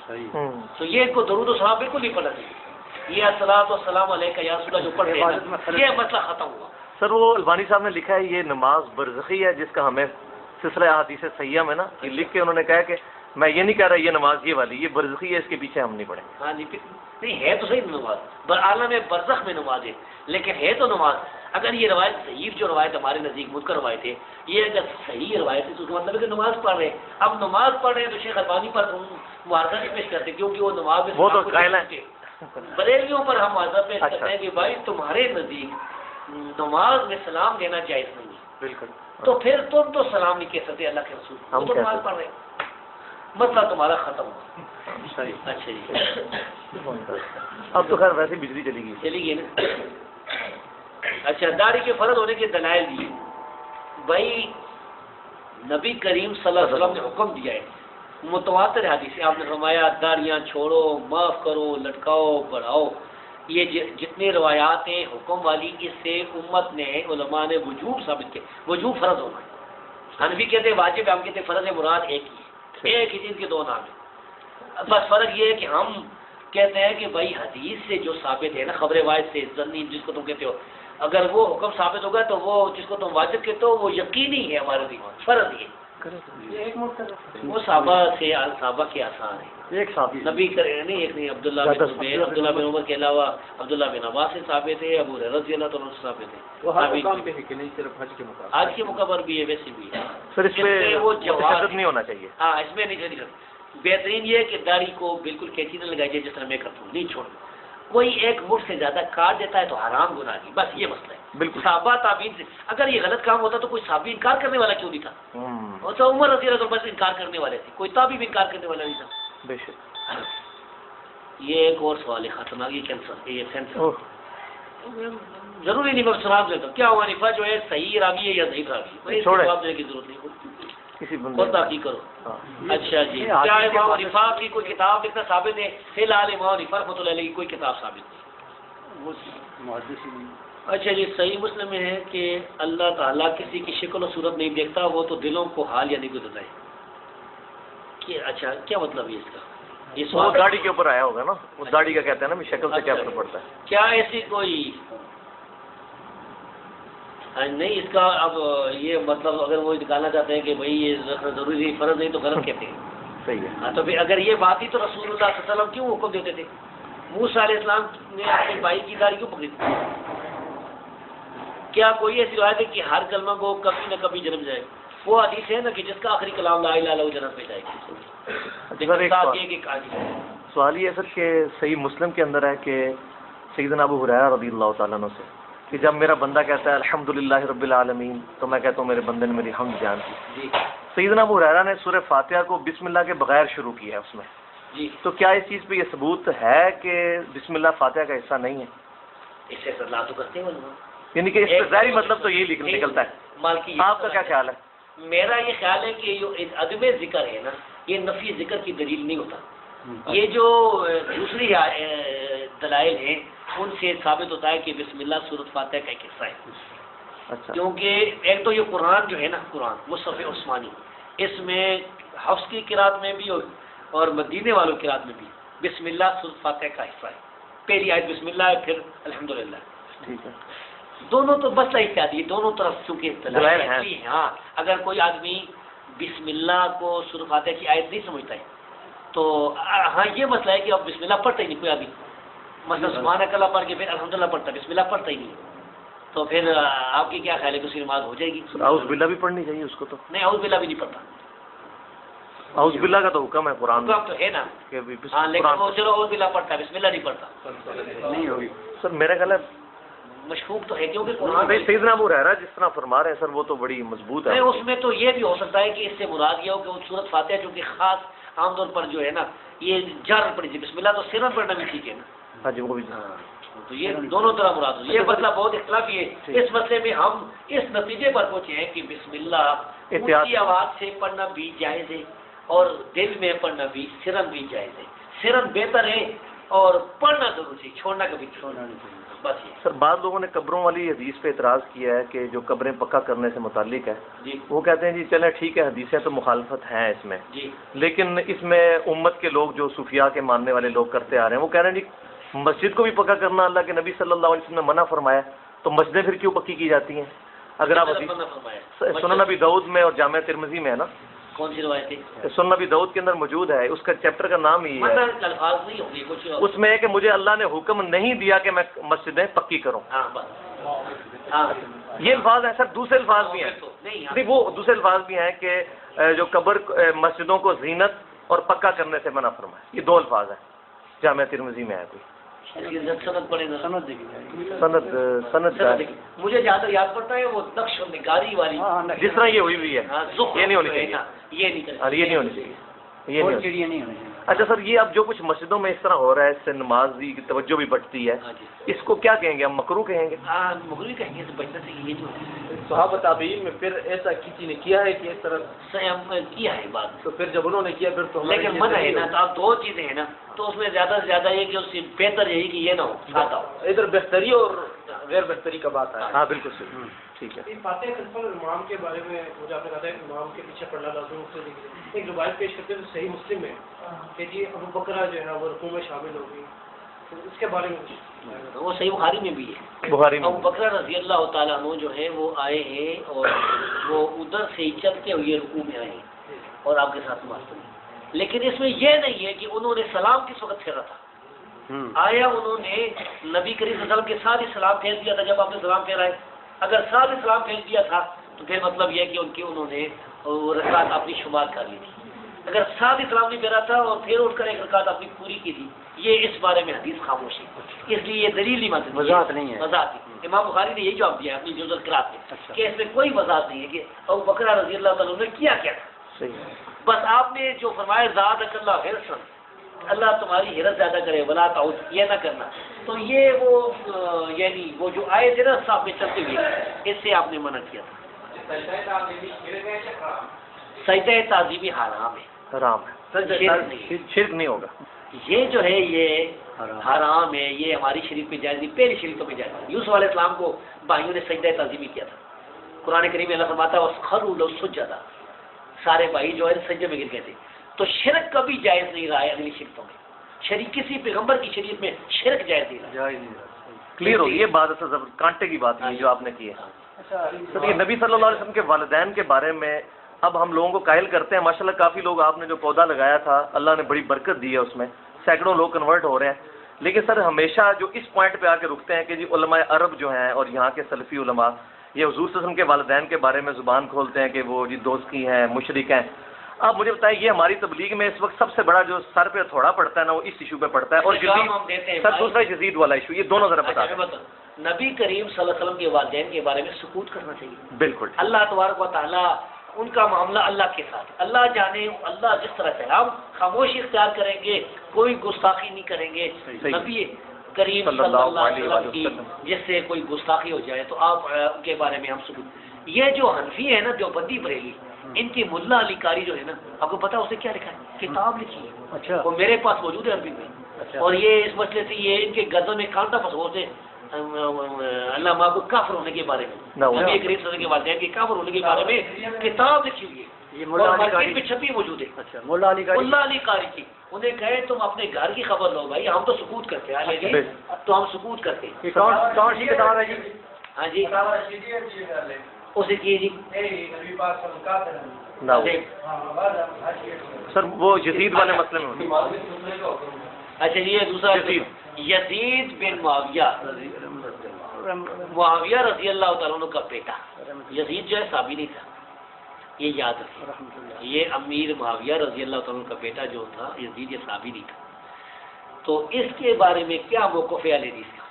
چاہیے. تو یہ کو درود و سلام بالکل نہیں پڑھنا چاہیے. یہ الصلاۃ والسلام علیک یا رسول اللہ جو پڑھتے ہیں یہ مسئلہ ختم ہوا. سر وہ البانی صاحب نے لکھا ہے یہ نماز برزخی ہے، جس کا ہمیں سلسلہ احادیث صحیحہ میں نا یہ لکھ کے انہوں نے کہا کہ میں یہ نہیں کہہ رہا یہ نماز یہ والی، یہ برزخی ہے، اس کے پیچھے ہم نہیں پڑھیں. ہاں جی نہیں ہے تو صحیح نماز، عالم برزخ میں نماز ہے، لیکن ہے تو نماز. اگر یہ روایت ضعیف جو روایت ہمارے نزدیک منکر روایت ہے، یہ اگر صحیح روایت ہے تو اس کا مطلب ہے کہ نماز پڑھ رہے ہیں. اب نماز پڑھ رہے ہیں تو شیخ البانی پر معارضہ نہیں پیش کرتے کیونکہ وہ نماز میں وہ تو قائل ہیں بریلویوں پر ہم مذہب پیش اچھا۔ کرتے ہیں کہ بھائی تمہارے نزدیک نماز میں سلام دینا جائز نہیں ہے، بالکل، تو پھر تم تو سلام نہیں کہہ سکتے اللہ کے رسول، ہم وہ تو کہہ نماز سکتے۔ پڑھ رہے ہیں، مسئلہ تمہارا ختم ہوا۔ صحیح۔ اچھا جی، اب تو خیر ویسے بجلی چلی گئی۔ چلی گئی نا۔ اچھا، داڑھی کے فرض ہونے کے دلائل دیے بھائی، نبی کریم صلی اللہ علیہ وسلم نے حکم دیا ہے، متواتر حدیث آپ نے فرمایا داڑیاں چھوڑو، معاف کرو، لٹکاؤ، بڑھاؤ، یہ جتنے روایات ہیں حکم والی، اس سے امت نے، علماء نے وجوب ثابت کیا، وجوب فرض ہونا ہے۔ حنفی کہتے ہیں واجب، ہم کہتے ہیں فرض مراد ایک ہی ہے، ایک ہی چیز کے دو نام ہیں، بس فرق یہ ہے کہ ہم کہتے ہیں کہ بھائی حدیث سے جو ثابت ہے نا، خبر واحد سے، ظنی جس کو تم کہتے ہو، اگر وہ حکم ثابت ہوگا تو وہ جس کو تم واجب کہتے ہو وہ یقینی ہے ہمارے لیے، فرض ہی ہے۔ وہ صحابہ کے آثار ہیں، ایک ساتھ نبی نہیں، ایک نہیں، عبداللہ بن زبیر، عبداللہ بن عمر کے علاوہ عبداللہ بن عباس سے ثابت ہے، ابو ہریرہ رضی اللہ تعالیٰ عنہ سے ثابت ہے، وہ ہر مقام پہ ہے کہ نہیں صرف حج کے مقام؟ آج کے موقع پر بھی ہے، ویسے بھی ہے۔ سر اس پہ وہ جواز تشدد نہیں ہونا چاہیے۔ ہاں، اس میں نہیں کرنی۔ بہترین یہ ہے کہ داڑھی کو بالکل کینچی نہ لگائی جائے جس طرح میں کرتا ہوں، نہیں چھوڑ، کوئی ایک مٹھ سے زیادہ کاٹ دیتا ہے تو حرام گناہ کی، بس یہ مسئلہ ہے۔ بالکل۔ صحابہ تابعین سے اگر یہ غلط کام ہوتا تو کوئی صحابی انکار کرنے والا کیوں نہیں تھا؟ ہوں، اور تو عمر رضی اللہ عنہ بس انکار کرنے والے تھے، کوئی تابعی بھی انکار کرنے والا نہیں تھا۔ بے شک۔ یہ ایک اور سوال ہے خطرناک، یہ کینسر، یہ سینسر اوہ، ضروری نہیں، میں سلام دیتا ہوں، کیا حنیفہ جو ہے صحیح راوی ہے یا ضعیف راوی ہے، اس چھوڑیں۔ جواب دینے کی ضرورت نہیں، کسی بندے خود تحقیق کرو۔ ہاں۔ اچھا جی، کیا امام حنیفہ کی کوئی کتاب لکھنا ثابت ہے؟ فی الحال امام حنیفہ رحمۃ اللہ علیہ کی کوئی کتاب ثابت نہیں۔ اچھا جی، صحیح مسلم میں ہے کہ اللہ تعالیٰ کسی کی شکل و صورت نہیں دیکھتا، وہ تو دلوں کو حال یا نہیں گزرتا ہے کہ اچھا کیا مطلب ہے اس کا؟ یہ وہ سوال داڑھی کے اوپر آیا ہوگا نا، وہ داڑھی کا کہتے ہیں نا، شکل سے کیا فرق پڑتا ہے؟ کیا ایسی کوئی نہیں، اس کا اب یہ مطلب اگر وہ نکالنا چاہتے ہیں کہ بھائی یہ ضروری فرض نہیں تو غلط کہتے ہیں۔ صحیح ہے۔ ہاں، تو پھر اگر یہ بات ہی تو رسول اللہ صلی اللہ علیہ وسلم کیوں حکم دیتے تھے؟ موسیٰ علیہ السلام نے اپنے بھائی کی داڑھی کیوں پکڑی تھی؟ کیا کوئی ایسی روایت ہے کہ ہر کلمہ کو کبھی نہ کبھی جنم جائے؟ وہ حدیث ہے نا کہ جس کا آخری کلام لا الہ الا اللہ جنت میں جائے گی، سر ایک ساتھ یہ کہ کہا سوال یہ ہے سر کہ صحیح مسلم کے اندر ہے کہ سیدنا ابو ہریرہ رضی اللہ تعالیٰ عنہ سے کہ جب میرا بندہ کہتا ہے الحمدللہ رب العالمین تو میں کہتا ہوں میرے بندے نے میری حمد بیان کی۔ جی سیدنا ابو ہریرہ نے سورہ فاتحہ کو بسم اللہ کے بغیر شروع کیا ہے اس میں، جی، تو کیا اس چیز پہ یہ ثبوت ہے کہ بسم اللہ فاتحہ کا حصہ نہیں ہے؟ اس سے استدلال تو کرتے ہیں علماء۔ یعنی کہ اس پہ ظاہری مطلب تو یہی نکلتا ہے۔ مالکی آپ کا کیا خیال ہے؟ میرا یہ خیال ہے کہ جو عدم ذکر ہے نا، یہ نفی ذکر کی دلیل نہیں ہوتا۔ یہ جو دوسری دلائل ہیں ان سے ثابت ہوتا ہے کہ بسم اللہ سورۃ فاتحہ کا ایک حصہ ہے، اچھا، کیونکہ ایک تو یہ قرآن جو ہے نا، قرآن مصحف عثمانی، اس میں حفظ کی قرات میں بھی اور مدینے والوں کی قرات میں بھی بسم اللہ سورۃ فاتحہ کا حصہ ہے۔ پہلی آیت بسم اللہ ہے، پھر الحمدللہ، ٹھیک ہے۔ دونوں تو بس احتیاطی ہے، دونوں طرف چونکہ دلائل ہیں۔ ہاں، اگر کوئی آدمی بسم اللہ کو سورۃ فاتحہ کی آیت نہیں سمجھتا ہے تو ہاں یہ مسئلہ ہے کہ اب بسم اللہ پڑھتا ہی نہیں کوئی آدمی، مثلا سبحانک اللہ پڑھ کے پھر الحمدللہ پڑھتا ہے، بسم اللہ پڑھتا ہی نہیں، تو پھر آپ کی کیا خیال ہے کہ اس کی نماز ہو جائے گی؟ اعوذ باللہ بھی پڑھنی چاہیے اس کو تو؟ نہیں، اعوذ باللہ بھی نہیں پڑھتا، اعوذ باللہ کا تو حکم ہے قرآن میں حکم تو ہے نا، کہ ہاں، لیکن قرآن وہ چلو اعوذ باللہ پڑھتا ہے، بسم اللہ نہیں پڑھتا، نہیں ہوگی سر میرا خیال ہے مشکوک تو ہے کیونکہ قرآن نہیں، سیدنا ابو ہریرہ جس طرح فرما رہے ہیں سر وہ تو بڑی مضبوط ہے۔ نہیں، اس میں تو یہ بھی ہو سکتا ہے کہ اس سے مراد یہ ہو کہ وہ سورۃ فاتحہ چونکہ خاص عام طور پر جو ہے نا یہ جہر پڑی تھی، بسم اللہ تو سرن پڑھنا بھی ٹھیک ہے نا، ہاں جی، وہ بھی تو یہ دونوں طرح مراد ہو، یہ مسئلہ بہت اختلافی ہے۔ اس مسئلے میں ہم اس نتیجے پر پہنچے ہیں کہ بسم اللہ احتیاط اونچی آواز سے پڑھنا بھی جائز ہے اور دل میں پڑھنا بھی، سرن بھی جائز ہے، سرن بہتر ہے اور پڑھنا ضروری ہے، چھوڑنا کبھی چھوڑنا نہیں چاہیے، بس یہ سر بعض لوگوں نے قبروں والی حدیث پہ اعتراض کیا ہے کہ جو قبریں پکا کرنے سے متعلق ہے، جی وہ کہتے ہیں جی چلیں ٹھیک ہے حدیثیں تو مخالفت ہیں اس میں، جی لیکن اس میں امت کے لوگ جو صوفیاء کے ماننے والے لوگ کرتے آ رہے ہیں وہ کہہ رہے ہیں جی مسجد کو بھی پکا کرنا اللہ کے نبی صلی اللہ علیہ وسلم نے منع فرمایا، تو مسجدیں پھر کیوں پکی کی جاتی ہیں؟ اگر آپ حدیث سنن نبی داؤد میں اور جامع ترمذی میں ہے نا، کون سی روایت ہے؟ سنن نبی داؤد کے اندر موجود ہے، اس کا چیپٹر کا نام ہی ہے، مطلب الفاظ نہیں ہوں گے کچھ، اس میں ہے کہ مجھے اللہ نے حکم نہیں دیا کہ میں مسجدیں پکی کروں۔ ہاں بس، ہاں یہ الفاظ ہیں سر، دوسرے الفاظ بھی ہیں، نہیں، نہیں وہ دوسرے الفاظ بھی ہیں کہ جو قبر مسجدوں کو زینت اور پکا کرنے سے منع فرمایا، یہ دو الفاظ ہیں، جامع ترمذی میں ہے کوئی۔ اس کی سند پڑھے نا، سند دیکھیے، سند کا ہے۔ مجھے جہاں تک یاد پڑتا ہے وہ نقش و نگاری والی، جس طرح یہ ہوئی ہوئی ہے ہاں، زخرف یہ نہیں ہونی جو ہے چاہیے، نا، یہ نہیں کرنا، اور یہ نہیں ہونی چاہیے، یہ نہیں کوئی ہونی چڑیا نہیں ہونا چاہیے۔ اچھا سر، یہ اب جو کچھ مسجدوں میں اس طرح ہو رہا ہے، اس سے نمازی کی توجہ بھی بٹتی ہے، ہاں جی، اس کو کیا کہیں گے ہم؟ مکروہ کہیں گے؟ ہاں مغربی کہیں گے اس بچنے سے یہ جو ہے صحابہ تابعین میں پھر ایسا کسی نے کیا ہے کہ اس طرح؟ کیا ہے بات، تو پھر جب انہوں نے کیا پھر تو ہمارے لیکن لیے منع ہے صحیح نا، ہو۔ تو آپ دو چیزیں ہیں نا، تو اس میں زیادہ سے زیادہ یہ کہ اس سے بہتر یہی کہ یہ نہ ہو، سادہ ہو۔ ادھر بہتری اور غیر بہتری کا بات ہے۔ ہاں بالکل صحیح، ٹھیک ہے۔ فاتح کنفر امام کے بارے میں مجھے آپ نے کہا تھا امام کے پیچھے پڑھنا لازم سے ایک روایت پیش کرتے ہیں صحیح مسلم میں کہ جی ابو بکرہ جو ہے وہ رکوع میں شامل ہوگی، تو اس کے بارے میں کچھ وہ صحیح بخاری میں بھی ہے، بخاری میں ابو بکر رضی اللہ تعالیٰ عنہ جو ہے وہ آئے ہیں اور وہ ادھر سے ہی چلتے ہوئے رکوع میں آئے ہیں اور آپ کے ساتھ نماز پڑھی، لیکن اس میں یہ نہیں ہے کہ انہوں نے سلام کس وقت پھیرا تھا، آیا انہوں نے نبی کریم صلی اللہ علیہ وسلم کے ساتھ ہی سلام پھیر دیا تھا جب آپ نے سلام پھیرا ہے؟ اگر ساتھ ہی سلام پھیر دیا تھا تو پھر مطلب یہ کہ انہوں نے رکعت اپنی شمار کر لی تھی، اگر ساتھ ہی سلام نہیں پھیرا تھا اور پھر اٹھ کر ایک رکعت اپنی پوری کی تھی، یہ اس بارے میں حدیث خاموش ہے، اس لیے یہ دلیل نہیں مانتے، وضاحت نہیں ہے۔ وضاحت نہیں۔ امام بخاری نے یہی جواب دیا ہے اپنی جزء القراءت میں کہ اس میں کوئی وضاحت نہیں ہے کہ ابو بکر رضی اللہ تعالیٰ نے کیا کیا تھا، صحیح، بس آپ نے جو فرمایا زادک اللہ حرصا، اللہ تمہاری حرص زیادہ کرے، ولا تعود، یہ نہ کرنا، تو یہ وہ یعنی وہ جو آئے تھے نا صاحب میں چلتے ہوئے، اس سے آپ نے منع کیا تھا۔ سجدہ تعظیمی حرام ہے، حرام ہے، شرک نہیں ہے۔ شرک نہیں ہوگا۔ یہ جو ہے یہ حرام ہے، یہ ہماری شریف میں جائز نہیں، پہلی شریفوں میں جائز نہیں۔ یوسف علیہ السلام کو بھائیوں نے سجدہ تعظیمی کیا تھا، قرآن کریم میں اللہ فرماتا ہے وَاسْخَرُوا لَهُ سُجَّدًا، سارے بھائی جو ہے سجدے میں گر گئے تھے، تو شرک کبھی جائز نہیں رہا ہے اگلی شریفوں میں، کسی پیغمبر کی شریف میں شرک جائز نہیں رہا۔ کلیئر ہو، یہ بات اصل زبر کانٹے کی بات ہے جو آپ نے کی ہے۔ تو یہ نبی صلی اللہ علیہ وسلم کے والدین کے بارے میں اب ہم لوگوں کو قائل کرتے ہیں، ماشاءاللہ کافی لوگ، آپ نے جو پودا لگایا تھا اللہ نے بڑی برکت دی ہے اس میں، سینکڑوں لوگ کنورٹ ہو رہے ہیں، لیکن سر ہمیشہ جو اس پوائنٹ پہ آ کے رکتے ہیں کہ جی علماء عرب جو ہیں اور یہاں کے سلفی علماء یہ حضور صلی اللہ علیہ وسلم کے والدین کے بارے میں زبان کھولتے ہیں کہ وہ جی دوستی ہیں، مشرک ہیں۔ آپ مجھے بتائیں یہ ہماری تبلیغ میں اس وقت سب سے بڑا جو سر پہ تھوڑا پڑتا ہے نا وہ اس ایشو پہ پڑتا ہے، اور یزید سر دوسرا یزید والا ایشو، یہ دونوں ذرا بتا دیں۔ نبی کریم صلی اللہ علیہ وسلم کے والدین کے بارے میں سکوت کرنا چاہیے۔ بالکل اللہ تبارک و تعالیٰ ان کا معاملہ اللہ کے ساتھ، اللہ جانے، اللہ جس طرح سے ہم خاموشی اختیار کریں گے، کوئی گستاخی نہیں کریں گے۔ نبی کریم صلی اللہ علیہ وسلم کی جس سے کوئی گستاخی ہو جائے تو آپ ان کے بارے میں ہم سکوت۔ یہ جو حنفی ہے نا دیوبندی بریلی، ان کی ملا علی قاری جو ہے نا، آپ کو پتا اسے کیا لکھا ہے؟ کتاب لکھی ہے، اچھا، وہ میرے پاس موجود ہے عربی میں، اور یہ اس مسئلے سے یہ ان کے گردن میں کانٹا پھنسا ہوتے اللہ ماں کو کافر ہونے کے بارے میں، نبی کریم صلی اللہ علیہ وسلم کے والدین کے کافر ہونے کے بارے میں کتاب لکھی ہوئی ہے، یہ اور مولا علی مارکیٹ قاری میں چھپی موجود ہے۔ اچھا، مولا علی قاری، اللہ علی قاری کی، انہیں کہے تم اپنے گھر کی خبر لو بھائی، ہم تو سکوت کرتے ہیں، جی تو ہم سکوت کرتے ہیں۔ یہ کون سی کتاب ہے جی؟ ہاں جی اسے کی جی نہ سر وہ یزید والے مسئلے میں اچھا یہ دوسرا یزید بن معاویہ، معاویہ رضی اللہ تعالیٰ عنہ کا بیٹا، یزید جو ہے صحابی نہیں تھا، یہ یاد رکھیں، یہ امیر معاویہ رضی اللہ تعالیٰ عنہ کا بیٹا جو تھا یزید، یہ صحابی نہیں تھا، تو اس کے بارے میں کیا موقف ہے اہل حدیث کا؟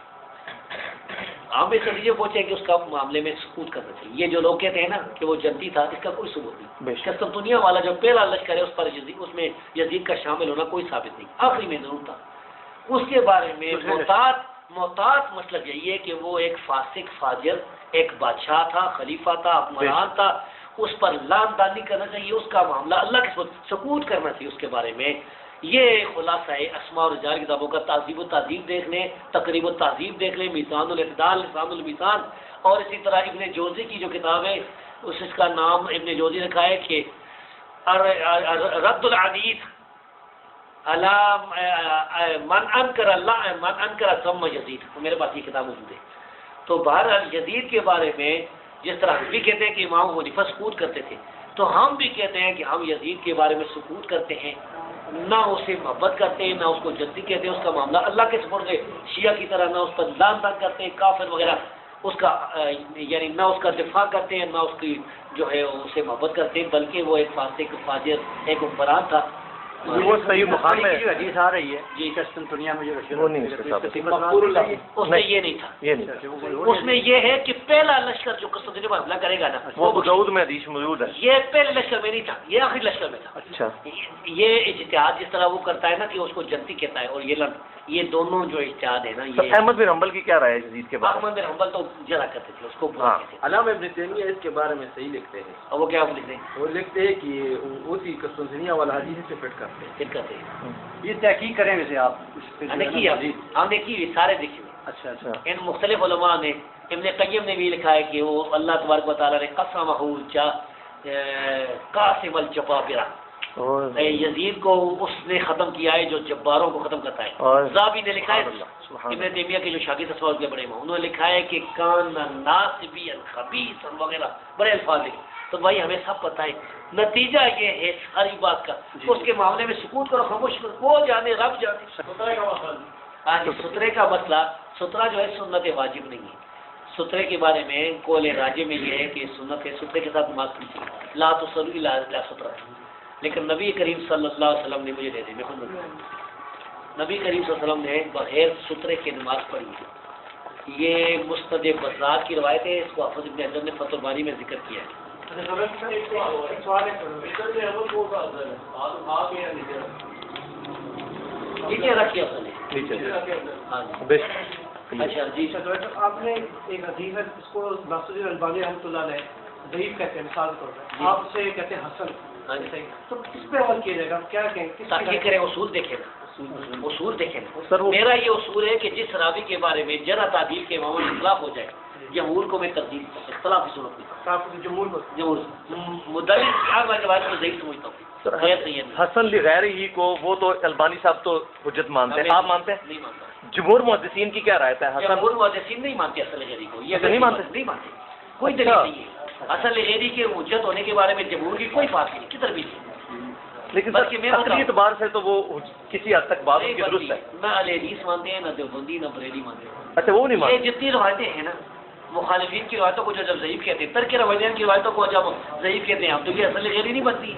ہم اس نتیجے پہنچے کہ اس کا معاملے میں سکوت کرنا چاہیے۔ یہ جو لوگ کہتے ہیں نا کہ وہ جنتی تھا، اس کا کوئی ثبوت نہیں، قسطنطنیہ والا جو پہلا لشکر ہے اس پر اس میں یزید کا شامل ہونا کوئی ثابت نہیں، آخری میں ضرور تھا۔ اس کے بارے میں محتاط مطلب یہی ہے کہ وہ ایک فاسق فاجر، ایک بادشاہ تھا، خلیفہ تھا، حکمران تھا، اس پر لعن دانی کرنا چاہیے، اس کا معاملہ اللہ کے سکوت کرنا چاہیے اس کے بارے میں۔ یہ خلاصہ ہے اسماء اور رجال کتابوں کا، تہذیب و تہذیب دیکھ لیں، تقریب و تہذیب دیکھ لیں، میزان الاعتدال، لسان المیزان، اور اسی طرح ابن جوزی کی جو کتاب ہے اس کا نام ابن جوزی رکھا ہے کہ رد العدید من انکر ضم یزید، میرے پاس یہ کتاب موجود ہے۔ تو بہرحال یزید کے بارے میں جس طرح ہم بھی کہتے ہیں کہ امام حنیفہ سکوت کرتے تھے، تو ہم بھی کہتے ہیں کہ ہم یزید کے بارے میں سکوت کرتے ہیں، نہ اسے محبت کرتے ہیں، نہ اس کو جنتی کہتے ہیں، اس کا معاملہ اللہ کے سپرد ہے، شیعہ کی طرح نہ اس پر لعن طعن کرتے ہیں، کافر وغیرہ، اس کا یعنی نہ اس کا دفاع کرتے ہیں، نہ اس کی جو ہے اسے محبت کرتے ہیں، بلکہ وہ ایک فاسق فاجر، ایک حکمران تھا، وہ صحیح بخاری میں جو حدیث آ رہی ہے جی کسن دنیا میں جو وہ نہیں اس کے ساتھ اس میں یہ نہیں تھا، یہ نہیں اس میں یہ ہے کہ پہلا لشکر جو قسطنطنیہ پر حملہ کرے گا نا وہ ابو داؤد میں حدیث موجود ہے. یہ پہلے لشکر میں نہیں تھا، یہ آخری لشکر میں تھا. اچھا یہ اجتہاد جس طرح وہ کرتا ہے نا کہ اس کو جنتی کہتا ہے، اور یہ دونوں جو اجتہاد ہے نا سر یہ احمد بن حنبل کی کیا رائے ہے یزید کے بارے میں؟ احمد بن حنبل تو جرا کرتے تھے اس کو ہاں. بولتے تھے. علامہ ابن تیمیہ اس کے بارے میں صحیح لکھتے ہیں. اور وہ کیا لکھتے ہیں؟ وہ لکھتے ہیں کہ اسی قسطنطنیہ والا حدیث سے فٹ کرتے ہیں. پھر کرتے ہیں یہ تحقیق کریں ویسے آپ ہم نے کی ہم نے کی سارے دیکھے ہوئے. اچھا اچھا ان مختلف علماء نے، ابن قیم نے بھی لکھا ہے کہ وہ اللہ تبارک و تعالیٰ نے قسمہ قاسم الجبابرہ، اور یزید کو اس نے ختم کیا ہے جو جباروں کو ختم کرتا ہے. اور زابی نے لکھا ہے، سبحان ابن تیمیہ کے جو شاگرد اسواق کے بڑے ہیں انہوں نے لکھا ہے کہ کان ناصبیا خبیثا وغیرہ بڑے الفاظ لکھے. تو بھائی ہمیں سب پتہ ہے نتیجہ یہ ہے ساری بات کا، اس کے معاملے میں سکوت کرو، خاموش کرو، وہ جانے رب جانے. ہاں جی، سترے کا مسئلہ، سترہ جو ہے سنت واجب نہیں ہے. سترے کے بارے میں قول راجح میں یہ ہے کہ سنت ہے، سترے کے ساتھ نماز پڑھی لا تصلی الا سترہ. لیکن نبی کریم صلی اللہ علیہ وسلم نے مجھے دے دی، میں خود نبی کریم صلی اللہ علیہ وسلم نے بغیر سترے کے نماز پڑھی ہے. یہ مستد بزار کی روایت ہے، اس کو حافظ ابن حجر نے فتح الباری میں ذکر کیا ہے. ٹھیک ہے، رکھیے اپنے. ہاں جی. بے اچھا جی آپ نے ایک حدیث ہے اس کو ناصر الدین البانی رحمۃ اللہ علیہ ضعیف کہتے ہیں، مثال کے طور پر آپ اسے کہتے ہیں حسن. ہاں جی. صحیح، تو کس پہ عمل کیا جائے گا؟ کیا کہیں کس تاکہ کریں اصول دیکھیں نا، اصول دیکھیں نا. سر وہ میرا یہ اصول ہے کہ جس راوی کے بارے میں جرا تعدیل کے معاملے میں اختلاف ہو جائے جمہور کو میں ترجیح دوں، اختلاف کی صورت میں آپ جمہور کو جمہور مدعی آگ کے بارے میں ضعیف سمجھتا ہوں. غیر نہیں ہے، حسن لغیر ہی کو وہ تو البانی صاحب تو حجت مانتے ہیں، آپ مانتے ہیں؟ نہیں مانتا. جمہور محدثین کی کیا رائے ہے حسن؟ جمہور محدثین نہیں مانتے اصل غیری کو. یہ اچھا، نہیں مانتے؟ نہیں مانتے، کوئی دلیل نہیں ہے. اصل غیری کے حجت ہونے کے بارے میں جمہور کی کوئی بات نہیں کدھر بھی نہیں. لیکن بلکہ میں عقلی اعتبار سے تو وہ کسی حد تک بات نہیں کی درست ہے. نہ اہل حدیث مانتے ہیں، نہ دیوبندی، نہ بریلی مانتے ہیں. اچھا وہ نہیں یہ مانتے. جتنی روایتیں ہیں نا مخالفین کی روایتوں کو جو جب ضعیف کہتے ہیں، ترک روایتین کی روایتوں کو جب ضعیف کہتے ہیں ہم، تو یہ اصل غیری نہیں بنتی.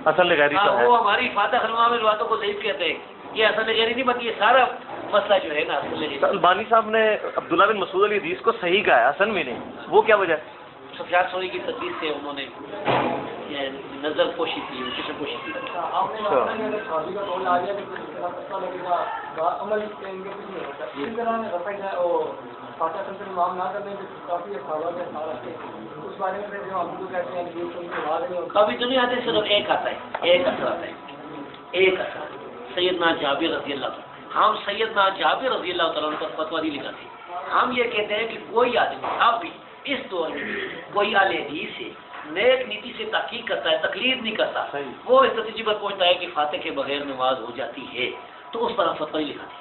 اصل لغیری تو ہے. وہ ہماری فاتح خلما میں روایتوں کو ضعیف کہتے ہیں، یہ اصل غیری نہیں بنتی. یہ سارا مسئلہ جو ہے نا اصل غیری. البانی صاحب نے عبداللہ بن مسعود علی حدیث کو صحیح کہا ہے، حسن بھی نہیں. وہ کیا وجہ ہے؟ سفیان ثوری کی تدبیر سے انہوں نے یہ نظر پوشی کی، کسی پوشی کی. کبھی تو نہیں آتے، صرف ایک آتا ہے، ایک اثر آتا ہے، ایک اثر. سیدنا جابر رضی اللہ عنہ، ہم سیدنا جابر رضی اللہ تعالیٰ عنہ کا فتویٰ نہیں لکھاتے. ہم یہ کہتے ہیں کہ کوئی آدمی اب بھی اس دور میں کوئی اہل حدیث ہے، نیک نیتی سے تحقیق کرتا ہے، تقلید نہیں کرتا، وہ اس نتیجے پر پہنچتا ہے کہ فاتح کے بغیر نماز ہو جاتی ہے، تو اس پر ہم فتویٰ نہیں لکھاتے.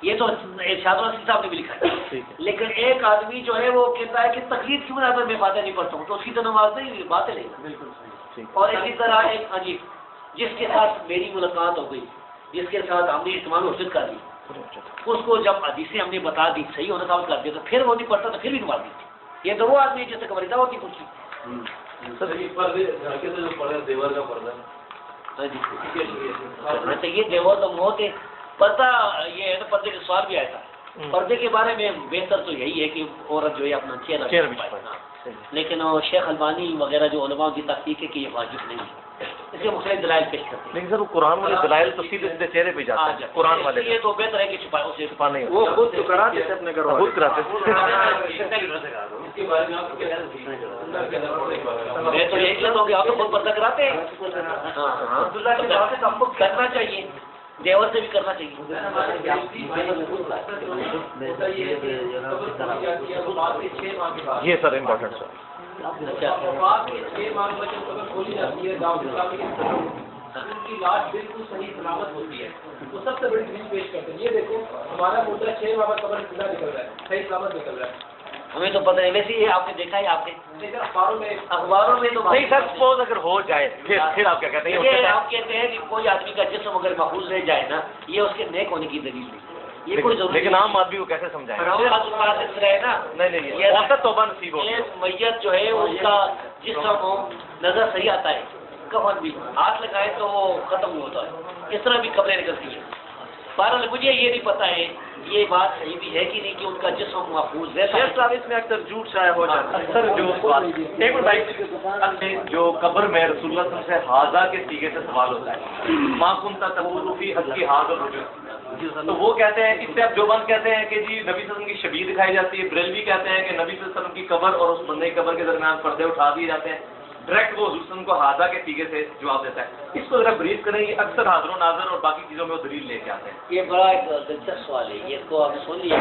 یہ تو ارشاد الرشید صاحب نے بھی لکھا ہے. لیکن ایک آدمی جو ہے وہ کہتا ہے کہ تقلید کی بنا پر میں فاتح نہیں پڑھتا ہوں، تو اس کی تو نماز نہیں، بات ہے. بالکل. اور اسی طرح ایک عجیب جس کے ساتھ میری ملاقات ہو گئی، جس کے ساتھ ہم نے اہتمام حجت کر لی، اس کو جب حدیثیں ہم نے بتا دی، صحیح ہونا ثابت کر دیا، تو پھر وہ نہیں پڑھتا تو پھر بھی نماز نہیں. یہ تو وہ آدمی جیسے کمریتا ہوتی کچھ یہ دیور تو موت ہے. پردہ یہ ہے نا، پردے کے سوال بھی آیا تھا. پردے کے بارے میں بہتر تو یہی ہے کہ عورت جو ہے اپنا چہرہ چھپائے. لیکن شیخ البانی وغیرہ جو علماء کی تحقیق ہے کہ یہ واجب نہیں ہے، اس کے مختلف دلائل پیش کرتے ہیں. لیکن سر وہ قرآن والے دلائل تو سیدھے سیدھے چہرے پہ جاتے ہیں. قرآن والے یہ تو بہتر ہے کہ چھپائے، اسے چھپا نہیں وہ خود تو کراتے تھے اپنے گھر خود کراتے تھے. میں تو یہی کہتا ہوں کہ آپ تو خود پردہ کراتے ہیں. عبداللہ کی بات ہے تو ہم کو کرنا چاہیے، دیور سے بھی کرنا چاہیے. یہ سر امپورٹنٹ سر. کی لاش بالکل صحیح سلامت ہوتی ہے، تو سب سے بڑی چیز پیش کرتے ہیں. یہ دیکھو ہمارا مردہ 6 ماہ بعد قبر سے نکل رہا ہے، صحیح سلامت نکل رہا ہے. ہمیں تو پتہ ہے، ویسے یہ آپ نے دیکھا ہے، آپ نے لیکن اخباروں میں تو نہیں سر، سپوز اگر ہو جائے پھر آپ کیا کہتے ہیں؟ یہ آپ کہتے ہیں کہ کوئی آدمی کا جسم اگر محفوظ رہ جائے نا، یہ اس کے نیک ہونے کی دلیل نہیں. یہ کوئی ضروری لیکن عام آدمی کو کیسے سمجھائیں؟ ہے نا. نہیں یہ توبہ نصیب ہو. میت جو ہے اس کا جسم ہو، نظر صحیح آتا ہے، کفن بھی ہاتھ لگائے تو وہ ختم ہوتا ہے، اس طرح بھی قبریں نکلتی ہیں۔ بہرحال مجھے یہ نہیں پتا ہے یہ بات صحیح بھی ہے کہ نہیں کہ ان کا جسم محفوظ ہے۔ شیخ صاحب اس میں اکثر جھوٹ شائع ہو جاتا ہے، اکثر جو جو قبر میں رسول اللہ صلی اللہ علیہ وسلم سے حاضہ کے سیغے سے سوال ہوتا ہے، ماں کنتا تقول فی حق حاض الرجل، تو وہ کہتے ہیں، اس سے اب جو بند کہتے ہیں کہ جی نبی صلی اللہ علیہ وسلم کی شبیہ دکھائی جاتی ہے، بریلوی کہتے ہیں کہ نبی صلی اللہ علیہ وسلم کی قبر اور اس بندے کی قبر کے درمیان پردے اٹھا دیے جاتے ہیں، ڈائریکٹ وہ حضور صلی اللہ علیہ وسلم کو حاضہ کے سیغے سے جواب دیتا ہے۔ اس کو ذرا بریف کریں، یہ اکثر حاضر و ناظر اور باقی چیزوں میں وہ دلیل لے کے آتے ہیں۔ یہ بڑا ایک دلچسپ سوال ہے، یہ کو آپ نے سن لیا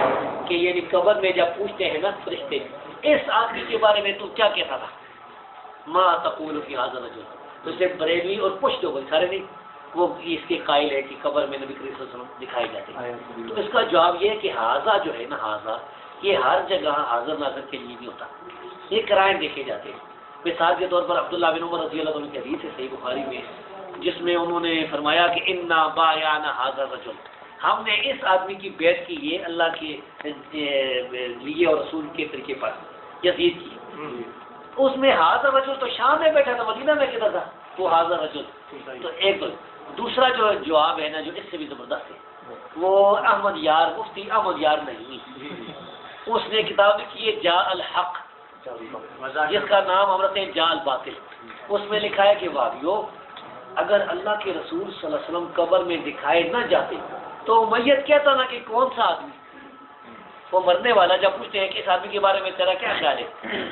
کہ یہ قبر میں جب پوچھتے ہیں نا فرشتے اس آدمی کے بارے میں تو کیا کہتا تھا، ما تقول فی ھذا الرجل، تو اسے بریلوی اور پوچھ دو سارے نہیں وہ اس کے قائل ہے کہ قبر میں نبی کریم صلی اللہ علیہ وسلم دکھائی جاتے ہیں۔ تو اس کا جواب یہ ہے کہ حاضہ جو ہے نا حاضہ یہ ہر جگہ حاضر ناظر کے لیے نہیں ہوتا، یہ قرائن دیکھے جاتے ہیں۔ مثال کے طور پر عبداللہ بن عمر رضی اللہ عنہ کی حدیث ہے صحیح بخاری میں، جس میں انہوں نے فرمایا کہ انا بایعنا ھذا الرجل، ہم نے اس آدمی کی بیعت کی ہے اللہ کے لیے اور رسول کے طریقے پر، یزید کی۔ اس میں ھذا الرجل تو شام میں بیٹھا تھا، مدینہ میں کہتا تھا وہ ھذا الرجل۔ تو ایک دوسرا جو جواب ہے نا جو اس سے بھی زبردست ہے، وہ احمد یار مفتی احمد یار نہیں، اس نے کتاب لکھی ہے جاء الحق، جس کا نام ہم رکھتے ہیں جاء الباطل۔ اس میں لکھا ہے کہ بھائیو اگر اللہ کے رسول صلی اللہ علیہ وسلم قبر میں دکھائے نہ جاتے تو میت کہتا نا کہ کون سا آدمی، وہ مرنے والا جب پوچھتے ہیں کہ اس آدمی کے بارے میں تیرا کیا خیال ہے،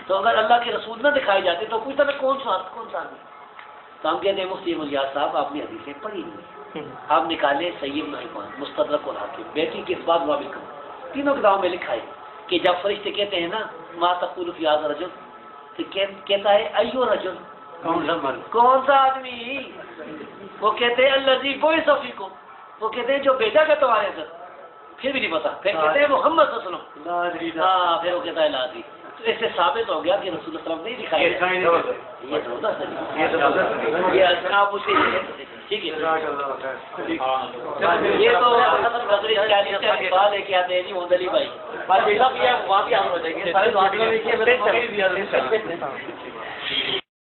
تو اگر اللہ کے رسول نہ دکھائے جاتے تو پوچھتا نا کون سا آدمی، تو ہم کہتے ہیں مفتی ملیار صاحب آپ نے حدیثیں پڑھی نہیں، آپ نکالے سید نحیفان مستدرک اور حاکم بیٹی کے اس بات وابل کرو، تینوں کتابوں میں لکھا ہے کہ جب فرشتے کہتے ہیں نا ما تقول فی ھذا الرجل، تو کہتا ہے ایو رجل، کون سا آدمی، وہ کہتے ہیں الذی بعث فیکم، وہ کہتے ہیں جو بھیجا گیا تمہارے اندر، پھر بھی نہیں پتا، پھر کہتے ہیں محمد صلی اللہ علیہ وسلم، ہاں پھر وہ کہتا ہے لا ادری۔ تو اس سے ثابت ہو گیا کہ رسول اللہ صلی اللہ علیہ وسلم نہیں دکھایا، یہ زبردست ہے، یہ آپ اسے ٹھیک ہے۔ یہ تو نظری چالیس کا سوال ہے کہ آتے ہیں جی مدلی بھائی، سب یہ وہاں بھی ہم ہو جائیں گے سارے